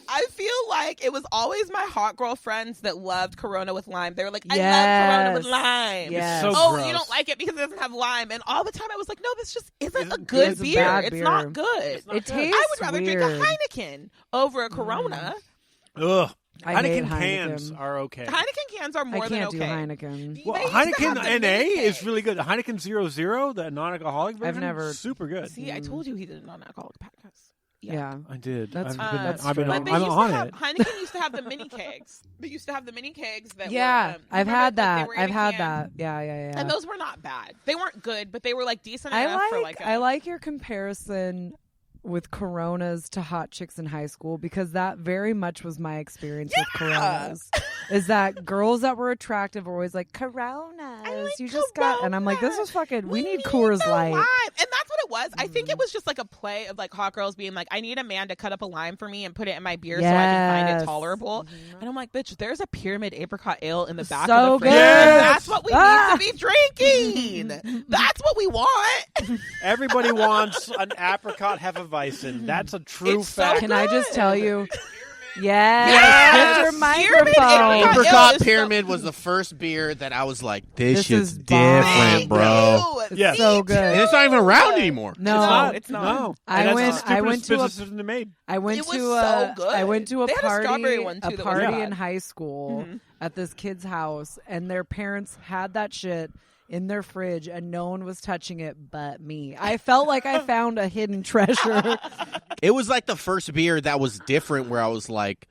I feel like it was always my hot girl friends that loved Corona with lime. They were like, I love Corona with lime. Yes. So oh, gross. you don't like it because it doesn't have lime. And all the time I was like, no, this just isn't a good It's a beer. bad It's beer. not good. It tastes I would rather drink weird. a Heineken over a Corona. Ugh. I hate Heineken cans Heineken. are okay. Heineken cans are more I than can't okay. do Heineken. Well, They used to Heineken have the NA mini is kegs. really good. Heineken 00, the non-alcoholic version, I've never- super good. See, I told you he did a non-alcoholic podcast. Yeah. I did. That's- I've been But they I'm used on to have, it. Heineken used to have the mini kegs. They used to have the mini kegs that Yeah, were, I've remember, had like, they that. were in I've a had can? that. Yeah. And those were not bad. They weren't good, but they were like decent I enough for like like I like your comparison with Coronas to hot chicks in high school because that very much was my experience with Coronas. Is that girls that were attractive were always like Coronas? You just got, and I'm like, this is fucking. We need Coors the Light. lime. And that's what it was. I think it was just like a play of like hot girls being like, I need a man to cut up a lime for me and put it in my beer so I can find it tolerable. And I'm like, bitch, there's a pyramid apricot ale in the back So of the fridge. good. That's what we need to be drinking. That's what we want. Everybody wants an apricot hefeweizen. That's a true It's so fact. Can I just good. tell you? Yes. Yes, your microphone. Apricot is so- Pyramid was the first beer that I was like, this This shit's is different, bomb. bro. Yes. So And good. it's not even around anymore. No, It's not. No. I And that's went- the I stupidest went to a- business decision they made. I went It was to so a good. I went to a They had a party strawberry one, too, a that was party bad. in high school at this kid's house, and their parents had that shit in their fridge, and no one was touching it but me. I felt like I found a hidden treasure. It was like the first beer that was different where I was like,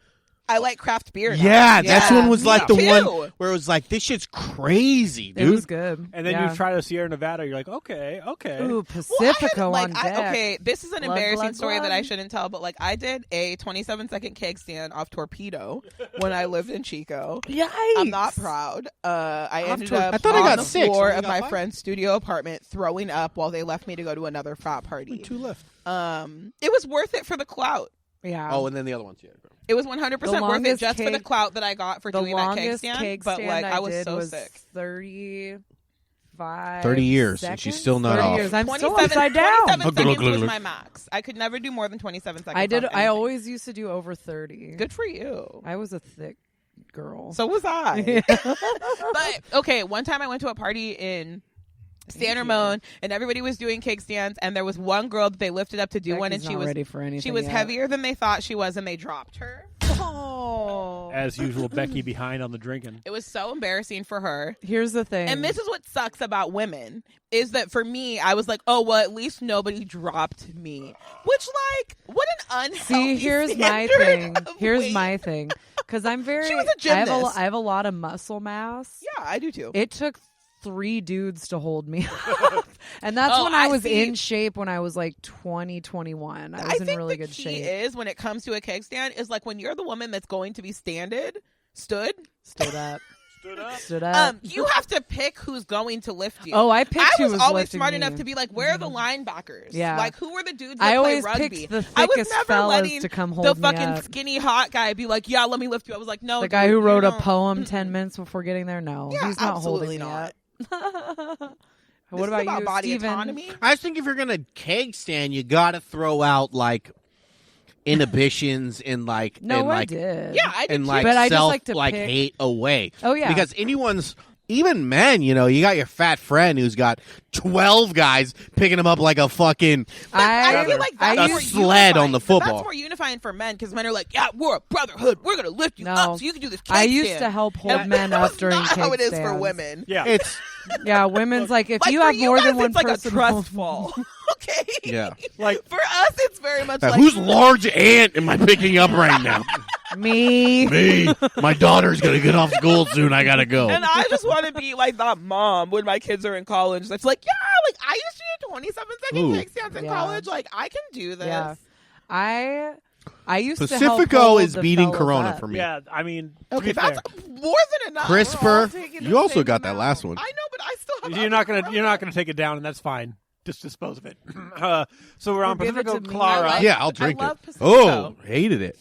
I like craft beer now. yeah, that's one was me like the too. one where it was like, this shit's crazy, It was dude. good. And then Yeah. you try to Sierra Nevada, you're like, okay. Ooh, Well, I Pacifico had, on deck. okay, this is an Glug, embarrassing glug, story that I glug. shouldn't tell, but like I did a 27-second keg stand off Torpedo when I lived in Chico. Yikes! I'm not proud. I ended Torpedo. up I thought I on got the 6. floor Only of got my 5? friend's studio apartment throwing up while they left me to go to another frat party. 2 left. It was worth it for the clout. Yeah. Oh, and then the other ones, yeah. It was 100% worth it longest just for the keg- clout that I got for the doing that longest keg stand. But like I was did so was sick. 35 30 years, and she's still not 30 off. years. I'm still 27 upside down. 27 seconds was look. my max. I could never do more than 27 seconds. I did. off I anything. always used to do over 30. Good for you. I was a thick girl. So was I. Yeah. But okay, one time I went to a party in San Ramon, and everybody was doing cake stands, and there was one girl that they lifted up to do one, and Becky's she not was ready for anything. she was yet. heavier than they thought she was, and they dropped her. Oh. As usual, Becky behind on the drinking. It was so embarrassing for her. Here's the thing. And this is what sucks about women is that for me, I was like, oh well, at least nobody dropped me. Which, like, what an unhealthy. See, here's my standard thing. of Here's weight. my thing. Because I'm very. She was a gymnast. I have a lot of muscle mass. Yeah, I do too. It took 3 dudes to hold me up. And that's Oh, when I I was see. in shape when I was like 20, 21. I was in think really the good key shape. is when it comes to a keg stand is like when you're the woman that's going to be stood. Stood up. Stood up. Stood up. You have to pick who's going to lift you. Oh, I picked I who was was always lifting smart me. enough to be like, where are the linebackers? Yeah. Like, who are the dudes that I play always rugby? picked the I was thickest never fellas letting to come hold the me fucking up. skinny hot guy be like, yeah, let me lift you. I was like, no. The guy dude, who you wrote a don't- poem 10 minutes before getting there? No. Yeah, He's not absolutely holding me not. up. This What is about about you, body Steven? autonomy? I just think if you're gonna keg stand, you gotta throw out like inhibitions and like No, and I like did. Yeah, I did and too. like But I just self like to pick- hate away. Oh, yeah. Because anyone's even men, you know, you got your fat friend who's got 12 guys picking him up like a fucking I feel like that's a more sled on the unifying. But football. That's more unifying for men because men are like, yeah, we're a brotherhood. We're going to lift you No. up so you can do this keg I used stand. to help hold And men that's up during not keg how it is for stands. women. Yeah. it's Yeah, women's like if Like you for have more guys, than one it's like person. a trust fall. Okay. yeah. Like, For us, it's very much Now, like whose large ant am I picking up right now? Me. Me. My daughter's gonna get off school soon. I gotta go. And I just want to be like that mom when my kids are in college. That's like, yeah, like I used to do 27-second Ooh. keg stands in Yeah. college. Like I can do this. Yeah. I I used to help Pacifico hold is the beating fellas Corona up. for me. Yeah, I mean, to Okay, be that's fair, more than enough. We're all Crisper. taking the You also same got that amount. last one. I know, but I still have. you're not other gonna Corona. take it down, and that's fine. Just dispose of it. So we're on Or give it Pacifico to me. Clara. I like- Yeah, I'll drink love it. Pacifico. Oh, hated it.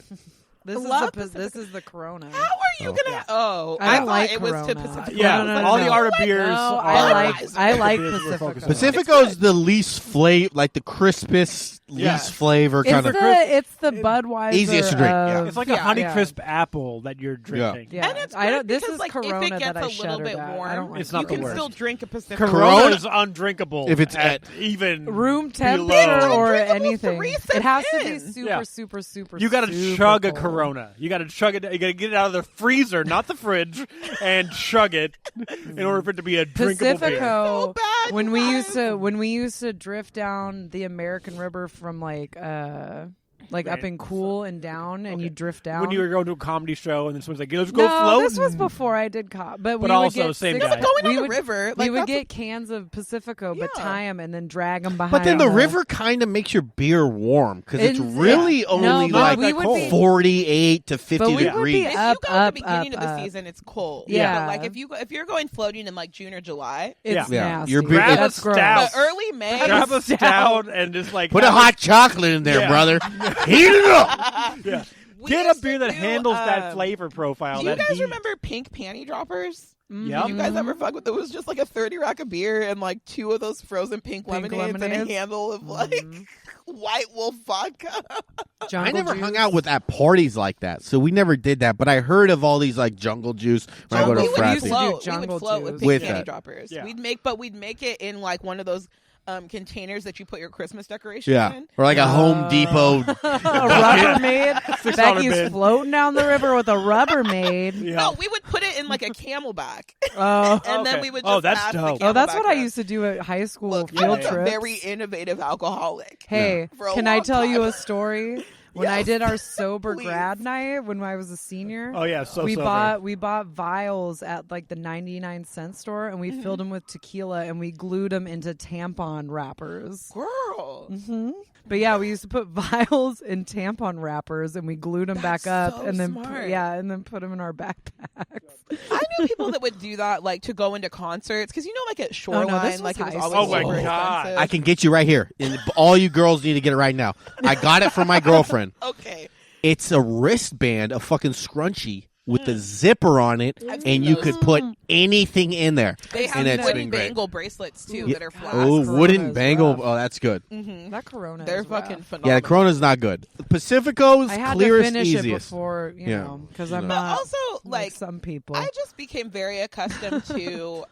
This is love this is the Corona. How are you gonna? Yeah. Oh, I don't thought like it was to Corona. Pacifico. Yeah, No, all the no. art of beers. No, are I like beers we're Pacifico. focused on. Pacifico's the least flavor, like the crispest, Yeah. least flavor It's kind of. it's the Budweiser. Easiest to drink, yeah. of- It's like a yeah. Honeycrisp apple that you're drinking. Yeah. And it's I don't. weird This because, is like, Corona if it gets that I a little shudder bit at. warm, I don't like It's not you the can worst. still drink a Pacifico. Corona is undrinkable If it's at even room temperature below. or Undrinkable anything. 3 It has to be seconds. super, Yeah. super. You got to super chug a cold. Corona. You got to chug it. You got to get it out of the freezer, not the fridge, and chug it in order for it to be a drinkable beer. Pacifico. So bad, when you we guys. used to drift down the American River from like up in Cool and down, and you drift down. When you were going to a comedy show, and then someone's like, "Let's go no, float." this was before I did but we also would get same six- guy. Going we on would, the river. we Like, would that's get cans of Pacifico, but Yeah. tie them and then drag them behind. But then the river kind of makes your beer warm because it's really only no, like we would be, 48 to 50 but we would degrees. be If up, you go at up, the beginning up, of the up. season, it's cold. Yeah. But like if you're going floating in like June or July, It's Yeah. nasty. Your beer- Grab a That's gross. stout. but early May, Grab a stout and just like Put a have hot chocolate in there, Yeah. brother. Heat it up. Yeah. we Get a used beer to that do, handles that flavor profile. Do you that guys heat. remember pink panty droppers? Yep. Did you guys ever fuck with? It was just like a 30 rack of beer and like 2 of those frozen pink lemonades and a lemonades? handle of like White Wolf vodka. Jungle I never Juice. hung out with at parties like that, so we never did that. But I heard of all these like jungle juice when I go we to would frat used to thing. do float. We jungle would float with juice. pink With panty that. droppers. Yeah. We'd make it in like one of those containers that you put your Christmas decorations Yeah, in. or like a Home Depot. a Rubbermaid. $6 Becky's bin. floating down the river with a Rubbermaid. Yeah. No, we would put it in like a camelback, Oh, and then Okay. we would Oh, just that's pass the dope. oh, that's camelback what I around. used to do at high school Look, I field was a trips. very innovative alcoholic. Hey, For a can I long tell you time. a story? When I Yes. did our sober Please. grad night when I was a senior, Oh yeah, so we sober. bought vials at like the 99-cent store, and we filled them with tequila, and we glued them into tampon wrappers. Girl. But yeah, we used to put vials in tampon wrappers, and we glued them back That's up, so and then smart. and then put them in our backpacks. I knew people that would do that, like to go into concerts, because like at Shoreline, this was like it was high always school. Oh, my super God. expensive. I can get you right here. And all you girls need to get it right now. I got it from my girlfriend. Okay. It's a wristband, a fucking scrunchie with the zipper on it, I've seen and you those. could put anything in there. They have and it's wooden been great. bangle bracelets too Yeah. that are flat. Oh, Corona wooden is bangle. rough. Oh, that's good. That Corona, They're is rough. fucking phenomenal. Yeah, the Corona's not good. Pacifico's I had clearest, to finish easiest. it before, you Yeah. know, because I'm But not also, like, some people. I just became very accustomed to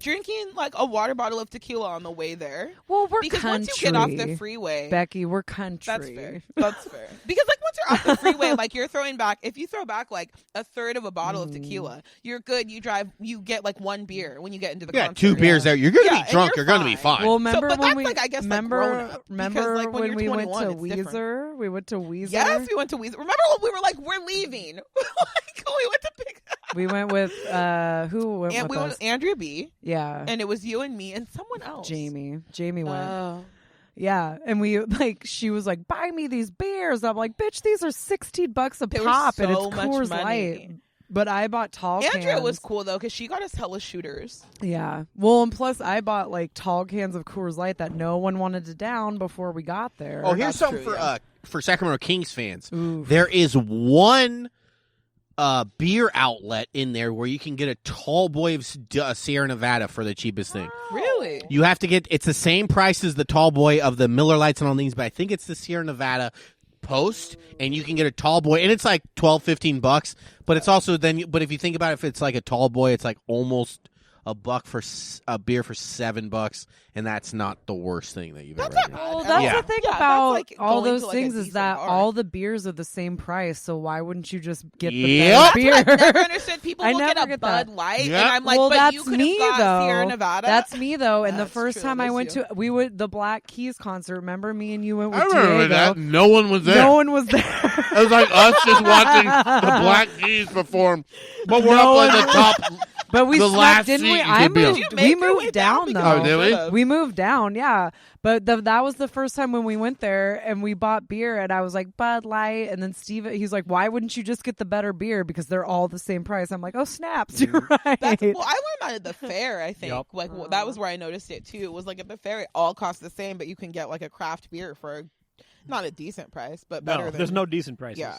drinking like a water bottle of tequila on the way there. Well, we're Because country. once you get off the freeway, Becky, we're country. that's fair. That's fair. Because like once you're off the freeway, like you're throwing back. If you throw back like a third of a bottle of tequila, you're good. You drive. You get like one beer when you get into the Yeah, concert. 2 beers there. You're going to Yeah, be and drunk. you're You're going to be fine. fine. Well, remember but when that's we like, I guess, like, remember grown up. remember Because, like, when when you're we went 21, to it's different. Weezer? We went to Weezer. Yes, we went to Weezer. Remember when we were like, we're leaving? Like, we went to pick. We went with who went And with we went us? with Andrea B. Yeah, And it was you and me and someone else. Jamie. Jamie went. Oh. Yeah, and we like she was like, "Buy me these beers." I'm like, "Bitch, these are $16 a They were pop, and so it's much Coors money. Light." But I bought tall Andrea cans. was cool though because she got us hella shooters. Yeah. Well, and plus I bought like tall cans of Coors Light that no one wanted to down before we got there. Oh, here's That's something true, for Sacramento Kings fans. Oof. There is one beer outlet in there where you can get a tall boy of Sierra Nevada for the cheapest thing. Really? You have to get it's the same price as the tall boy of the Miller Lights and all these, but I think it's the Sierra Nevada Post, and you can get a tall boy, and it's like $12-15. But it's also but if you think about it, if it's like a tall boy, it's like almost $1 for a beer for $7, and that's not the worst thing that you've ever had. Well, that's Yeah. the thing Yeah, that's about like all going those to, like, a things is decent that bar. all the beers are the same price. So why wouldn't you just get the Yep. better beer? I never understood. People I will never get a get Bud that. Light, Yep. and I'm like, well, but that's you could me have got though. Sierra Nevada. That's me though. And the That's first true, time I that's went you. to the Black Keys concert. Remember me and you went with I remember Diego. that. No one was there. No one was there. It was like us just watching the Black Keys perform, but we're No up on the one- top. But we The snuck, last didn't we we moved down though. Oh, did We moved down, yeah. But that was the first time when we went there and we bought beer and I was like, Bud Light. And then Steve, he's like, why wouldn't you just get the better beer? Because they're all the same price. I'm like, oh, snaps. You're right. I learned that at the fair, I think. Yep. Like, that was where I noticed it, too. It was like at the fair, it all costs the same, but you can get like a craft beer for not a decent price, but better than... there's no decent prices. Yeah.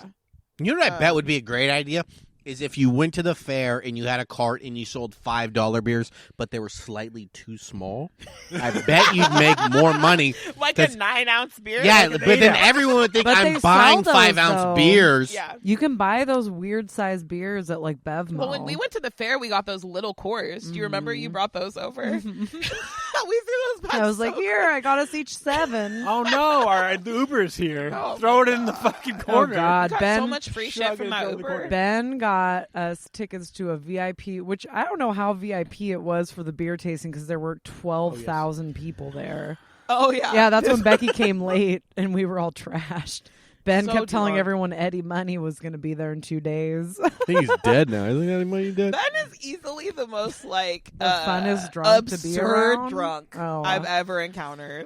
You know what I bet would be a great idea? Is if you went to the fair and you had a cart and you sold $5 beers, but they were slightly too small. I bet you'd make more money. Like a 9-ounce beer? Yeah, but then everyone would think I'm buying 5-ounce beers. Yeah. You can buy those weird sized beers at like Bev Mall. Well, when we went to the fair, we got those little cores. Do you remember you brought those over? We threw those back. I was like, here, I got us each 7. Oh no! All right, the Uber's here. Throw it in the fucking corner. Oh God, got Ben! so much free shit from my Uber. Ben got us tickets to a VIP, which I don't know how VIP it was for the beer tasting because there were 12,000 people there. Oh yeah, yeah. That's when Becky came late and we were all trashed. Ben So kept telling drunk. everyone Eddie Money was going to be there in 2 days. I think he's dead now. Isn't Eddie Money dead? Ben is easily the most like The funnest drunk to be absurd around? drunk Oh. I've ever encountered.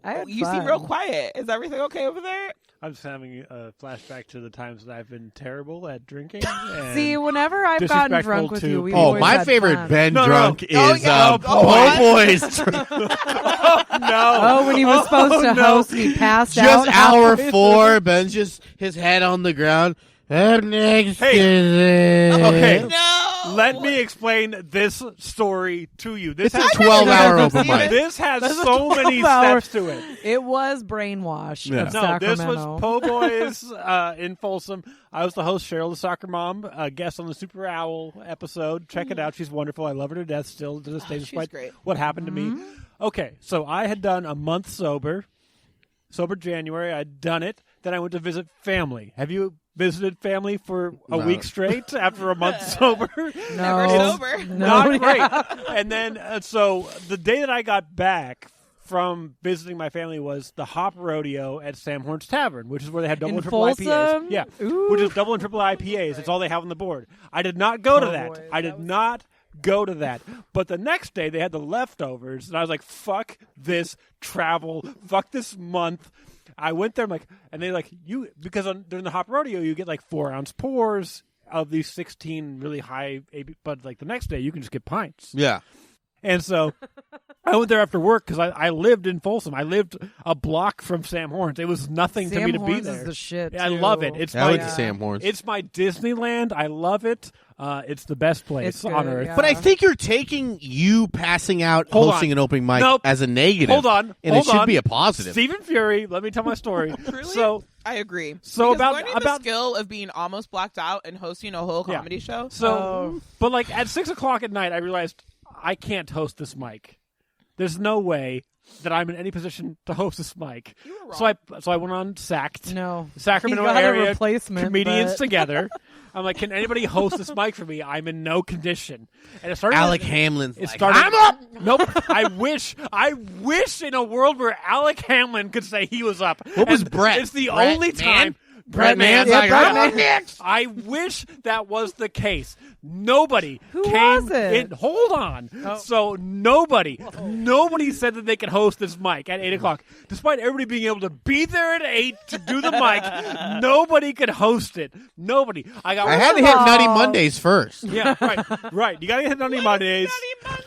I had You fun. seem real quiet. Is everything okay over there? I'm just having a flashback to the times that I've been terrible at drinking. And See, whenever I've gotten disrespectful drunk with to you, we people. Oh, always my had favorite fun. Ben No, no. drunk Oh, is yeah. Po' Boys. No. Oh, when he was supposed to no. host, he passed out. Just hour halfway 4, Ben's just his head on the ground. Hey. Okay. Okay. No. Let me explain this story to you. This It's has a 12-hour open mic. This has so many 12 steps to it. It was Brainwash Yeah. of No, Sacramento. this was Po' Boys in Folsom. I was the host, Cheryl the Soccer Mom, guest on the Super Owl episode. Check it out. She's wonderful. I love her to death still to this day, she's despite great. what happened to me. Okay, so I had done a month sober January. I'd done it. Then I went to visit family. Have you visited family for a No. week straight after a month sober? Never No. sober. Not great. And then, so the day that I got back from visiting my family was the Hop Rodeo at Sam Horn's Tavern, which is where they had double In and triple Folsom? IPAs. Yeah, Ooh. which is double and triple IPAs. It's all they have on the board. I did not go to Oh, that. boy. I did not go to that. But the next day they had the leftovers, and I was like, fuck this travel. Fuck this month. I went there, I'm like, and they like, because during the Hop Rodeo, you get like 4-ounce pours of these 16 really high AB, but like the next day you can just get pints. Yeah. And so I went there after work because I lived in Folsom. I lived a block from Sam Horns. It was nothing to Sam me to be Horns there. is the shit, Yeah, I too. love it. It's I my went to Sam Horns. It's my Disneyland. I love it. It's the best place It's on good, earth. yeah. But I think you're taking you passing out, Hold hosting on. an open mic Nope. as a negative. Hold on. And Hold it should on. be a positive. Stephen Furey, let me tell my story. Truly? So I agree. So Because about- learning the skill of being almost blacked out and hosting a whole Yeah. comedy show. But like at 6:00 at night, I realized I can't host this mic. There's no way that I'm in any position to host this mic. You were wrong. So I went on Sacked. No. Sacramento He got a area replacement, comedians but- together. I'm like, can anybody host this mic for me? I'm in no condition. And it started. Alec Hamlin's It like, started. I'm up! Nope. I wish in a world where Alec Hamlin could say he was up. What was And Brett? It's the Brett only Mann? time. Brett Mann's Yeah, like, Brett I'm up Mann. next! I wish that was the case. Nobody Who came was it? in. Hold on. So nobody said that they could host this mic at 8:00. Despite everybody being able to be there at 8 to do the mic, nobody could host it. Nobody. I had to hit Nutty Mondays first. Yeah, right. You gotta hit Nutty Mondays.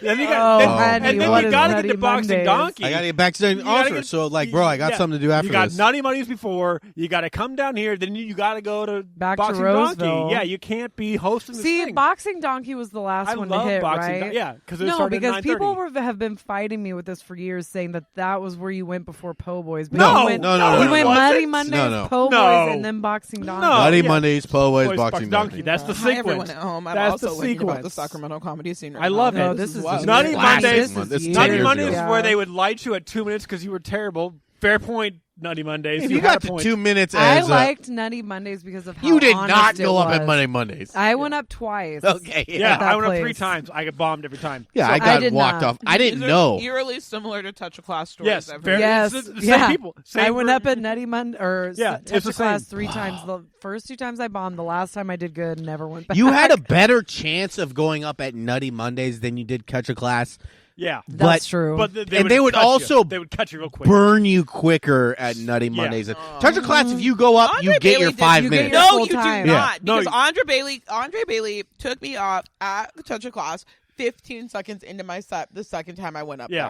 Then you Oh, got, honey, and then what you is gotta Nutty get the boxing Mondays? donkey. I got to get back to the You gotta offer. get- So, like, bro, I got yeah. something to do after You got this. Nutty Mondays before. You got to come down here. Then you got to go to Back to boxing Roseville. donkey. Yeah, you can't be hosting. See, this thing. Boxing Donkey was the last I one love to hit, boxing. right? Yeah, because it no, started because at 9:30. people have been fighting me with this for years, saying that was where you went before Po' Boys. But No, you went, no, no, you no, went it Nutty wasn't. Mondays, No. Po' No. Boys, and then Boxing Donkey. No. Nutty yeah. Mondays, Po' Boys, Boys, Boxing Donkey. That's the Hi, everyone sequence. at home. I'm That's also the learning about the sequence. Sacramento comedy scene right I love now. it. This is wild. Nutty Classic, Mondays. man. This is Nutty 10 years Mondays ago. is where they would light you at 2 minutes because you were terrible. Fair point. Nutty Mondays. If you had got a to point. 2 minutes I as liked Nutty Mondays because of how you did honest not it go up at was. Monday Mondays. I went up twice. Okay. Yeah, at that I went up place. 3 times. I got bombed every time. Yeah, So- I got did walked not. off. I didn't These are know. Eerily similar to Touch of Class stories. Yes, I've very- heard. Yes, it's the same yeah. people. Same I went group. up at Nutty Monday or Yeah, Touch it's the of Class same. 3 times. The first 2 times I bombed. The last time I did good, never went back. You had a better chance of going up at Nutty Mondays than you did Catch a Class. Yeah. That's but- true. But they would cut also you. They would cut you real quick. Burn you quicker at Nutty Mondays. Touch a Class, if you go up, Andre you get your Bailey did- 5 you get minutes. your No, full you do time. not. No, Because you- Andre Bailey took me off at the Touch of Class 15 seconds into my set the second time I went up Yeah.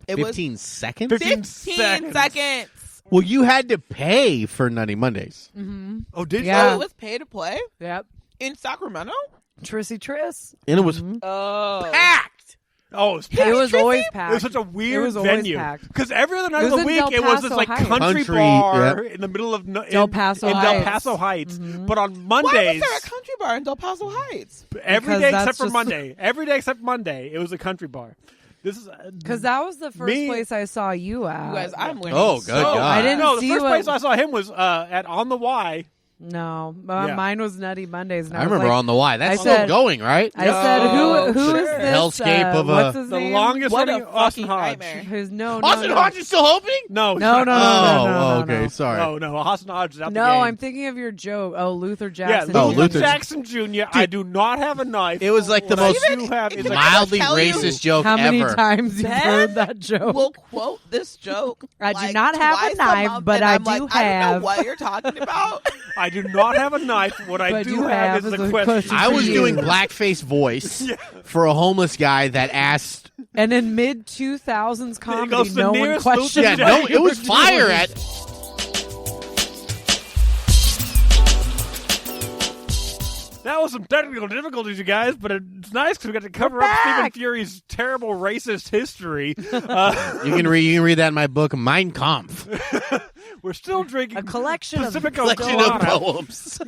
there. It 15 seconds? 15 15 seconds. Well, you had to pay for Nutty Mondays. Oh, did Yeah. Oh, it was pay to play Yep. in Sacramento? Trissy Triss. And it was Oh. packed. Oh, it was It packed. was always packed. It was such a weird It was always venue. packed. Because every other night It of was the in week, Del it was this Paso like Heights. country Country, bar in the middle of Del Paso in Del Heights. Paso Heights. But on Why Mondays, was there a country bar in Del Paso Heights? every Because day that's except for just- Monday, every day except Monday, it was a country bar. This is Because that was the first Me- place I saw you at. You guys, I'm learning. Oh, good so God. I didn't no, the see first what- place I saw him was at On the Y. No, Yeah. mine was Nutty Mondays. And I was remember like, on the Y. That's I still said- going, right? I said, Oh, who is sure. this? Hellscape of a- what's his The name? longest What a running Austin fucking Hodge. nightmare. Who's no, Austin no, Hodge is still hoping? No, No, no, Oh, no, okay. no. Sorry. No, Austin Hodge is out the No, game. I'm thinking of your joke. Oh, Luther Yeah, Jackson. Oh, Luther Luther- Jackson Jr. I do not have a knife. It was like the What I most do have is a mildly tell you racist joke How many ever. times you've Ben heard that joke? We'll quote this joke. I do like, not have a twice knife, month, but and I I'm do like, I don't have. know what you're talking about. I do not have a knife. What I But do you have is have a is a question. question. I was for doing you. blackface voice for a homeless guy that asked. And in mid 2000s comedy, goes the no one nearest questioned. Luther Yeah, Jackson. what no, you it was were fire doing. at. That was some technical difficulties, you guys, but it's nice because we got to cover We're up Stephen back. Furey's terrible racist history. You can read that in my book, Mein Kampf. We're still drinking A collection of Pacifico Collection of Colada. poems.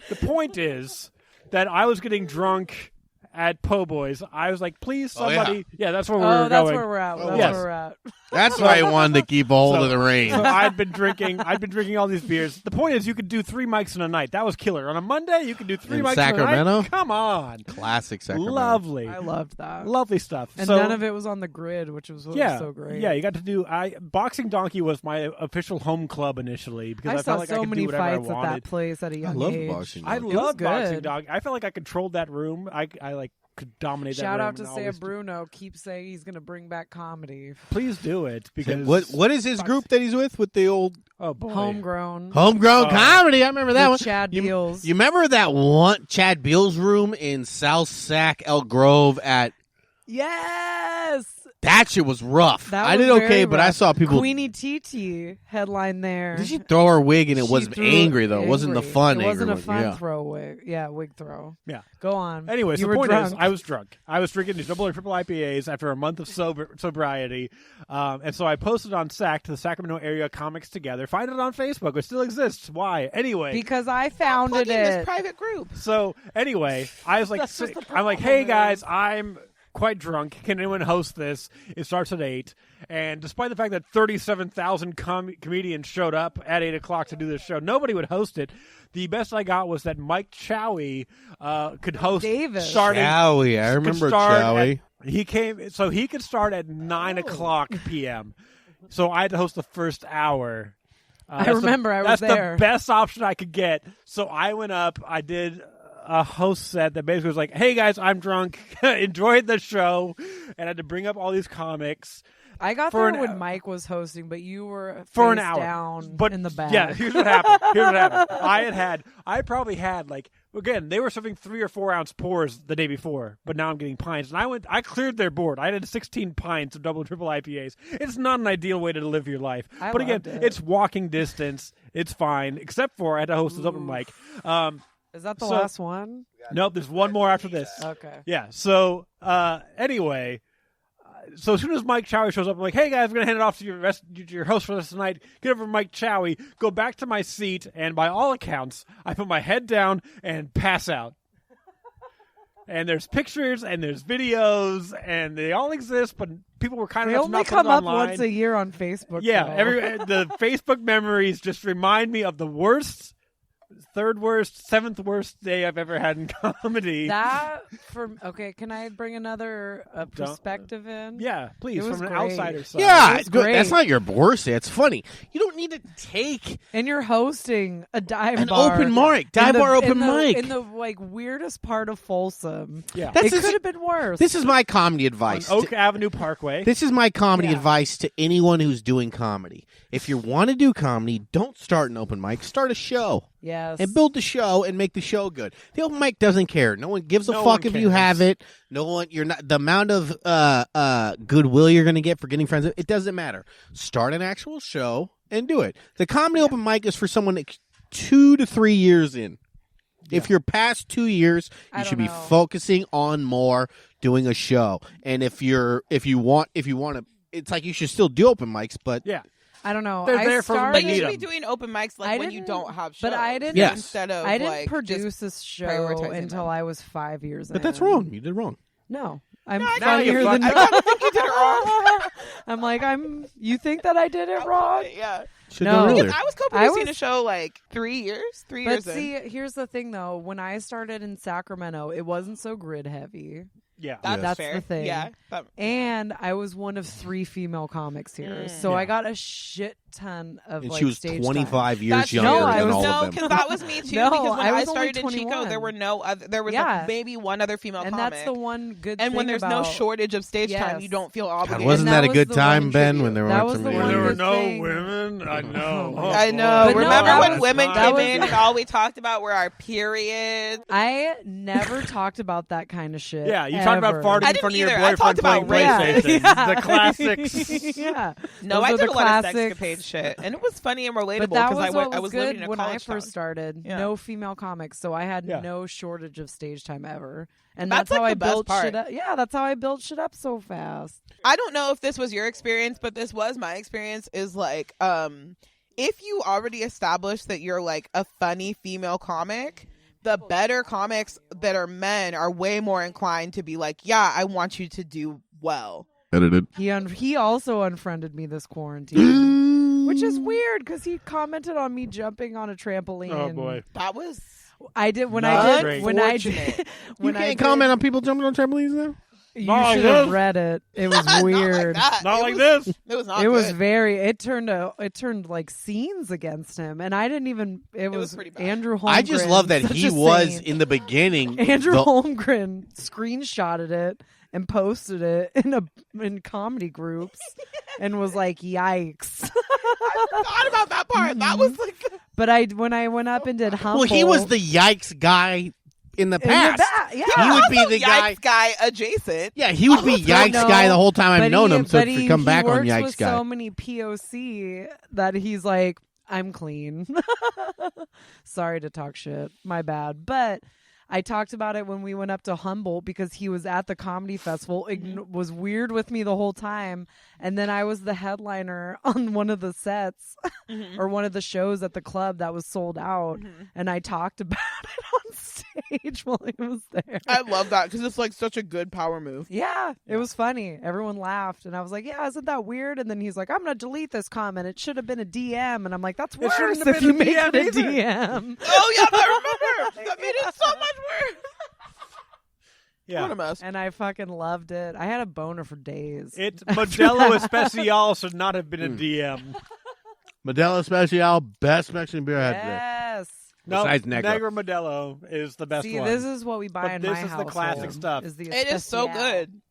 The point is that I was getting drunk at Po' Boys. I was like, please, Oh, yeah. somebody. Yeah, that's where we Oh, were that's going. where we're at. That's yes. where we're at. That's why I wanted to keep a hold of the reins. So I'd been drinking all these beers. The point is, you could do 3 mics in a night. That was killer. On a Monday, you could do 3 In mics in a Sacramento? night. Come on, Classic Sacramento. lovely, I loved that. lovely stuff. And so, none of it was on the grid, which was what was so great. Yeah, you got to do. Boxing Donkey was my official home club initially because I, I felt saw like I so could many do whatever fights I at wanted. that place at a young love age. Boxing I Donkey. It was love Boxing good. Donkey. I felt like I controlled that room. I like could dominate that Shout room. out to and Sam always- Bruno. Keep saying he's going to bring back comedy. Please do it because What is his group that he's with the old Oh boy, Homegrown. homegrown Oh. comedy? I remember that With one. Chad you, Beals. You remember that one Chad Beals room in South Sac, Elk Grove at Yes. that shit was rough. That I was did okay, very but I rough. saw people. Queenie TT headline there. Did she throw her wig and it She wasn't threw angry though? It wasn't the angry. fun It wasn't angry a one. fun Yeah. throw wig. Yeah, wig throw. Yeah. Go on. Anyways, you the were point drunk. is, I was drunk. I was drinking these double or triple IPAs after a month of sobriety, and so I posted on SAC to the Sacramento Area Comics Together. Find it on Facebook. It still exists. Why? Anyway, because I founded Plug in this it. private group. so anyway, I was like, That's just the I'm like, hey problem, guys, I'm quite drunk. Can anyone host this? It starts at 8. And despite the fact that 37,000 comedians showed up at 8 o'clock to do this show, nobody would host it. The best I got was that Mike Chowie could host. Davis. Starting, Chowie, I could remember start Chowie. He came, so he could start at 9 o'clock p.m. So I had to host the first hour. I That's remember, I was that's there. the best option I could get. So I went up. I did a host set that basically was like, "Hey guys, I'm drunk. Enjoyed the show," and I had to bring up all these comics I got for there an when hour. Mike was hosting, but you were for an face hour. down But in the back. yeah, here's what happened. I probably had like, again, they were serving 3 or 4 ounce pours the day before, but now I'm getting pints. And I cleared their board. I had 16 pints of double and triple IPAs. It's not an ideal way to live your life. I But again, loved it. it's walking distance. It's fine, except for I had to host this open mic. Is that the So- last one? Nope, there's one more after this. Okay. Yeah. So anyway, so as soon as Mike Chowie shows up, I'm like, "Hey guys, I'm gonna hand it off to your host for this tonight. Get over to Mike Chowie, go back to my seat, and by all accounts, I put my head down and pass out." And there's pictures and there's videos and they all exist, but people were kind They of only not come putting up online. once a year on Facebook. Yeah, though. the Facebook memories just remind me of the worst, third worst, seventh worst day I've ever had in comedy. Okay, can I bring another perspective in? Yeah, please, It was from an great. outsider's side. Yeah, It was it's good. great. That's not your worst day. It's funny. You don't need to take And you're hosting a dive an bar. open mic, dive bar open mic. In the like weirdest part of Folsom. Yeah. It could have been worse. This is my comedy advice. On Oak Avenue Parkway. This is my comedy Yeah. advice to anyone who's doing comedy. If you want to do comedy, don't start an open mic. Start a show. Yes. And build the show and make the show good. The open mic doesn't care. No one gives a No fuck one if you cares. have it. No one. You're not the amount of goodwill you're going to get for getting friends. It doesn't matter. Start an actual show and do it. The comedy open mic is for someone 2 to 3 years in. If you're past 2 years, I you should don't be know. focusing on more doing a show. And if you want to, it's like you should still do open mics, but Yeah. I don't know. They're I there for started, But when you need should be 'em. doing open mics I when you didn't- don't have shows. but I didn't- Yes. Instead of I didn't like, produce just this show prioritizing until them. I was 5 years in. but that's wrong. You did wrong. No. I'm I funnier kinda than think- I kind of think you did it wrong. I'm like, you think that I did it wrong? Yeah. Should No. have done Because earlier. I was co-producing I was- a show like 3 years. 3 But years in. see, here's the thing though. When I started in Sacramento, it wasn't so grid heavy. Yeah. That's, That's fair. the thing. Yeah. And I was one of 3 female comics here. So Yeah. I got a shit ton of And like she was stage 25 time. years That's younger No, I than was- all no, of them. because that was me too. No, because when I I, was only started in Chico, 21. there were no other. There was Yeah. maybe one other female And comic. that's the one good and thing when there's about, no shortage of stage time, Yes. you don't feel God, obligated. wasn't And that that a was good the time, one Ben, tribute. when there That weren't was so the many one There were good no thing. women. I know. Oh, I know. But no, Remember that when was women fun. came That was- in and all we talked about were our periods? I never talked about that kind of shit. Yeah, you talked about ever. farting I in didn't front of your either. I boyfriend talked about playing rape. PlayStation. Yeah. The classics. Yeah. No, Those I are did the a lot classics. of sexcapade shit, and it was funny and relatable But that because was what I was was living good in a when I college first town. started. Yeah. No female comics, so I had Yeah. no shortage of stage time ever. And That's, that's how like, I the best built part. shit up. Yeah, that's how I built shit up so fast. I don't know if this was your experience, but this was my experience. Is like, if you already established that you're like a funny female comic, the better comics that are men are way more inclined to be like, yeah, I want you to do well. Edited. He also unfriended me this quarantine, which is weird because he commented on me jumping on a trampoline. Oh boy. That was I did when Not I great. did when I Unfortunate. did You when I can't did- comment on people jumping on trampolines now? You Not like should have this. read it. It was weird. Not like this. It was not. It was good. very. It turned like scenes against him, and I didn't even. It was was pretty bad. Andrew Holmgren. I just love that such he a was saint. in the beginning. Andrew the- Holmgren screenshotted it and posted it in comedy groups, and was like, "Yikes!" I forgot about that part. That was like But when I went up and did Humble, Well, he was the yikes guy in the in the past. back, yeah. He would be also the guy. Yikes guy adjacent. Yeah, he would be yikes No, guy the whole time I've but known he- him. So but to he- come back he on works yikes with guy. so many POC that he's like, I'm clean. Sorry to talk shit. My bad. But I talked about it when we went up to Humboldt because he was at the comedy festival. Was weird with me the whole time. And then I was the headliner on one of the sets or one of the shows at the club that was sold out. And I talked about it on stage while he was there. I love that because it's like such a good power move. Yeah, it was funny. Everyone laughed, and I was like, "Yeah, isn't that weird?" And then he's like, "I'm gonna delete this comment. It should have been a DM." And I'm like, "That's worse shouldn't have if been you a make DM it a either." DM." Oh yeah, I remember. That made it so much worse. Yeah. What a mess. And I fucking loved it. I had a boner for days. It Modelo Especial should not have been a DM. Modelo Especial, best Mexican beer I had today. Yes. No, Besides Negro. Modelo is the best See, one. this is what we buy But in this my is the household. classic stuff. Is the It is so Especial. good.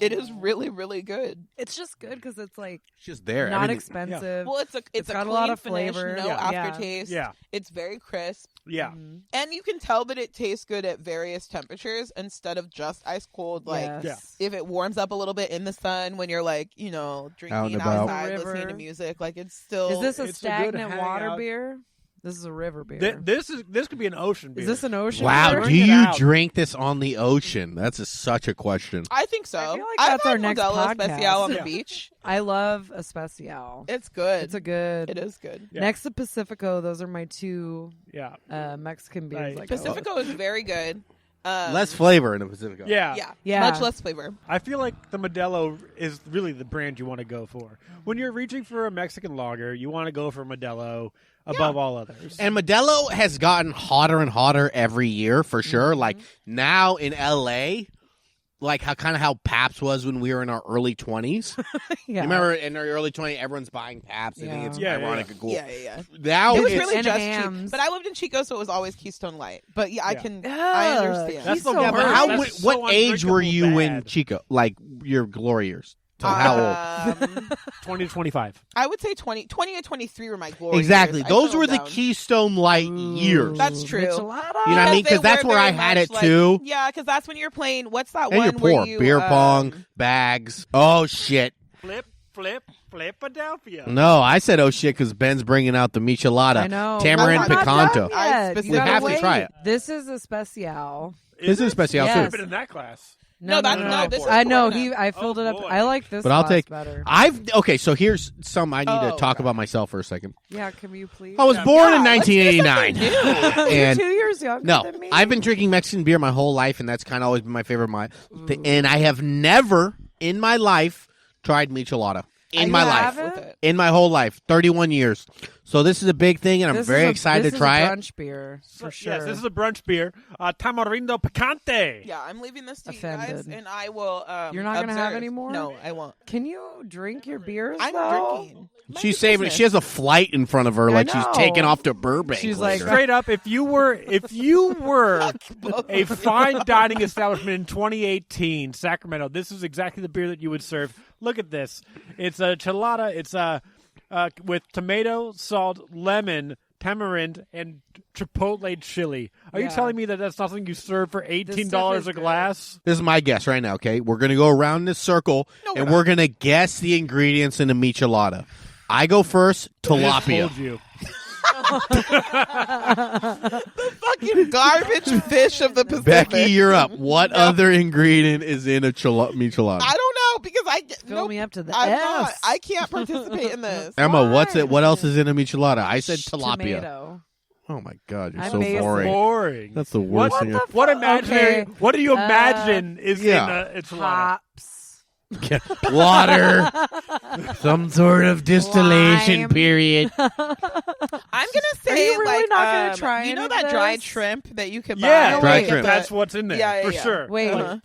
It is really, really good. It's just good because it's like It's just there. not Everything- expensive. Well, it's a got a clean lot of finish, flavor. no Yeah. aftertaste. Yeah. It's very crisp, Yeah. Mhm. and you can tell that it tastes good at various temperatures instead of just ice cold. Like Yes. if it warms up a little bit in the sun when you're like, you know, Out drinking and about. outside, River. listening to music, like it's still. Is this a it's a good stagnant water hangout. beer? This is a river beer. This could be an ocean beer. Is this an ocean Wow, beer? do Bring it you out. drink this on the ocean? That's such a question. I think so. I feel like I've that's our had next Modelo podcast. Especial on the Yeah. beach. I love Especial. It's good. It's a good. It is good. Yeah. Next to Pacifico, those are my two Yeah. Mexican beers. Right. Like, I love. Pacifico is very good. Less flavor in the Pacifico. Yeah. much less flavor. I feel like the Modelo is really the brand you want to go for. When you're reaching for a Mexican lager, you want to go for Modelo above all others. And Modelo has gotten hotter and hotter every year, for sure. Like, now in L.A., like how Pabst was when we were in our early 20s. You remember in our early 20s, everyone's buying Pabst. I think it's ironic and cool. Yeah. Now It was it's really just hams. cheap. But I lived in Chico, so it was always Keystone Light. But I understand. That's the so worst. but That's so what age were you undrinkable in bad. Chico? Like your glory years? So how old? 20 to 25. I would say 20 to 23 were my glory Exactly. years. I Those settled were the down. Keystone Light years. That's true. Michelada. You know what I mean? Because Because that's they where were I very had much it like- too. Yeah, because that's when you're playing. What's that And one you're poor. where you Beer pong, bags. Oh, shit. Philadelphia. No, I said oh, shit, because Ben's bringing out the michelada. I know. Tamarind I'm not picanto. done I You specifically- gotta have to wait. try it. This is a special. This is a special Yes. I've too. been in that class. No, this is I know. Corona. I filled it up. boy. I like this. But I'll glass take. better. Okay, so here's some I need to Oh, talk God. about myself for a second. Yeah, can you please? I was born in let's do 1989. You're and 2 years younger no, than me. I've been drinking Mexican beer my whole life, and that's kind of always been my favorite. And I have never in my life tried michelada. In my life. haven't? With it. In my whole life. 31 years. So this is a big thing, and I'm This very is excited this to try is a it. brunch beer for sure. Yes, this is a brunch beer. Tamarindo picante. Yeah, I'm leaving this to you guys, Offended. and I will. You're not gonna have observe. any more? No, I won't. Can you drink your beers? I'm though? drinking. She's saving it. She has a flight in front of her, like she's know. taking off to Burbank. She's later. like, Straight up, if you were a fine dining establishment in 2018, Sacramento, this is exactly the beer that you would serve. Look at this. It's a chelada. It's with tomato, salt, lemon, tamarind, and chipotle chili. Are you Yeah. telling me that that's not something you serve for $18 stuff a is good. glass? This is my guess right now, okay? We're going to go around this circle, and we're going to guess the ingredients in a michelada. I go first, I tilapia. told you. Fucking garbage fish of the Pacific. Becky, you're up. What other ingredient is in a michelada? I don't know because Fill me up to the I'm S. not. I can't participate in this. Emma, what's Why? it? What else is in a michelada? I said tilapia. Tomato. Oh my god, you're I'm so basic. boring. Boring. That's the worst What thing. the What imaginary? Okay. What do you imagine is yeah. in a enchilada? Hops. Water, some sort of distillation Lime. period. I'm gonna say, Are you really like, not gonna try you any know of that dried this? shrimp that you can buy? Yeah, Dried like, shrimp. at the- That's what's in there Yeah, for yeah. sure. Wait. Uh-huh.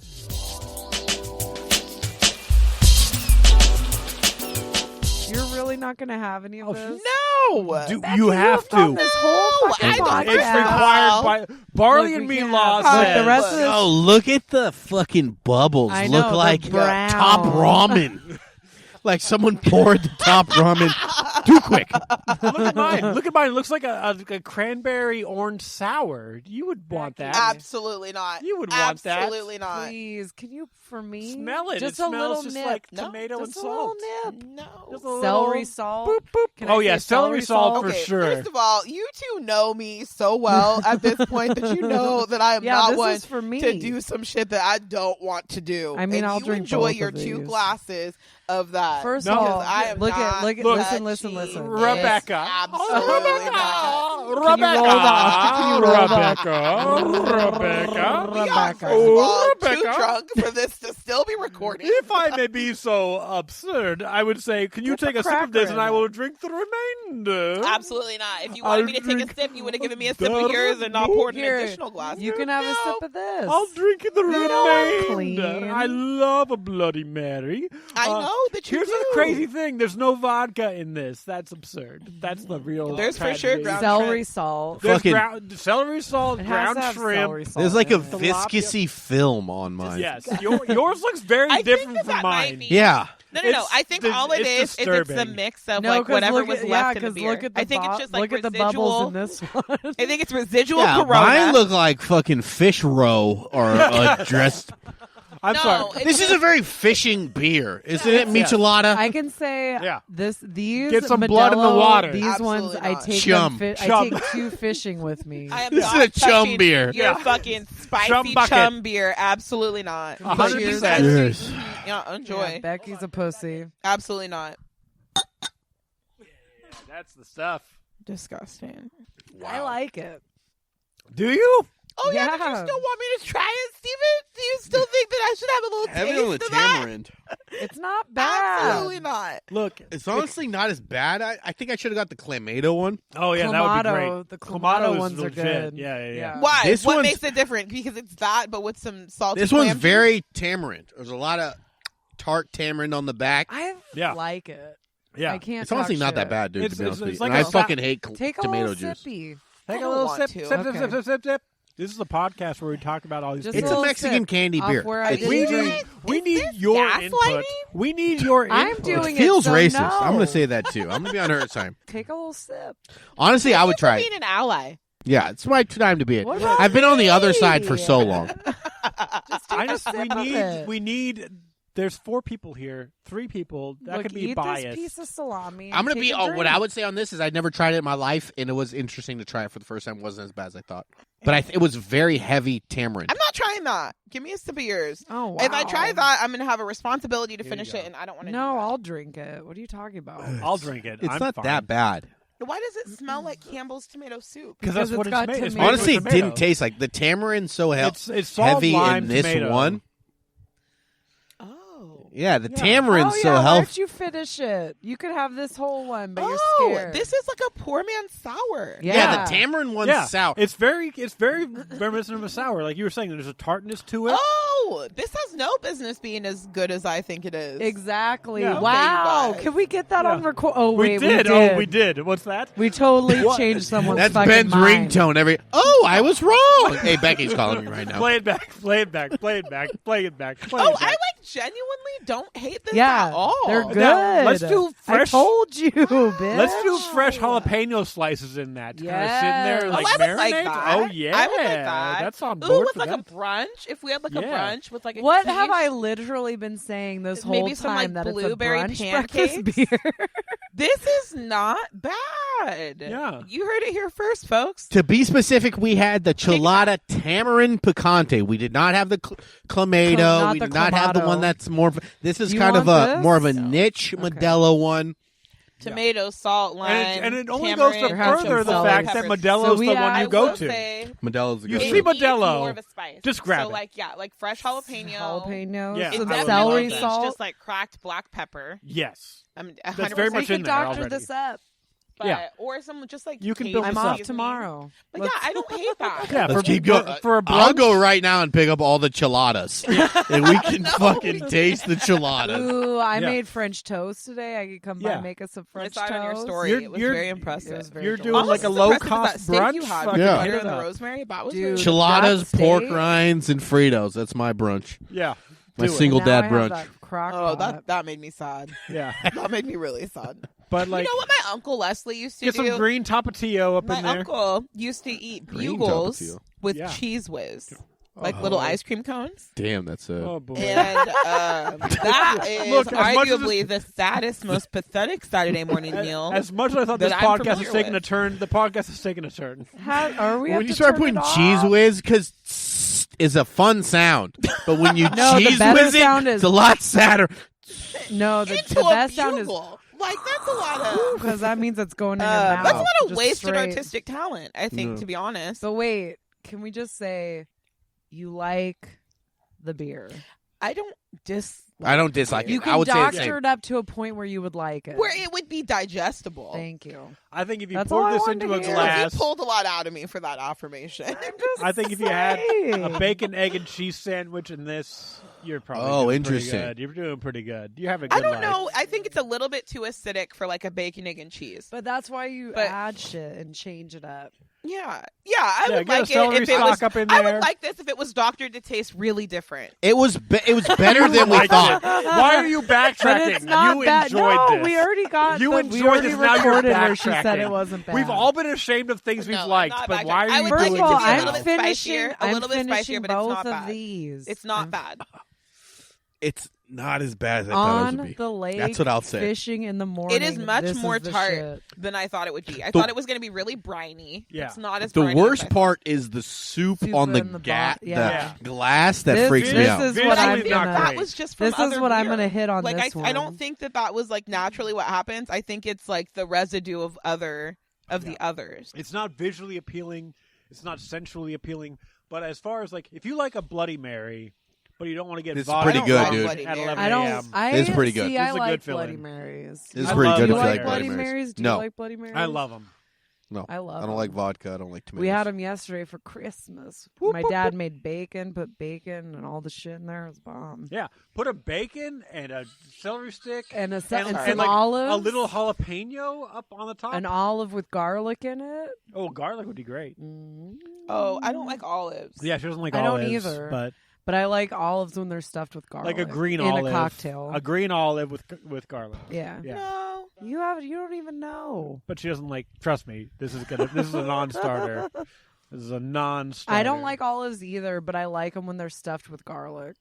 You're really not going to have any of this? No. Do Becky, you have done to? this whole fucking I don't podcast. It's required by Barley Look, and we Me can't law have- says. Look, the rest of this- Oh, look at the fucking bubbles. I Look know, the like brown. top ramen. Like someone poured the top ramen too quick. Look at mine. Look at mine. It looks like a cranberry orange sour. You would want that. Absolutely not. You would want that. Absolutely not. Please, can you, for me? Smell it. Just It a smells little just nip. like No, tomato and Just a little salt. nip. No. Just a little Celery salt. Boop, boop. Can I Oh say yeah, celery salt for Okay, sure. first of all, you two know me so well at this point that you know that I am Yeah, not this one is for me. to do some shit that I don't want to do. I mean, and I'll you drink enjoy both your of 2 these. glasses of that. First No. of all, I am look not at Look. listen. Rebecca. Absolutely not. Can you roll the- Rebecca. We are, Rebecca. first of all, too Rebecca. drunk for this to still be recorded. If I may be so absurd, I would say, can you Put the take a sip cracker of this in and I it. will drink the remainder? Absolutely not. If you wanted me to take a drink sip, you would have given me a sip of yours and not poured an Here, additional glass. You can have a sip of this. I'll drink the know I'm remainder. clean. I love a Bloody Mary. I know that you Here's do. the crazy thing: there's no vodka in this. That's absurd. That's the real. There's for sure tragedy. ground Celery shrimp. salt. There's Fucking- celery salt, It has ground to have shrimp. celery salt. There's like a in it. viscousy film on mine. Yes, yours looks very I think different from that might mine. be- Yeah. No. It's- I think it's- all it it's is it's the disturbing. mix of No, like 'cause whatever look was at, left in the 'cause beer. look at the I think it's just like look at the residual. bubbles in this one. I think it's residual Yeah, Corona. mine look like fucking fish roe or dressed. I'm No, sorry. it's This is a very fishing beer, isn't it, michelada? I can say Yeah. these Get some blood in the Modelo, water. These Absolutely ones I not. take Chum. them I Chum. take 2 fishing with me. I am This not is a chum touching beer. Your Yeah. fucking spicy Chum bucket. chum beer. Absolutely not. 100%. Cheers. Yeah, enjoy. Yeah, Becky's a pussy. Absolutely not. That's the stuff. Disgusting. I like it. Do you? Oh yeah, but you still want me to try it, Steven? Do you still think that I should have a little Have it on the taste of that? tamarind. It's not bad. Absolutely not. Look, It's honestly not as bad. I think I should have got the clamato one. oh yeah, that would be great. The Clamato is ones are legit. good. Yeah. Why? This What one's- makes it different? Because it's that, but with some salty. This one's clam juice? very tamarind. There's a lot of tart tamarind on the back. I Yeah. like it. Yeah. I can't. It's honestly talk not that shit. bad, dude. It's- to be honest it's with you. like And a I fucking hate Take a tomato little juice. sippy. Take I a don't little want sip, to. sip, Okay. sip, sip, sip, sip. This is the podcast where we talk about all these. Just It's a little Mexican sip candy off beer. where I It's- we didn't need, drink. we Is need this your gaslighting? input. We need your input. I'm doing It feels so racist. no. I'm going to say that too. I'm going to be on her side. Take a little sip. Honestly, I would Thank you try for it. being an ally. Yeah, it's my time to be it. What about I've been on the other me? side for so long. Just take I a just sip of it. we need. There's 4 people here, 3 people that Look, could be eat biased. this piece of salami. I'm going going to be. Oh, what I would say on this is I'd never tried it in my life, and it was interesting to try it for the first time. It wasn't as bad as I thought. But it was very heavy tamarind. I'm not trying that. Give me a sip of yours. Oh wow. If I try that, I'm going to have a responsibility to Here you finish go. it, and I don't want to. No, I'll drink it. What are you talking about? I'll drink it. It's I'm not fine. that bad. Why does it smell like Campbell's tomato soup? Because that's Because what it's got made. It's tomato. made with Honestly, it tomato. didn't taste like the tamarind. So It's salt, heavy lime, in this tomato. one. Oh. Yeah, the Yeah. tamarind's oh, so yeah, why healthy. don't you finish it? You could have this whole one, but you're Oh, scared. this is like a poor man's sour. Yeah, the tamarind one's Yeah, sour. it's very reminiscent of a sour. Like you were saying, there's a tartness to it. Oh, this has no business being as good as I think it is. Exactly. Yeah. Wow. Okay, Can we get that Yeah. on record? Oh, wait, we did. Oh, we did. What's that? We totally changed someone's That's fucking Ben's mind. ringtone. I was wrong. Hey, Becky's calling me right now. Play it back. Play it back. Play it back. Play it back. Play Oh, it back. I like genuinely don't hate this Yeah, at all. they're good. Now, let's do I fresh- told you, bitch. Let's do fresh jalapeno slices in that. Kind of sitting there Yes. like I would like marinade. that. Oh yeah, I would like that. That's on Ooh, board with for like that. a brunch. If we had like a Yeah. brunch with like a What quiche. have I literally been saying this whole Maybe some, time like, that blueberry it's a brunch breakfast pancakes? beer? This is not bad. Yeah. You heard it here first, folks. To be specific, we had the Chelada Tamarind Picante. We did not have the Clamato. Not We the did not have the Clamato. one that's more. This is You kind of want a this? more of a No. niche Okay. Modelo one. Tomato, salt, lime, And it only goes to tamarind, further the celery. fact that peppers. Modelo's So we the one have- you I go will to. say Modelo's a You good see it one. needs Modelo, more of a spice. just grab so it. like fresh jalapeno. Jalapenos, Yeah. It some I would definitely celery needs salt. just like cracked black pepper. Yes. I'm That's 100% very we much in could there doctor already. this up. But, Yeah. or some just like You can Cajun build I'm this off up. seasoning. tomorrow. But yeah, I don't hate that. Yeah, Let's for, keep for, going. for a I'll brunch. go right now and pick up all the Cheladas, and we can fucking taste the Cheladas. Ooh, I Yeah. made French toast today. I could come by Yeah. and make us some I French saw it toast. on your story. You're- It was you're- very impressive. It was very You're delicious. doing Almost like a as low impressive as cost that steak brunch. you had. Fucking Yeah. Butter hit and it the up. rosemary. That was Dude. really Cheladas, That pork steak? rinds, and Fritos. That's my brunch. Yeah. My Do it. single And now dad I have brunch. that crock Oh, pot. that made me sad. Yeah. That made me really sad. But like, you know what my Uncle Leslie used to get do? some green tapatio up My in there. uncle used to eat Green bugles Tapatio. with Yeah. cheese whiz, like little ice cream cones. Damn, that's a. Oh boy. And that is Look, as much as arguably the saddest, most pathetic Saturday morning meal. As much as I thought this that I'm podcast is familiar taking with. a turn, the podcast is taking a turn. How, are we? When have you to start turn putting it cheese off? whiz, because is a fun sound, but when you No, the cheese better whiz it, sound is- it's a lot sadder. No, the into a best sound is bugle. Like that's a lot of. because that means it's going in your mouth. That's a lot of Just wasted straight. artistic talent. I think, No. to be honest. So wait, can we just say you like the beer? I don't dislike. I don't dislike You it. can I would say the doctor same. it up to a point where you would like it. Where it would be digestible. Thank you. I think if you That's all poured I this wanted into to a hear. glass, You pulled a lot out of me for that affirmation. I think if you had saying. a bacon, egg, and cheese sandwich in this, you're probably Oh, doing interesting. pretty good. You're doing pretty good. You have a good I don't life. know. I think it's a little bit too acidic for like a bacon, egg, and cheese. But that's why you But- add shit and change it up. Yeah, I would get a like it celery if it was. stalk up in I there. would like this if it was doctored to taste really different. It was better than we Liked thought. it. Why are you backtracking? But it's not you bad. enjoyed No, this. we already got. You we enjoyed already this. Now you're recorded where she said backtracking. it wasn't bad. We've all been ashamed of things we've No, I'm liked, not but backtracking. why are I you would First like doing of all, it to be a I'm little bit finishing. spicier, a I'm little bit finishing spicier, but it's both not of bad. these. It's not bad. It's not as bad as I thought it On would be. the lake. That's what I'll say. Fishing in the morning. It is much this more is the tart shit. than I thought it would be. I thought it was going to be really briny. Yeah. It's not as The briny as worst I part is the soup Soup on the, in the yeah. the glass that This- freaks me this out. is Visually what I I'm think not gonna. that great. was just from This is other what I'm beer. gonna hit on Like this one. I don't think that was like naturally what happens. I think it's like the residue of the others. It's not visually appealing. It's not sensually appealing. But as far as like, if you like a Bloody Mary, but you don't want to get It's vodka pretty good, at dude. 11 I don't. a.m. It's pretty good. See, It's I a good like feeling. Bloody Marys. It's I pretty love good Do if you you like like Bloody Marys? Do No. you like Bloody Marys? I love them. No, I love I don't like vodka. I don't like tomatoes. We had them yesterday for Christmas. My dad made bacon, put bacon and all the shit in there. It was bomb. Yeah, put a bacon and a celery stick And and some like olives. a little jalapeno up on the top. An olive with garlic in it. Oh, garlic would be great. Oh, I don't like olives. Yeah, she doesn't like I don't olives. either. But I like olives when they're stuffed with garlic. like a green in olive. a cocktail. A green olive with garlic. Yeah. Yeah. No. You don't even know. But she doesn't like. Trust me, this is a non-starter. This is a non-starter. I don't like olives either, but I like them when they're stuffed with garlic.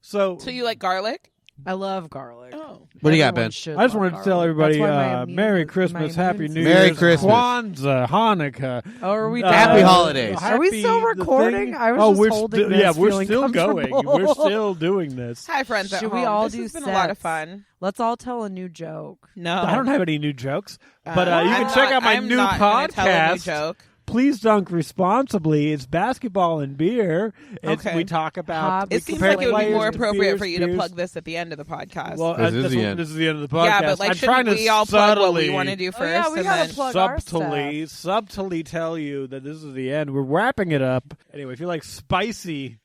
So So you like garlic? I love garlic. Oh. What do you got, Everyone Ben? should I just love wanted to tell garlic. everybody That's why my Merry immune- Christmas, my Happy immune New system- Merry Year's, Christmas. Kwanzaa, Hanukkah. Oh, are we Happy done? holidays. Are we still Happy the recording? thing- I was oh, just we're holding still, this, yeah, we're feeling still going. comfortable. We're still doing this. Hi, friends at Should home. we all this do has been a lot of sets? fun. Let's all tell a new joke. No. I don't have any new jokes, but you I'm can check not- out my I'm new not gonna tell a new podcast. joke. Please dunk responsibly. It's basketball and beer. Okay. We talk about. Hobbs. we It seems compare like it would be players more to appropriate beers, for you to beers. plug this at the end of the podcast. Well, This is that's the what- end. This is the end of the podcast. yeah, but like, I'm trying shouldn't to we all plug what we subtly- want to do first? Oh, yeah, we and gotta then... plug our subtly tell you that this is the end. We're wrapping it up. Anyway, if you like spicy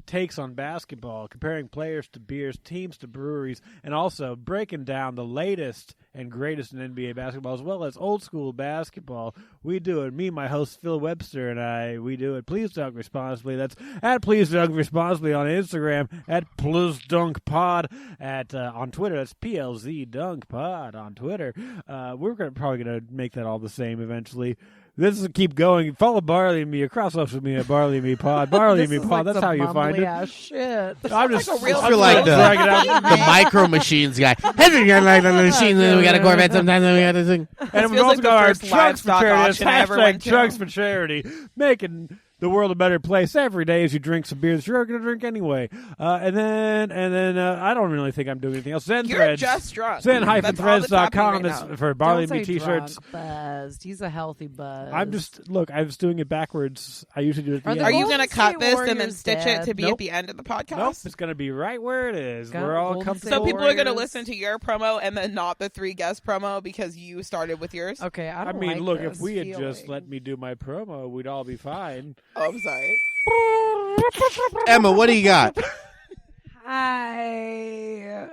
takes on basketball, comparing players to beers, teams to breweries, and also breaking down the latest and greatest in NBA basketball, as well as old school basketball, we do it. Me, my host Phil Webster, and we do it. Please Dunk Responsibly. That's at Please Dunk Responsibly on Instagram, at Please Dunk Pod on Twitter. That's PLZ Dunk Pod on Twitter. We're probably gonna make that all the same eventually. This is keep going. Follow Barley Me across social media. Barley Me Pod. Barley This Me is Pod. like That's how you find it. ass shit. I'm just. like a real I feel like dragging it out. the micro machines guy. Like the machines, then we got a Corvette sometimes, then we got this thing. And we've feels also like the got our first Chugs for livestock Charity. That's auction I ever went hashtag to. Chugs for Charity. Making the world a better place every day as you drink some beer that you're going to drink anyway. And then I don't really think I'm doing anything else. Zen You're Threads. just drunk. Zen-threads.com. That's all that's That's for Barley Don't Me say t-shirts. drunk, buzzed. He's a healthy buzz. I'm just doing it backwards. I usually do it at the Are end. the Are you Golden going to State cut this and then Warriors stitch it dead? to be Nope. at the end of the podcast? Nope, it's going to be right where it is. Got We're all Golden comfortable. So people are going to Warriors. listen to your promo and then not the 3 guest promo because you started with yours? Okay, I I don't mean, like look, this if we had just feeling. let me do my promo, we'd all be fine. Oh, I'm sorry. Emma, what do you got? Hi.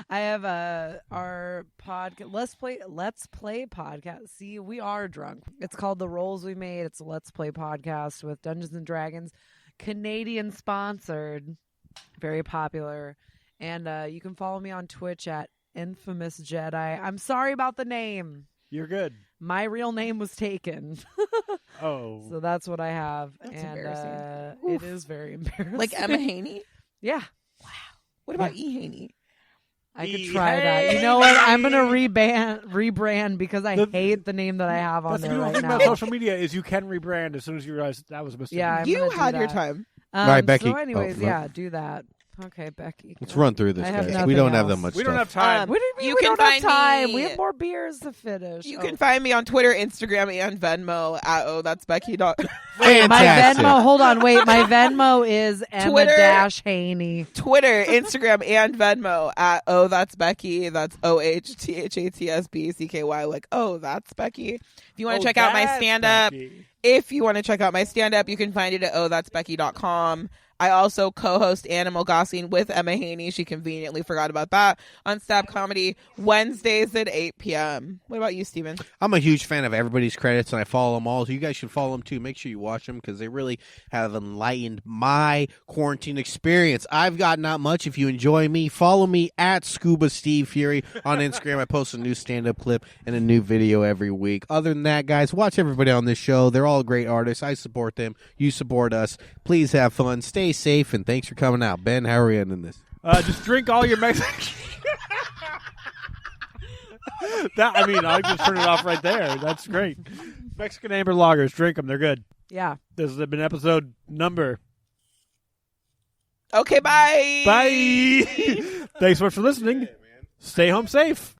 I have our podcast. Let's play podcast. See, we are drunk. It's called The Rolls We Made. It's a Let's Play podcast with Dungeons and Dragons, Canadian sponsored, very popular. And you can follow me on Twitch at Infamous Jedi. I'm sorry about the name. You're good. My real name was taken. Oh. So that's what I have. That's and embarrassing. it is very embarrassing. Like Emma Haney? Yeah. What about E. Haney? I could try that. You know what? I'm gonna rebrand because I hate the name that I have on That's the there beautiful right thing now. about social media is you can rebrand as soon as you realize that was a mistake. Yeah, I'm You gonna do had your that. time. All right, Becky. So, anyways, Oh, yeah, do that. Okay, Becky. Let's run through this, I have guys. nothing We don't have that else. much we stuff. don't have time. What do you mean You we can don't have find time? me- We have more beers to finish. You Oh. can find me on Twitter, Instagram, and Venmo at that's Becky. My Fantastic. Venmo. Hold on, wait. My Venmo is Twitter. Emma-Haney. Twitter, Instagram, and Venmo at that's Becky. That's OHTHATSBCKY. Like, that's Becky. If you want to check out my stand up, you can find it at that'sbecky.com. I also co-host Animal Gossing with Emma Haney. She conveniently forgot about that on Stab Comedy Wednesdays at 8 p.m. What about you, Steven? I'm a huge fan of everybody's credits, and I follow them all. So you guys should follow them too. Make sure you watch them because they really have enlightened my quarantine experience. I've got not much. If you enjoy me, follow me at Scuba Steve Fury on Instagram. I post a new stand-up clip and a new video every week. Other than that, guys, watch everybody on this show. They're all great artists. I support them. You support us. Please have fun. Stay safe, and thanks for coming out. Ben, how are we ending this? Just drink all your Mexican. I'll just turn it off right there. That's great. Mexican Amber Lagers, drink them. They're good. Yeah. This has been episode number. Okay, bye. Bye. Thanks so much for listening. Stay home safe.